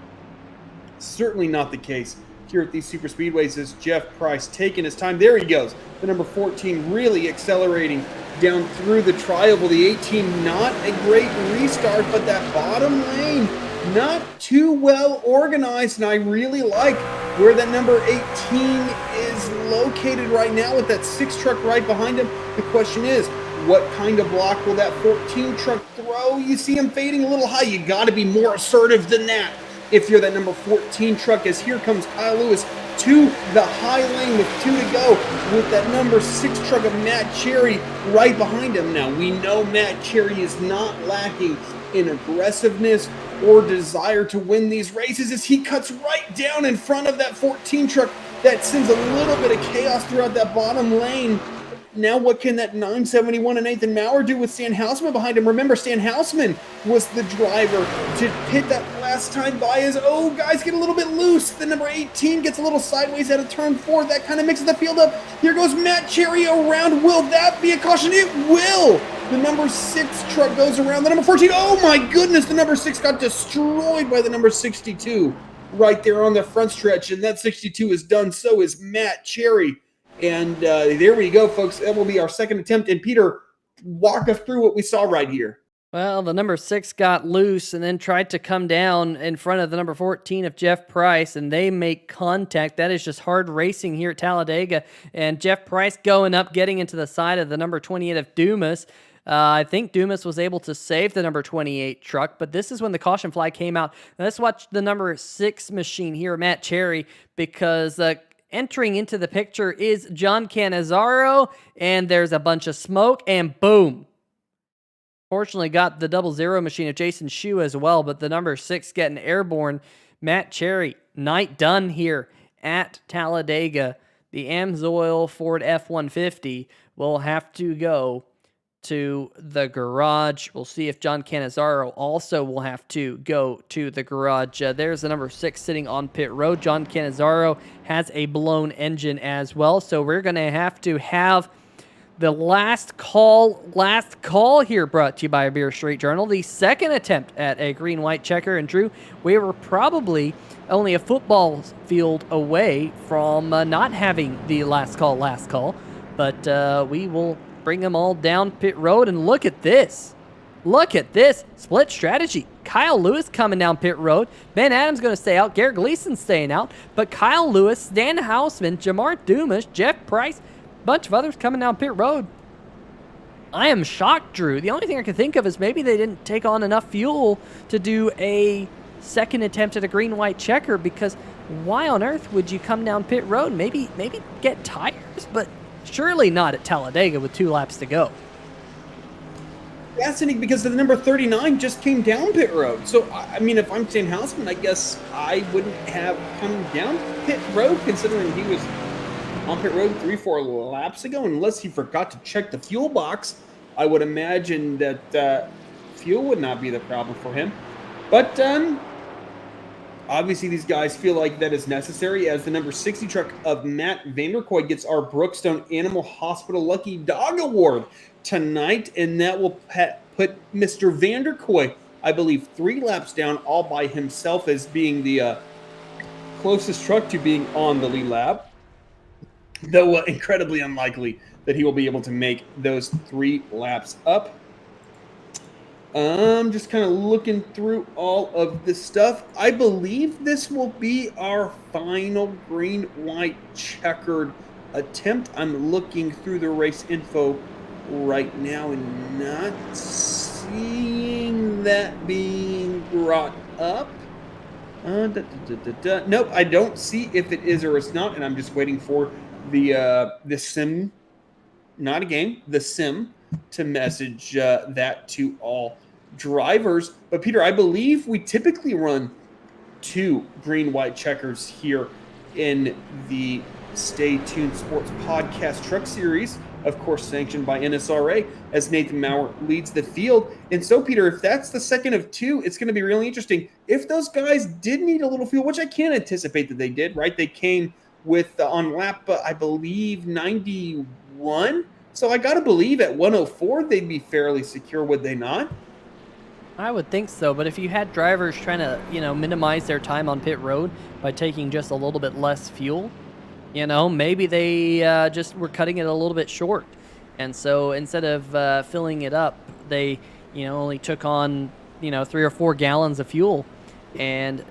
S2: Certainly not the case here at these super speedways as Jeff Price taking his time. There he goes. The number 14 really accelerating down through the tri-oval. The 18, not a great restart, but that bottom lane not too well organized, and I really like where that number 18 is located right now with that 6 truck right behind him. The question is, what kind of block will that 14 truck throw? You see him fading a little high. You got to be more assertive than that if you're that number 14 truck, as here comes Kyle Lewis to the high lane with 2 to go with that number 6 truck of Matt Cherry right behind him. Now, we know Matt Cherry is not lacking in aggressiveness or desire to win these races as he cuts right down in front of that 14 truck. That sends a little bit of chaos throughout that bottom lane. Now what can that 971 and Nathan Maurer do with Stan Houseman behind him? Remember, Stan Houseman was the driver to hit that last time by as, oh, guys get a little bit loose. The number 18 gets a little sideways out of turn 4. That kind of mixes the field up. Here goes Matt Cherry around. Will that be a caution? It will. The number 6 truck goes around. The number 14, oh my goodness, the number 6 got destroyed by the number 62 right there on the front stretch. And that 62 is done. So is Matt Cherry. And there we go, folks. That will be our second attempt. And Peter, walk us through what we saw right here.
S1: Well, the number 6 got loose and then tried to come down in front of the number 14 of Jeff Price, and they make contact. That is just hard racing here at Talladega. And Jeff Price going up, getting into the side of the number 28 of Dumas. I think Dumas was able to save the number 28 truck, but this is when the caution flag came out. Now, let's watch the number 6 machine here, Matt Cherry, because entering into the picture is John Cannizzaro, and there's a bunch of smoke, and boom. Fortunately, got the 00 machine of Jason Shue as well, but the number 6 getting airborne. Matt Cherry, night done here at Talladega. The Amsoil Ford F-150 will have to go to the garage. We'll see if John Cannizzaro also will have to go to the garage. There's the number 6 sitting on pit road. John Cannizzaro has a blown engine as well, so we're going to have the last call here, brought to you by Beer Street Journal. The second attempt at a green-white checker. And Drew, we were probably only a football field away from not having the last call, but we will bring them all down pit road. And look at this. Look at this. Split strategy. Kyle Lewis coming down pit road. Ben Adams going to stay out. Garrett Gleason's staying out. But Kyle Lewis, Stan Houseman, Jamar Dumas, Jeff Price, bunch of others coming down pit road. I am shocked, Drew. The only thing I can think of is maybe they didn't take on enough fuel to do a second attempt at a green-white checker, because why on earth would you come down pit road? Maybe get tires, but surely not at Talladega with 2 laps to go.
S2: fascinating because the number 39 just came down pit road. So, I mean, if I'm Stan Houseman, I guess I wouldn't have come down pit road considering he was on pit road 3-4 laps ago, unless he forgot to check the fuel box. I would imagine that fuel would not be the problem for him. But obviously these guys feel like that is necessary as the number 60 truck of Matt Vanderkoy gets our Brookstone Animal Hospital Lucky Dog Award tonight, and that will put Mr. Vanderkoy, I believe, 3 laps down all by himself as being the closest truck to being on the lead lap, though incredibly unlikely that he will be able to make those 3 laps up. Just kind of looking through all of this stuff. I believe this will be our final green-white checkered attempt. I'm looking through the race info right now and not seeing that being brought up. Nope, I don't see if it is or it's not, and I'm just waiting for the sim, not a game, the sim, to message that to all drivers. But Peter, I believe we typically run 2 green-white checkers here in the Stay Tuned Sports Podcast Truck Series, of course sanctioned by NSRA, as Nathan Maurer leads the field. And so, Peter, if that's the second of 2, it's going to be really interesting. If those guys did need a little fuel, which I can't anticipate that they did, right? They came with, on lap, I believe, 91. So I got to believe at 104, they'd be fairly secure, would they not?
S1: I would think so, but if you had drivers trying to, minimize their time on pit road by taking just a little bit less fuel, maybe they just were cutting it a little bit short. And so instead of filling it up, they, only took on, 3 or 4 gallons of fuel. And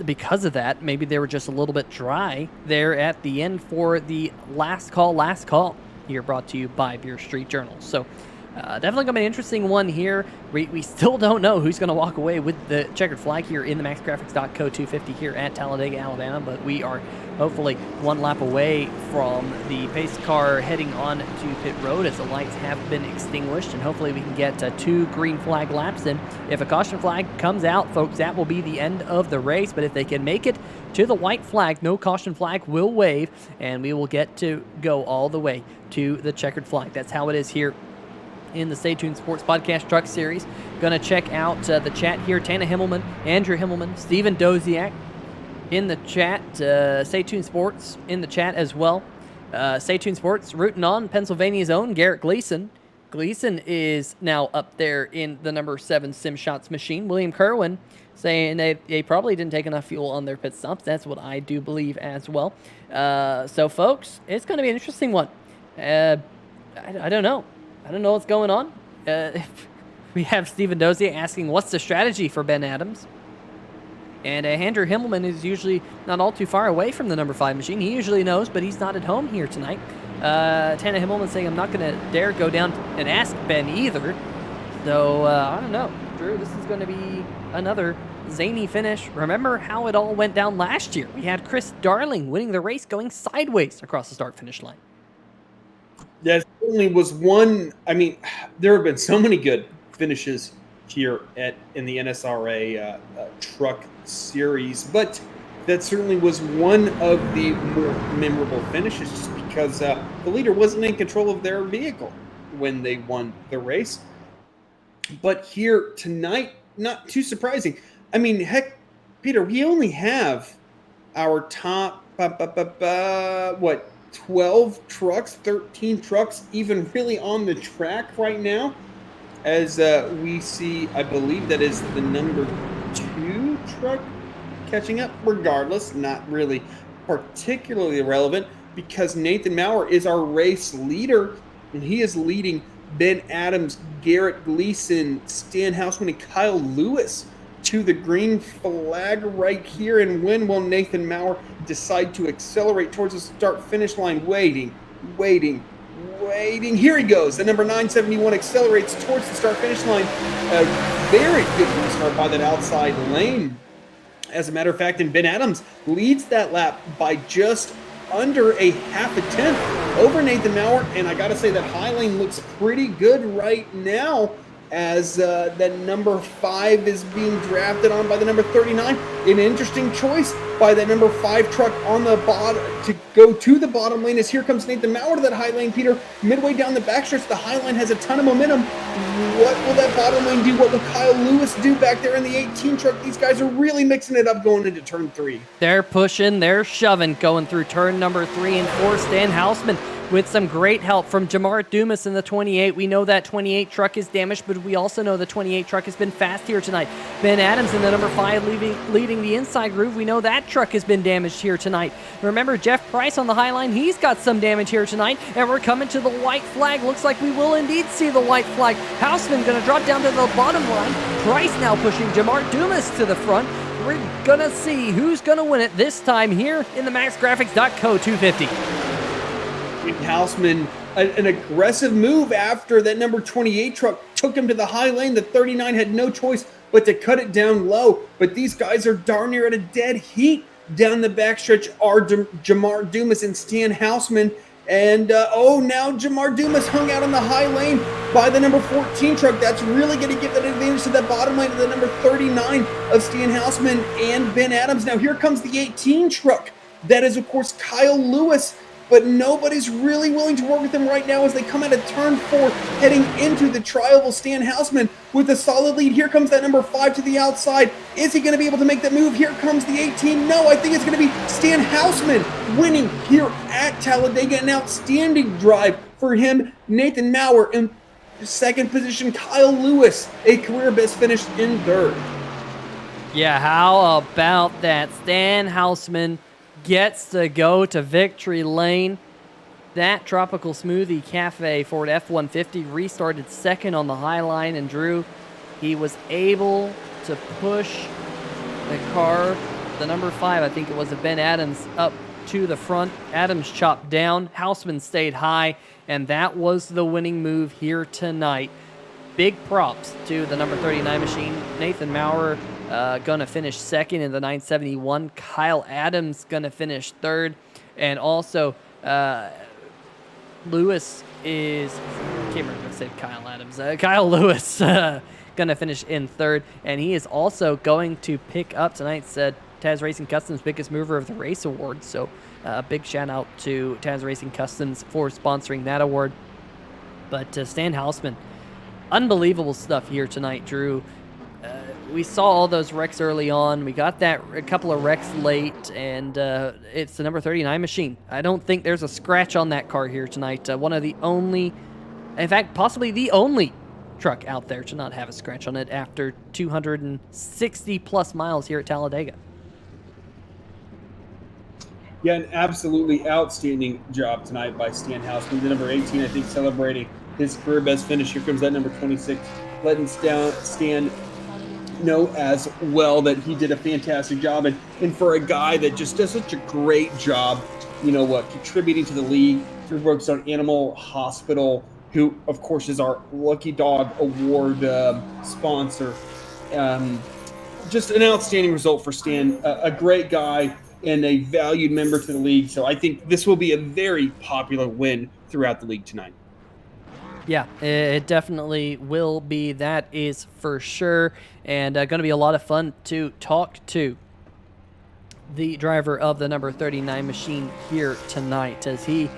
S1: because of that, maybe they were just a little bit dry there at the end for the last call here, brought to you by Beer Street Journal. So definitely going to be an interesting one here. We still don't know who's going to walk away with the checkered flag here in the MaxGrafix.co 250 here at Talladega, Alabama, but we are hopefully 1 lap away from the pace car heading on to pit road as the lights have been extinguished, and hopefully we can get 2 green flag laps. And if a caution flag comes out, folks, that will be the end of the race. But if they can make it to the white flag, no caution flag will wave, and we will get to go all the way to the checkered flag. That's how it is here in the Stay Tuned Sports Podcast Truck Series. Gonna check out the chat here. Tana Himmelman, Andrew Himmelman, Steven Doziak in the chat. Stay Tuned Sports in the chat as well. Stay Tuned Sports rooting on Pennsylvania's own Garrett Gleason. Gleason is now up there in the number 7 Sim Shots machine. William Kerwin saying they probably didn't take enough fuel on their pit stops. That's what I do believe as well. So, folks, it's going to be an interesting one. I don't know. I don't know what's going on. We have Stephen Dozier asking, what's the strategy for Ben Adams? And Andrew Himmelman is usually not all too far away from the number 5 machine. He usually knows, but he's not at home here tonight. Tana Himmelman saying, I'm not going to dare go down and ask Ben either. So, I don't know. Drew, this is going to be another zany finish. Remember how it all went down last year. We had Chris Darling winning the race going sideways across the start-finish line.
S2: Yeah, certainly was one. I mean, there have been so many good finishes here in the NSRA truck series, but that certainly was one of the more memorable finishes just because the leader wasn't in control of their vehicle when they won the race. But here tonight, not too surprising. I mean, heck, Peter, we only have our top, 12 trucks, 13 trucks even really on the track right now. As we see, I believe that is the number 2 truck catching up. Regardless, not really particularly relevant because Nathan Maurer is our race leader, and he is leading Ben Adams, Garrett Gleason, Stan Houseman, and Kyle Lewis to the green flag right here. And when will Nathan Maurer decide to accelerate towards the start-finish line? Waiting. Here he goes. The number 971 accelerates towards the start-finish line. A very good restart by that outside lane. As a matter of fact, and Ben Adams leads that lap by just under a half a tenth over Nathan Maurer. And I got to say that high lane looks pretty good right now as that number 5 is being drafted on by the number 39. An interesting choice by that number 5 truck on the bottom to go to the bottom lane as here comes Nathan Maurer to that high lane, Peter. Midway down the backstretch, the high line has a ton of momentum. What will that bottom lane do? What will Kyle Lewis do back there in the 18 truck? These guys are really mixing it up going into turn 3.
S1: They're pushing, they're shoving, going through turn number 3 and 4. Stan Hausman with some great help from Jamar Dumas in the 28. We know that 28 truck is damaged, but we also know the 28 truck has been fast here tonight. Ben Adams in the number 5 leading the inside groove. We know that truck has been damaged here tonight. Remember, Jeff Price on the high line, he's got some damage here tonight, and we're coming to the white flag. Looks like we will indeed see the white flag. Hausman going to drop down to the bottom line. Price now pushing Jamar Dumas to the front. We're going to see who's going to win it this time here in the MaxGrafix.co 250.
S2: Hausman, an aggressive move after that number 28 truck took him to the high lane. The 39 had no choice but to cut it down low. But these guys are darn near at a dead heat down the backstretch are Jamar Dumas and Stan Hausman. And, now Jamar Dumas hung out on the high lane by the number 14 truck. That's really going to give that advantage to that bottom lane of the number 39 of Stan Hausman and Ben Adams. Now here comes the 18 truck. That is, of course, Kyle Lewis. But nobody's really willing to work with him right now as they come out of turn 4, heading into the trial of Stan Hausman with a solid lead. Here comes that number 5 to the outside. Is he going to be able to make that move? Here comes the 18. No, I think it's going to be Stan Hausman winning here at Talladega. An outstanding drive for him. Nathan Maurer in second position. Kyle Lewis, a career best finish in third.
S1: Yeah, how about that? Stan Hausman gets to go to victory lane. That Tropical Smoothie Cafe Ford F-150 restarted second on the high line, and Drew, he was able to push the car, the number 5, I think it was, of Ben Adams, up to the front. Adams chopped down, Hausman stayed high, and that was the winning move here tonight. Big props to the number 39 machine. Nathan Maurer gonna finish second in the 971. Kyle Adams gonna finish third, and also Lewis is, I can't remember if I said Kyle Adams. Kyle Lewis gonna finish in third, and he is also going to pick up tonight's Taz Racing Customs Biggest Mover of the Race award. So big shout out to Taz Racing Customs for sponsoring that award. But Stan Hausman, unbelievable stuff here tonight, Drew. We saw all those wrecks early on. We got a couple of wrecks late, and it's the number 39 machine. I don't think there's a scratch on that car here tonight. One of the only, in fact, possibly the only truck out there to not have a scratch on it after 260 plus miles here at Talladega.
S2: Yeah, an absolutely outstanding job tonight by Stan Hausman. The number 18, I think, celebrating his career best finish. Here comes that number 26, letting Stan know as well that he did a fantastic job. And for a guy that just does such a great job, contributing to the league through Brookstone Animal Hospital, who, of course, is our Lucky Dog Award sponsor. Just an outstanding result for Stan, a great guy and a valued member to the league. So I think this will be a very popular win throughout the league tonight.
S1: Yeah, it definitely will be. That is for sure. And going to be a lot of fun to talk to the driver of the number 39 machine here tonight as he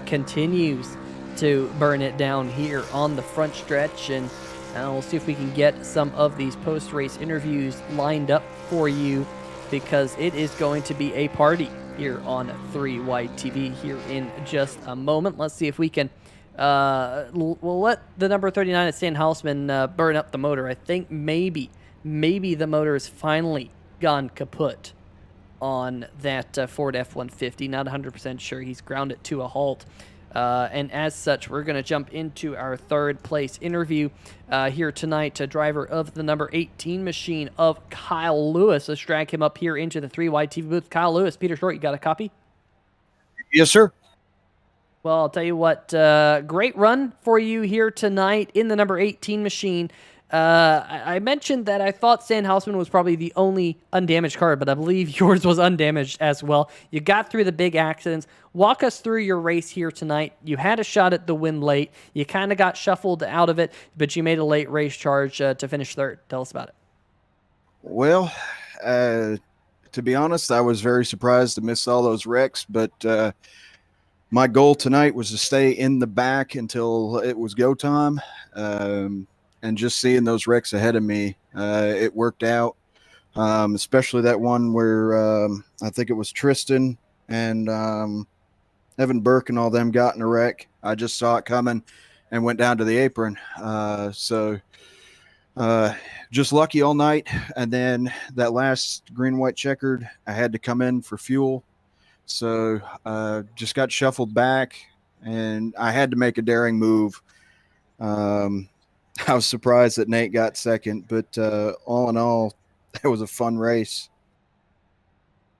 S1: continues to burn it down here on the front stretch. And we'll see if we can get some of these post-race interviews lined up for you, because it is going to be a party here on 3 Wide TV here in just a moment. Let's see if we can we'll let the number 39 at Stan Hausman burn up the motor. I think maybe the motor has finally gone kaput on that Ford F-150. Not 100% sure. He's ground it to a halt. And as such, we're going to jump into our third place interview here tonight. Driver of the number 18 machine of Kyle Lewis. Let's drag him up here into the 3 Wide TV booth. Kyle Lewis, Peter Short, you got a copy?
S4: Yes, sir.
S1: Well, I'll tell you what, great run for you here tonight in the number 18 machine. I mentioned that I thought Sandhouseman was probably the only undamaged car, but I believe yours was undamaged as well. You got through the big accidents. Walk us through your race here tonight. You had a shot at the win late. You kind of got shuffled out of it, but you made a late race charge to finish third. Tell us about it.
S4: Well, to be honest, I was very surprised to miss all those wrecks, but my goal tonight was to stay in the back until it was go time. And just seeing those wrecks ahead of me, it worked out. Especially that one where I think it was Tristan and Evan Burke and all them got in a wreck. I just saw it coming and went down to the apron. So just lucky all night. And then that last green, white checkered, I had to come in for fuel. So just got shuffled back and I had to make a daring move. I was surprised that Nate got second, but all in all, it was a fun race.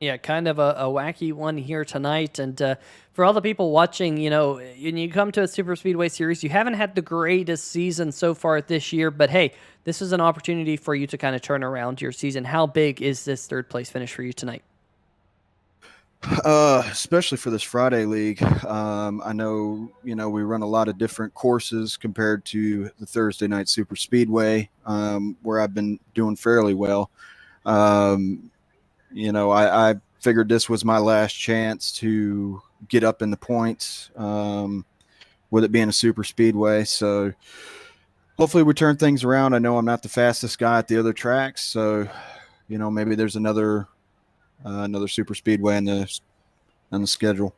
S1: Yeah, kind of a wacky one here tonight. And for all the people watching, you know, when you come to a Super Speedway series, you haven't had the greatest season so far this year, but hey, this is an opportunity for you to kind of turn around your season. How big is this third place finish for you tonight?
S4: Especially for this Friday league. I know, you know, we run a lot of different courses compared to the Thursday night super speedway, where I've been doing fairly well. You know, I figured this was my last chance to get up in the points, with it being a super speedway. So hopefully we turn things around. I know I'm not the fastest guy at the other tracks. So, you know, maybe there's another super speedway on the schedule.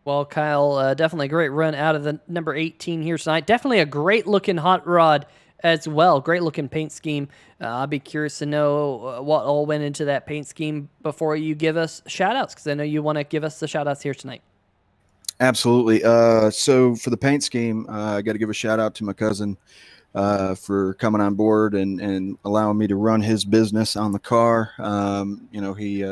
S1: Well, Kyle, definitely a great run out of the number 18 here tonight. Definitely a great looking hot rod as well. Great looking paint scheme. I'll be curious to know what all went into that paint scheme before you give us shout outs, because I know you want to give us the shout outs here tonight.
S4: Absolutely. So for the paint scheme, I got to give a shout out to my cousin for coming on board and allowing me to run his business on the car. You know, he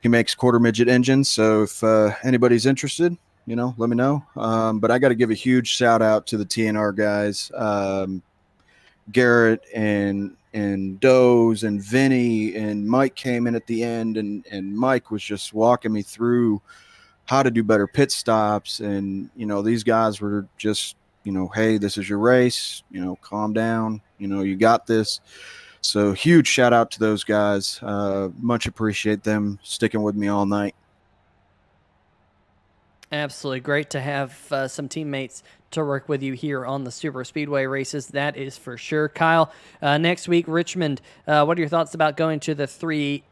S4: makes quarter midget engines. So if anybody's interested, you know, let me know. But I got to give a huge shout out to the TNR guys, Garrett and Doze and Vinny and Mike came in at the end, and Mike was just walking me through how to do better pit stops. And, you know, these guys were just, you know, hey, this is your race, you know, calm down, you know, you got this. So huge shout out to those guys. Much appreciate them sticking with me all night.
S1: Absolutely great to have some teammates to work with you here on the Super Speedway races. That is for sure. Kyle, next week, Richmond, what are your thoughts about going to the three-quarter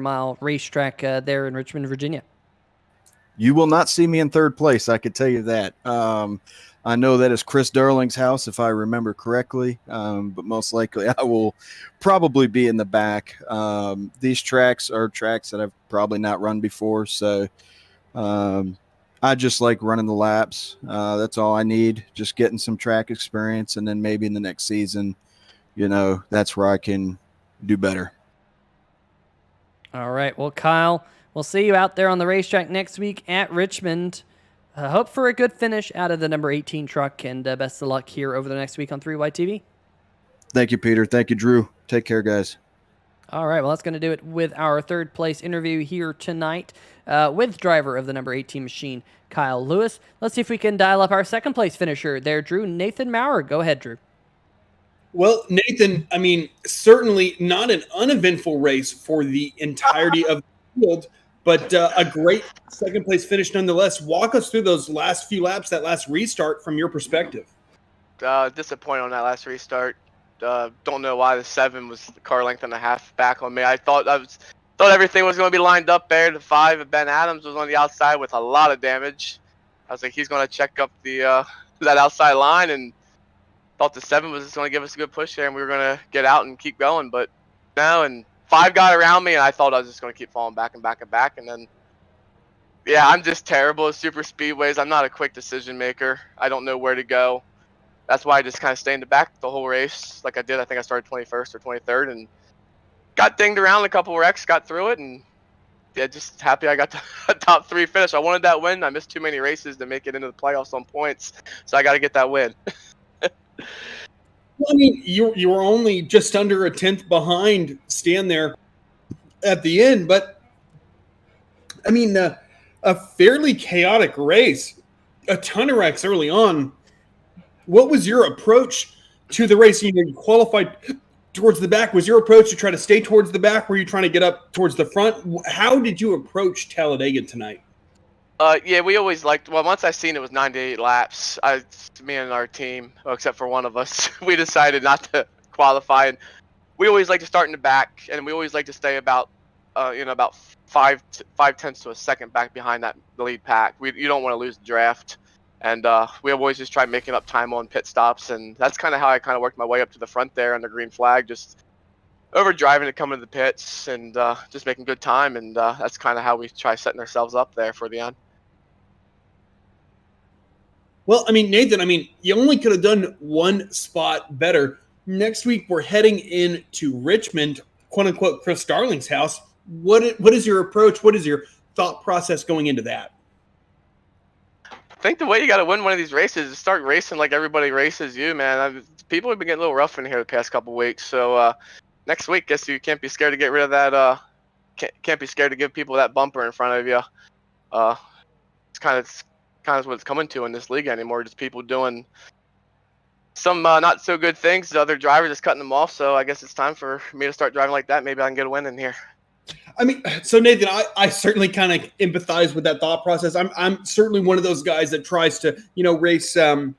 S1: mile racetrack there in Richmond, Virginia?
S4: You will not see me in third place, I could tell you that. I know that is Chris Darling's house, if I remember correctly, but most likely I will probably be in the back. These tracks are tracks that I've probably not run before, so I just like running the laps. That's all I need, just getting some track experience, and then maybe in the next season, you know, that's where I can do better.
S1: All right, well, Kyle, we'll see you out there on the racetrack next week at Richmond. Hope for a good finish out of the number 18 truck, and best of luck here over the next week on 3Y TV.
S4: Thank you, Peter. Thank you, Drew. Take care, guys.
S1: All right, well, that's going to do it with our third place interview here tonight with driver of the number 18 machine, Kyle Lewis. Let's see if we can dial up our second place finisher there, Drew. Nathan Maurer. Go ahead, Drew.
S2: Well, Nathan, I mean, certainly not an uneventful race for the entirety of the field, but a great second place finish nonetheless. Walk us through those last few laps, that last restart from your perspective.
S5: Disappointed on that last restart. Don't know why the 7 was the car length and a half back on me. I thought everything was going to be lined up there. The 5 of Ben Adams was on the outside with a lot of damage. I was like, he's going to check up the that outside line, and thought the 7 was just going to give us a good push there, and we were going to get out and keep going. But no, and 5 got around me, and I thought I was just going to keep falling back and back and back. And then, yeah, I'm just terrible at super speedways. I'm not a quick decision maker. I don't know where to go. That's why I just kind of stay in the back the whole race like I did. I think I started 21st or 23rd and got dinged around a couple wrecks, got through it, and yeah, just happy I got the top 3 finish. I wanted that win. I missed too many races to make it into the playoffs on points, so I got to get that win.
S2: Well, I mean, you were only just under a tenth behind Stan there at the end, but I mean, a fairly chaotic race, a ton of wrecks early on. What was your approach to the race? You qualified towards the back. Was your approach to try to stay towards the back? Were you trying to get up towards the front? How did you approach Talladega tonight?
S5: Yeah, we always liked. Well, once I seen it was 98 laps, me and our team, well, except for one of us, we decided not to qualify. And we always like to start in the back, and we always like to stay about, about 5/10 to a second back behind the lead pack. You don't want to lose the draft, and we always just try making up time on pit stops, and that's kind of how I kind of worked my way up to the front there on the green flag, just overdriving to come into the pits and just making good time, and that's kind of how we try setting ourselves up there for the end.
S2: Well, I mean, Nathan, you only could have done one spot better. Next week, we're heading into Richmond, quote unquote, Chris Darling's house. What is your approach? What is your thought process going into that?
S5: I think the way you got to win one of these races is start racing like everybody races you, man. People have been getting a little rough in here the past couple weeks. So next week, guess you can't be scared to get rid of that. Can't be scared to give people that bumper in front of you. It's kind of what it's coming to in this league anymore. Just people doing some not so good things. The other drivers just cutting them off. So I guess it's time for me to start driving like that. Maybe I can get a win in here.
S2: I mean, so Nathan, I certainly kind of empathize with that thought process. I'm certainly one of those guys that tries to, race in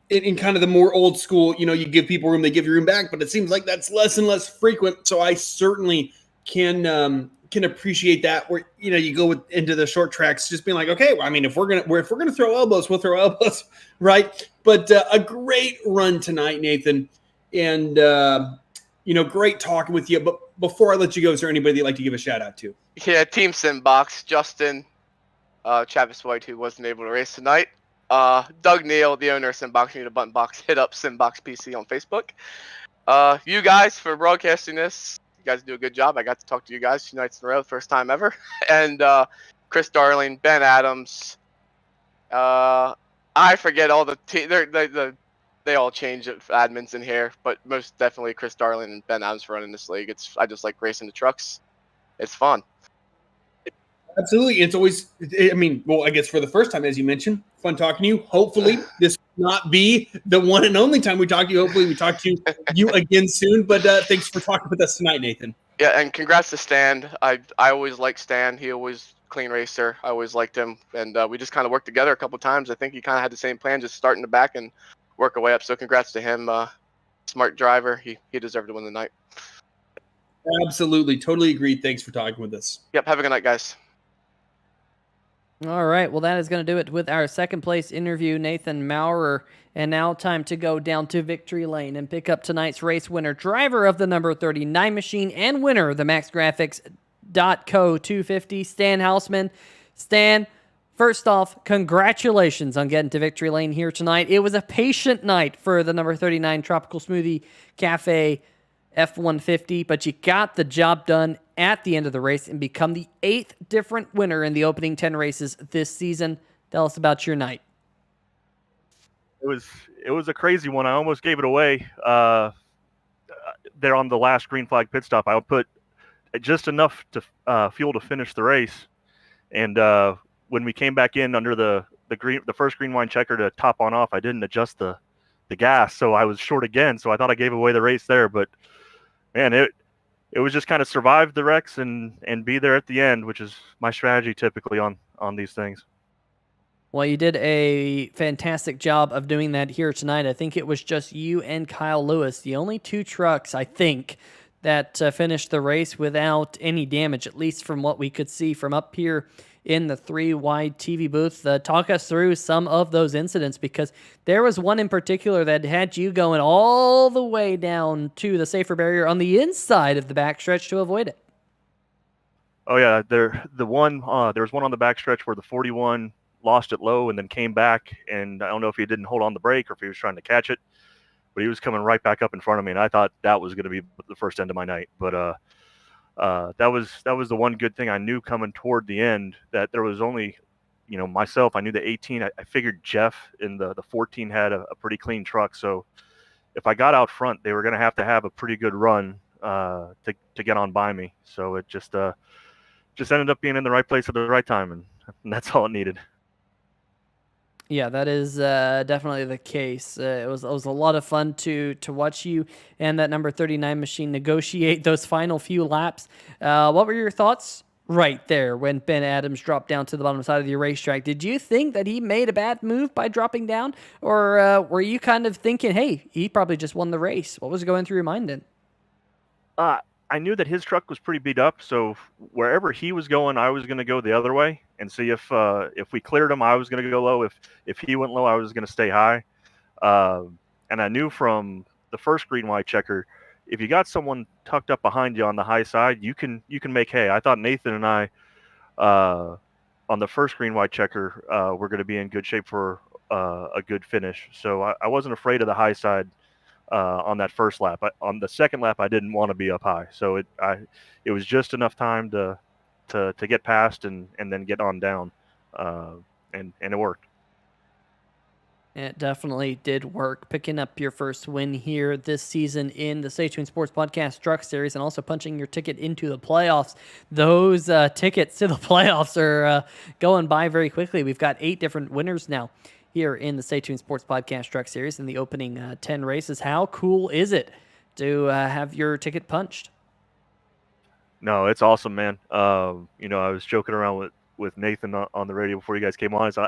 S2: kind of the more old school, you give people room, they give you room back, but it seems like that's less and less frequent. So I certainly can appreciate that, where you go into the short tracks, just being like, okay, well, I mean, if we're gonna throw elbows, we'll throw elbows, right? But a great run tonight, Nathan, and great talking with you. But before I let you go, is there anybody you'd like to give a shout out to?
S5: Yeah, Team Simbox, Justin, Travis White, who wasn't able to race tonight. Doug Neal, the owner of Simbox, Need a Button Box, hit up Simbox PC on Facebook. You guys for broadcasting this. You guys do a good job. I got to talk to you guys 2 nights in a row, first time ever. And Chris Darling, Ben Adams. I forget all the they all change admins in here, but most definitely Chris Darling and Ben Adams for running this league. I just like racing the trucks. It's fun.
S2: Absolutely. It's always, I guess for the first time, as you mentioned, fun talking to you. Hopefully this will not be the one and only time we talk to you. Hopefully we talk to you again soon, but thanks for talking with us tonight, Nathan.
S5: Yeah, and congrats to Stan. I always liked Stan. He always clean racer. I always liked him, and we just kind of worked together a couple times. I think he kind of had the same plan, just start in the back and work our way up. So congrats to him. Smart driver. He deserved to win the night.
S2: Absolutely. Totally agree. Thanks for talking with us.
S5: Yep. Have a good night, guys.
S1: All right, well, that is going to do it with our second place interview, Nathan Maurer. And now time to go down to victory lane and pick up tonight's race winner, driver of the number 39 machine and winner of the MaxGrafix .co 250, Stan Hausman. Stan, first off, congratulations on getting to victory lane here tonight. It was a patient night for the number 39 Tropical Smoothie Cafe F-150, but you got the job done at the end of the race and become the 8th different winner in the opening 10 races this season. Tell us about your night.
S6: It was a crazy one. I almost gave it away there on the last green flag pit stop. I put just enough to fuel to finish the race, and when we came back in under the first green line checker to top on off, I didn't adjust the gas, so I was short again. So I thought I gave away the race there, but man, it was just kind of survive the wrecks and be there at the end, which is my strategy typically on these things.
S1: Well, you did a fantastic job of doing that here tonight. I think it was just you and Kyle Lewis, the only 2 trucks, I think, that finished the race without any damage, at least from what we could see from up here in the 3-wide TV booth. Talk us through some of those incidents, because there was one in particular that had you going all the way down to the safer barrier on the inside of the backstretch to avoid it.
S6: Oh yeah, there was one on the backstretch where the 41 lost it low and then came back, and I don't know if he didn't hold on the brake or if he was trying to catch it, but he was coming right back up in front of me, and I thought that was going to be the first end of my night. But that was the one good thing I knew coming toward the end, that there was only, myself. I knew the 18. I figured Jeff in the 14 had a pretty clean truck. So if I got out front, they were going to have a pretty good run to get on by me. So it just ended up being in the right place at the right time, and that's all it needed.
S1: Yeah, that is definitely the case. It was a lot of fun to watch you and that number 39 machine negotiate those final few laps. What were your thoughts right there when Ben Adams dropped down to the bottom side of the racetrack? Did you think that he made a bad move by dropping down, or were you kind of thinking, hey, he probably just won the race? What was going through your mind then?
S6: I knew that his truck was pretty beat up, so wherever he was going, I was going to go the other way and see if we cleared him, I was going to go low. If he went low, I was going to stay high. And I knew from the first green white checker, if you got someone tucked up behind you on the high side, you can make hay. I thought Nathan and I on the first green white checker were going to be in good shape for a good finish. So I wasn't afraid of the high side. On that first lap. On the second lap, I didn't want to be up high, so it was just enough time to get past and then get on down, and it worked.
S1: It definitely did work. Picking up your first win here this season in the Stay Tuned Sports Podcast Truck Series, and also punching your ticket into the playoffs. Those tickets to the playoffs are going by very quickly. We've got 8 different winners now here in the Stay Tuned Sports Podcast Truck Series in the opening 10 races. How cool is it to have your ticket punched?
S6: No, it's awesome, man. I was joking around with Nathan on the radio before you guys came on. So,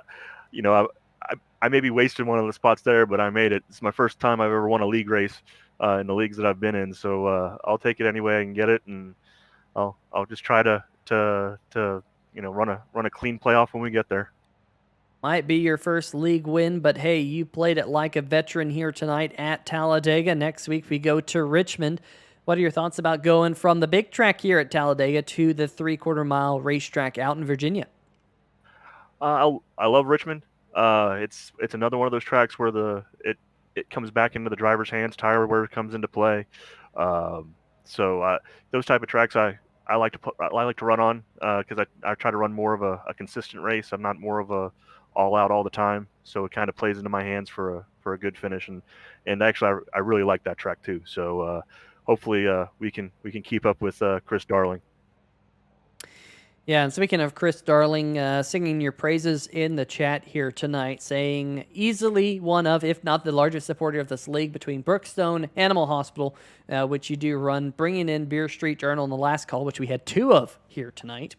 S6: I maybe wasted one of the spots there, but I made it. It's my first time I've ever won a league race in the leagues that I've been in. So I'll take it any way I can get it, and I'll just try to run a clean playoff when we get there.
S1: Might be your first league win, but hey, you played it like a veteran here tonight at Talladega. Next week we go to Richmond. What are your thoughts about going from the big track here at Talladega to the 3/4 mile racetrack out in Virginia?
S6: I love Richmond. It's another one of those tracks where it comes back into the driver's hands. Tire wear comes into play. So those type of tracks I like to run on because I try to run more of a consistent race. I'm not more of a all out all the time, so it kind of plays into my hands for a good finish, and actually I really like that track too. So hopefully we can keep up with Chris Darling.
S1: Yeah, and speaking of Chris Darling, singing your praises in the chat here tonight, saying easily one of, if not the largest supporter of this league between Brookstone, Animal Hospital, which you do run, bringing in Beer Street Journal in the last call, which we had 2 of here tonight.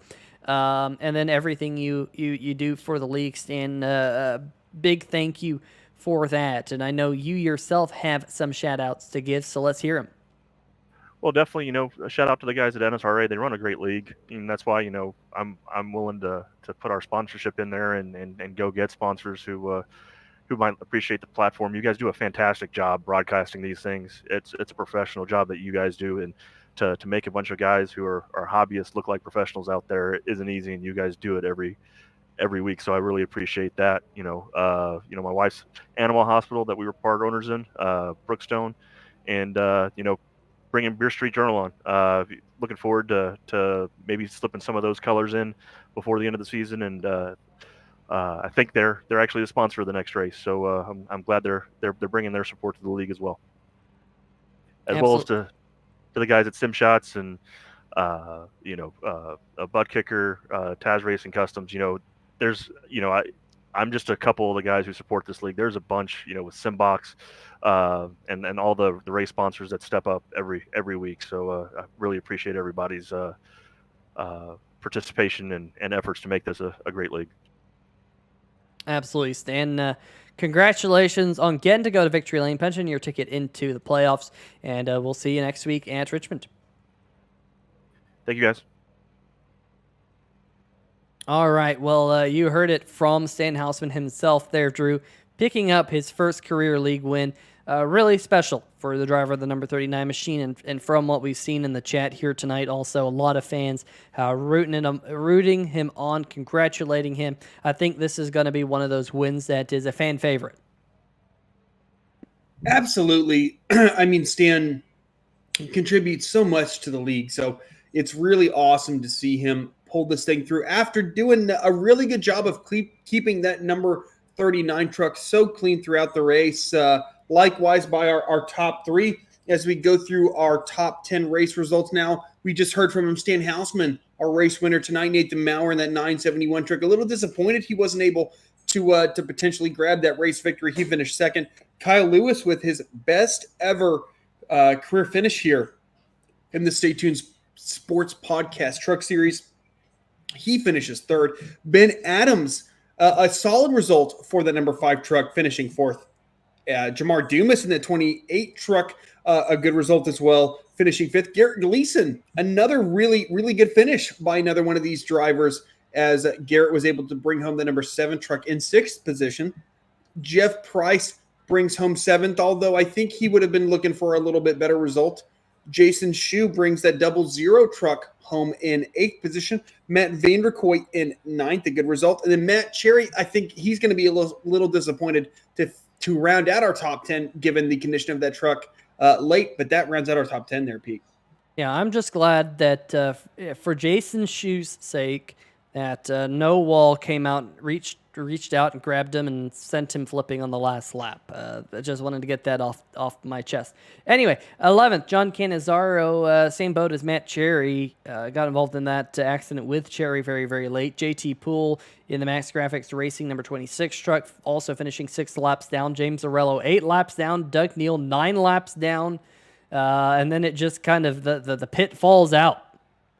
S1: And then everything you do for the league, Stan, big thank you for that. And I know you yourself have some shout outs to give, so let's hear them.
S6: Well, definitely, a shout out to the guys at NSRA. They run a great league, and that's why, I'm willing to put our sponsorship in there and go get sponsors who might appreciate the platform. You guys do a fantastic job broadcasting these things. It's a professional job that you guys do, and to make a bunch of guys who are hobbyists look like professionals out there isn't easy, and you guys do it every week. So I really appreciate that. My wife's Animal Hospital that we were part owners in, Brookstone, and bringing Beer Street Journal on. Looking forward to maybe slipping some of those colors in before the end of the season, and I think they're actually the sponsor of the next race. So I'm glad they're bringing their support to the league as well, well as to the guys at Sim Shots and a Buttkicker, Taz Racing Customs. There's I'm just a couple of the guys who support this league. There's a bunch, with Simbox, and all the race sponsors that step up every week. So I really appreciate everybody's participation and efforts to make this a great league.
S1: Absolutely, Stan. Congratulations on getting to go to Victory Lane, punching your ticket into the playoffs, and we'll see you next week at Richmond.
S6: Thank you, guys.
S1: All right, well, you heard it from Stan Hausman himself there, Drew, picking up his first career league win. Really special for the driver of the number 39 machine, and from what we've seen in the chat here tonight, also a lot of fans rooting him on, congratulating him. I think this is going to be one of those wins that is a fan favorite.
S2: Absolutely. I mean, Stan contributes so much to the league. So, It's really awesome to see him pull this thing through after doing a really good job of keeping that number 39 truck so clean throughout the race. Likewise by our top three. As we go through our top 10 race results now, we just heard from him, Stan Hausman, our race winner tonight, Nathan Maurer in that 971 truck. A little disappointed he wasn't able to potentially grab that race victory. He finished second. Kyle Lewis with his best ever career finish here in the Stay Tuned Sports Podcast Truck Series. He finishes third. Ben Adams, a solid result for the number 5 truck, finishing fourth. Jamar Dumas in the 28 truck, a good result as well, finishing fifth. Garrett Gleason, another really, really good finish by another one of these drivers, as Garrett was able to bring home the number 7 truck in 6th position. Jeff Price brings home 7th, although I think he would have been looking for a little bit better result. Jason Shue brings that 00 truck home in 8th position. Matt Vanderkoy in 9th, a good result. And then Matt Cherry, I think he's going to be a little disappointed to round out our top 10, given the condition of that truck late, but that rounds out our top 10 there, Pete.
S1: Yeah, I'm just glad that for Jason Shue's sake, that No Wall came out, reached out and grabbed him and sent him flipping on the last lap. I just wanted to get that off my chest. Anyway, 11th, John Cannizzaro, same boat as Matt Cherry, got involved in that accident with Cherry very, very late. JT Poole in the MaxGrafix Racing number 26 truck, also finishing 6 laps down. James Arello, 8 laps down. Doug Neal, 9 laps down. And then it just kind of, the pit falls out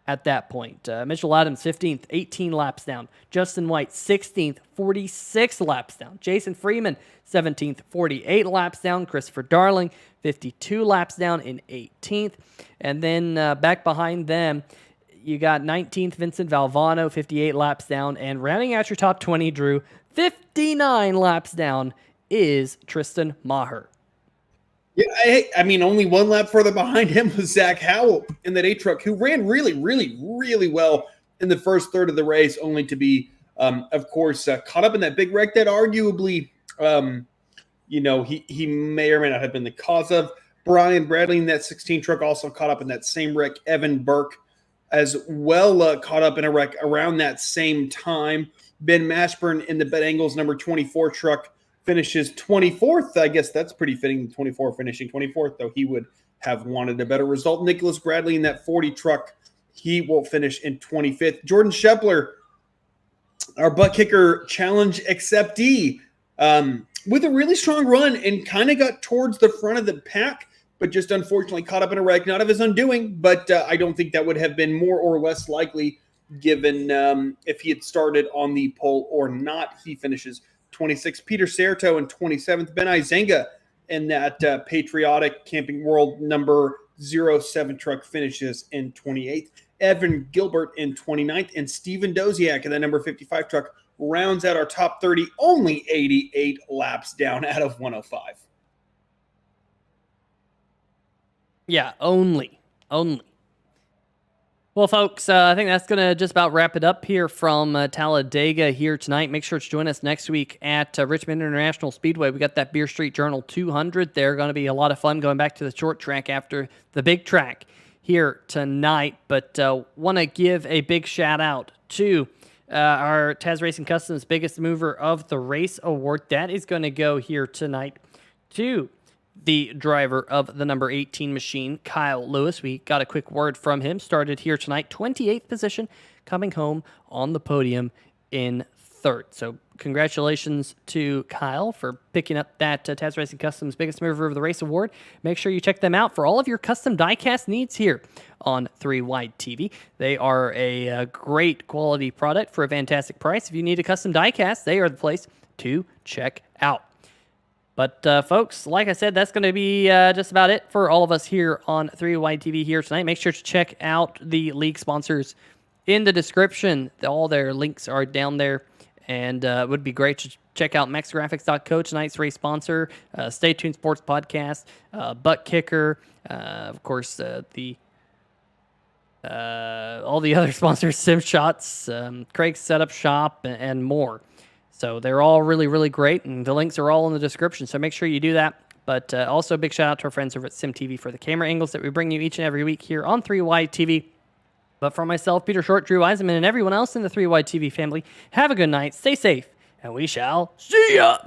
S1: at that point. Mitchell Adams, 15th, 18 laps down. Justin White, 16th, 46 laps down. Jason Freeman, 17th, 48 laps down. Christopher Darling, 52 laps down in 18th. And then back behind them, you got 19th, Vincent Valvano, 58 laps down. And rounding out your top 20, Drew, 59 laps down is Tristan Maher.
S2: Yeah, I mean, only 1 lap further behind him was Zach Howell in that 8 truck, who ran really, really, really well in the first third of the race, only to be, of course, caught up in that big wreck that arguably, he may or may not have been the cause of. Brian Bradley in that 16 truck also caught up in that same wreck. Evan Burke as well caught up in a wreck around that same time. Ben Mashburn in the Bet Angles number 24 truck finishes 24th. I guess that's pretty fitting, 24 finishing 24th, though he would have wanted a better result. Nicholas Bradley in that 40 truck, he will finish in 25th. Jordan Shepler, our Buttkicker Challenge acceptee, with a really strong run and kind of got towards the front of the pack, but just unfortunately caught up in a wreck, not of his undoing, but I don't think that would have been more or less likely given if he had started on the pole or not. He finishes 26th. Peter Certo in 27th. Ben Izenga in that Patriotic Camping World number 07 truck finishes in 28th. Evan Gilbert in 29th. And Steven Doziak in the number 55 truck rounds out our top 30, only 88 laps down out of 105.
S1: Yeah, only. Well, folks, I think that's going to just about wrap it up here from Talladega here tonight. Make sure to join us next week at Richmond International Speedway. We got that Beer Street Journal 200. They're going to be a lot of fun going back to the short track after the big track here tonight. But want to give a big shout out to our Taz Racing Customs Biggest Mover of the Race Award. That is going to go here tonight to the driver of the number 18 machine, Kyle Lewis. We got a quick word from him. Started here tonight, 28th position, coming home on the podium in 3rd. So congratulations to Kyle for picking up that Taz Racing Customs Biggest Mover of the Race Award. Make sure you check them out for all of your custom diecast needs here on 3 Wide TV. They are a great quality product for a fantastic price. If you need a custom diecast, they are the place to check out. But, folks, like I said, that's going to be just about it for all of us here on 3 Wide TV here tonight. Make sure to check out the league sponsors in the description. All their links are down there. And it would be great to check out MaxGrafix.co, tonight's race sponsor, Stay Tuned Sports Podcast, Buttkicker, of course, all the other sponsors, Sim Shots, Craig's Setup Shop, and more. So they're all really, really great, and the links are all in the description, so make sure you do that. But also a big shout-out to our friends over at SimTV for the camera angles that we bring you each and every week here on 3 Wide TV. But for myself, Peter Short, Drew Eisenman, and everyone else in the 3Y TV family, have a good night, stay safe, and we shall see ya!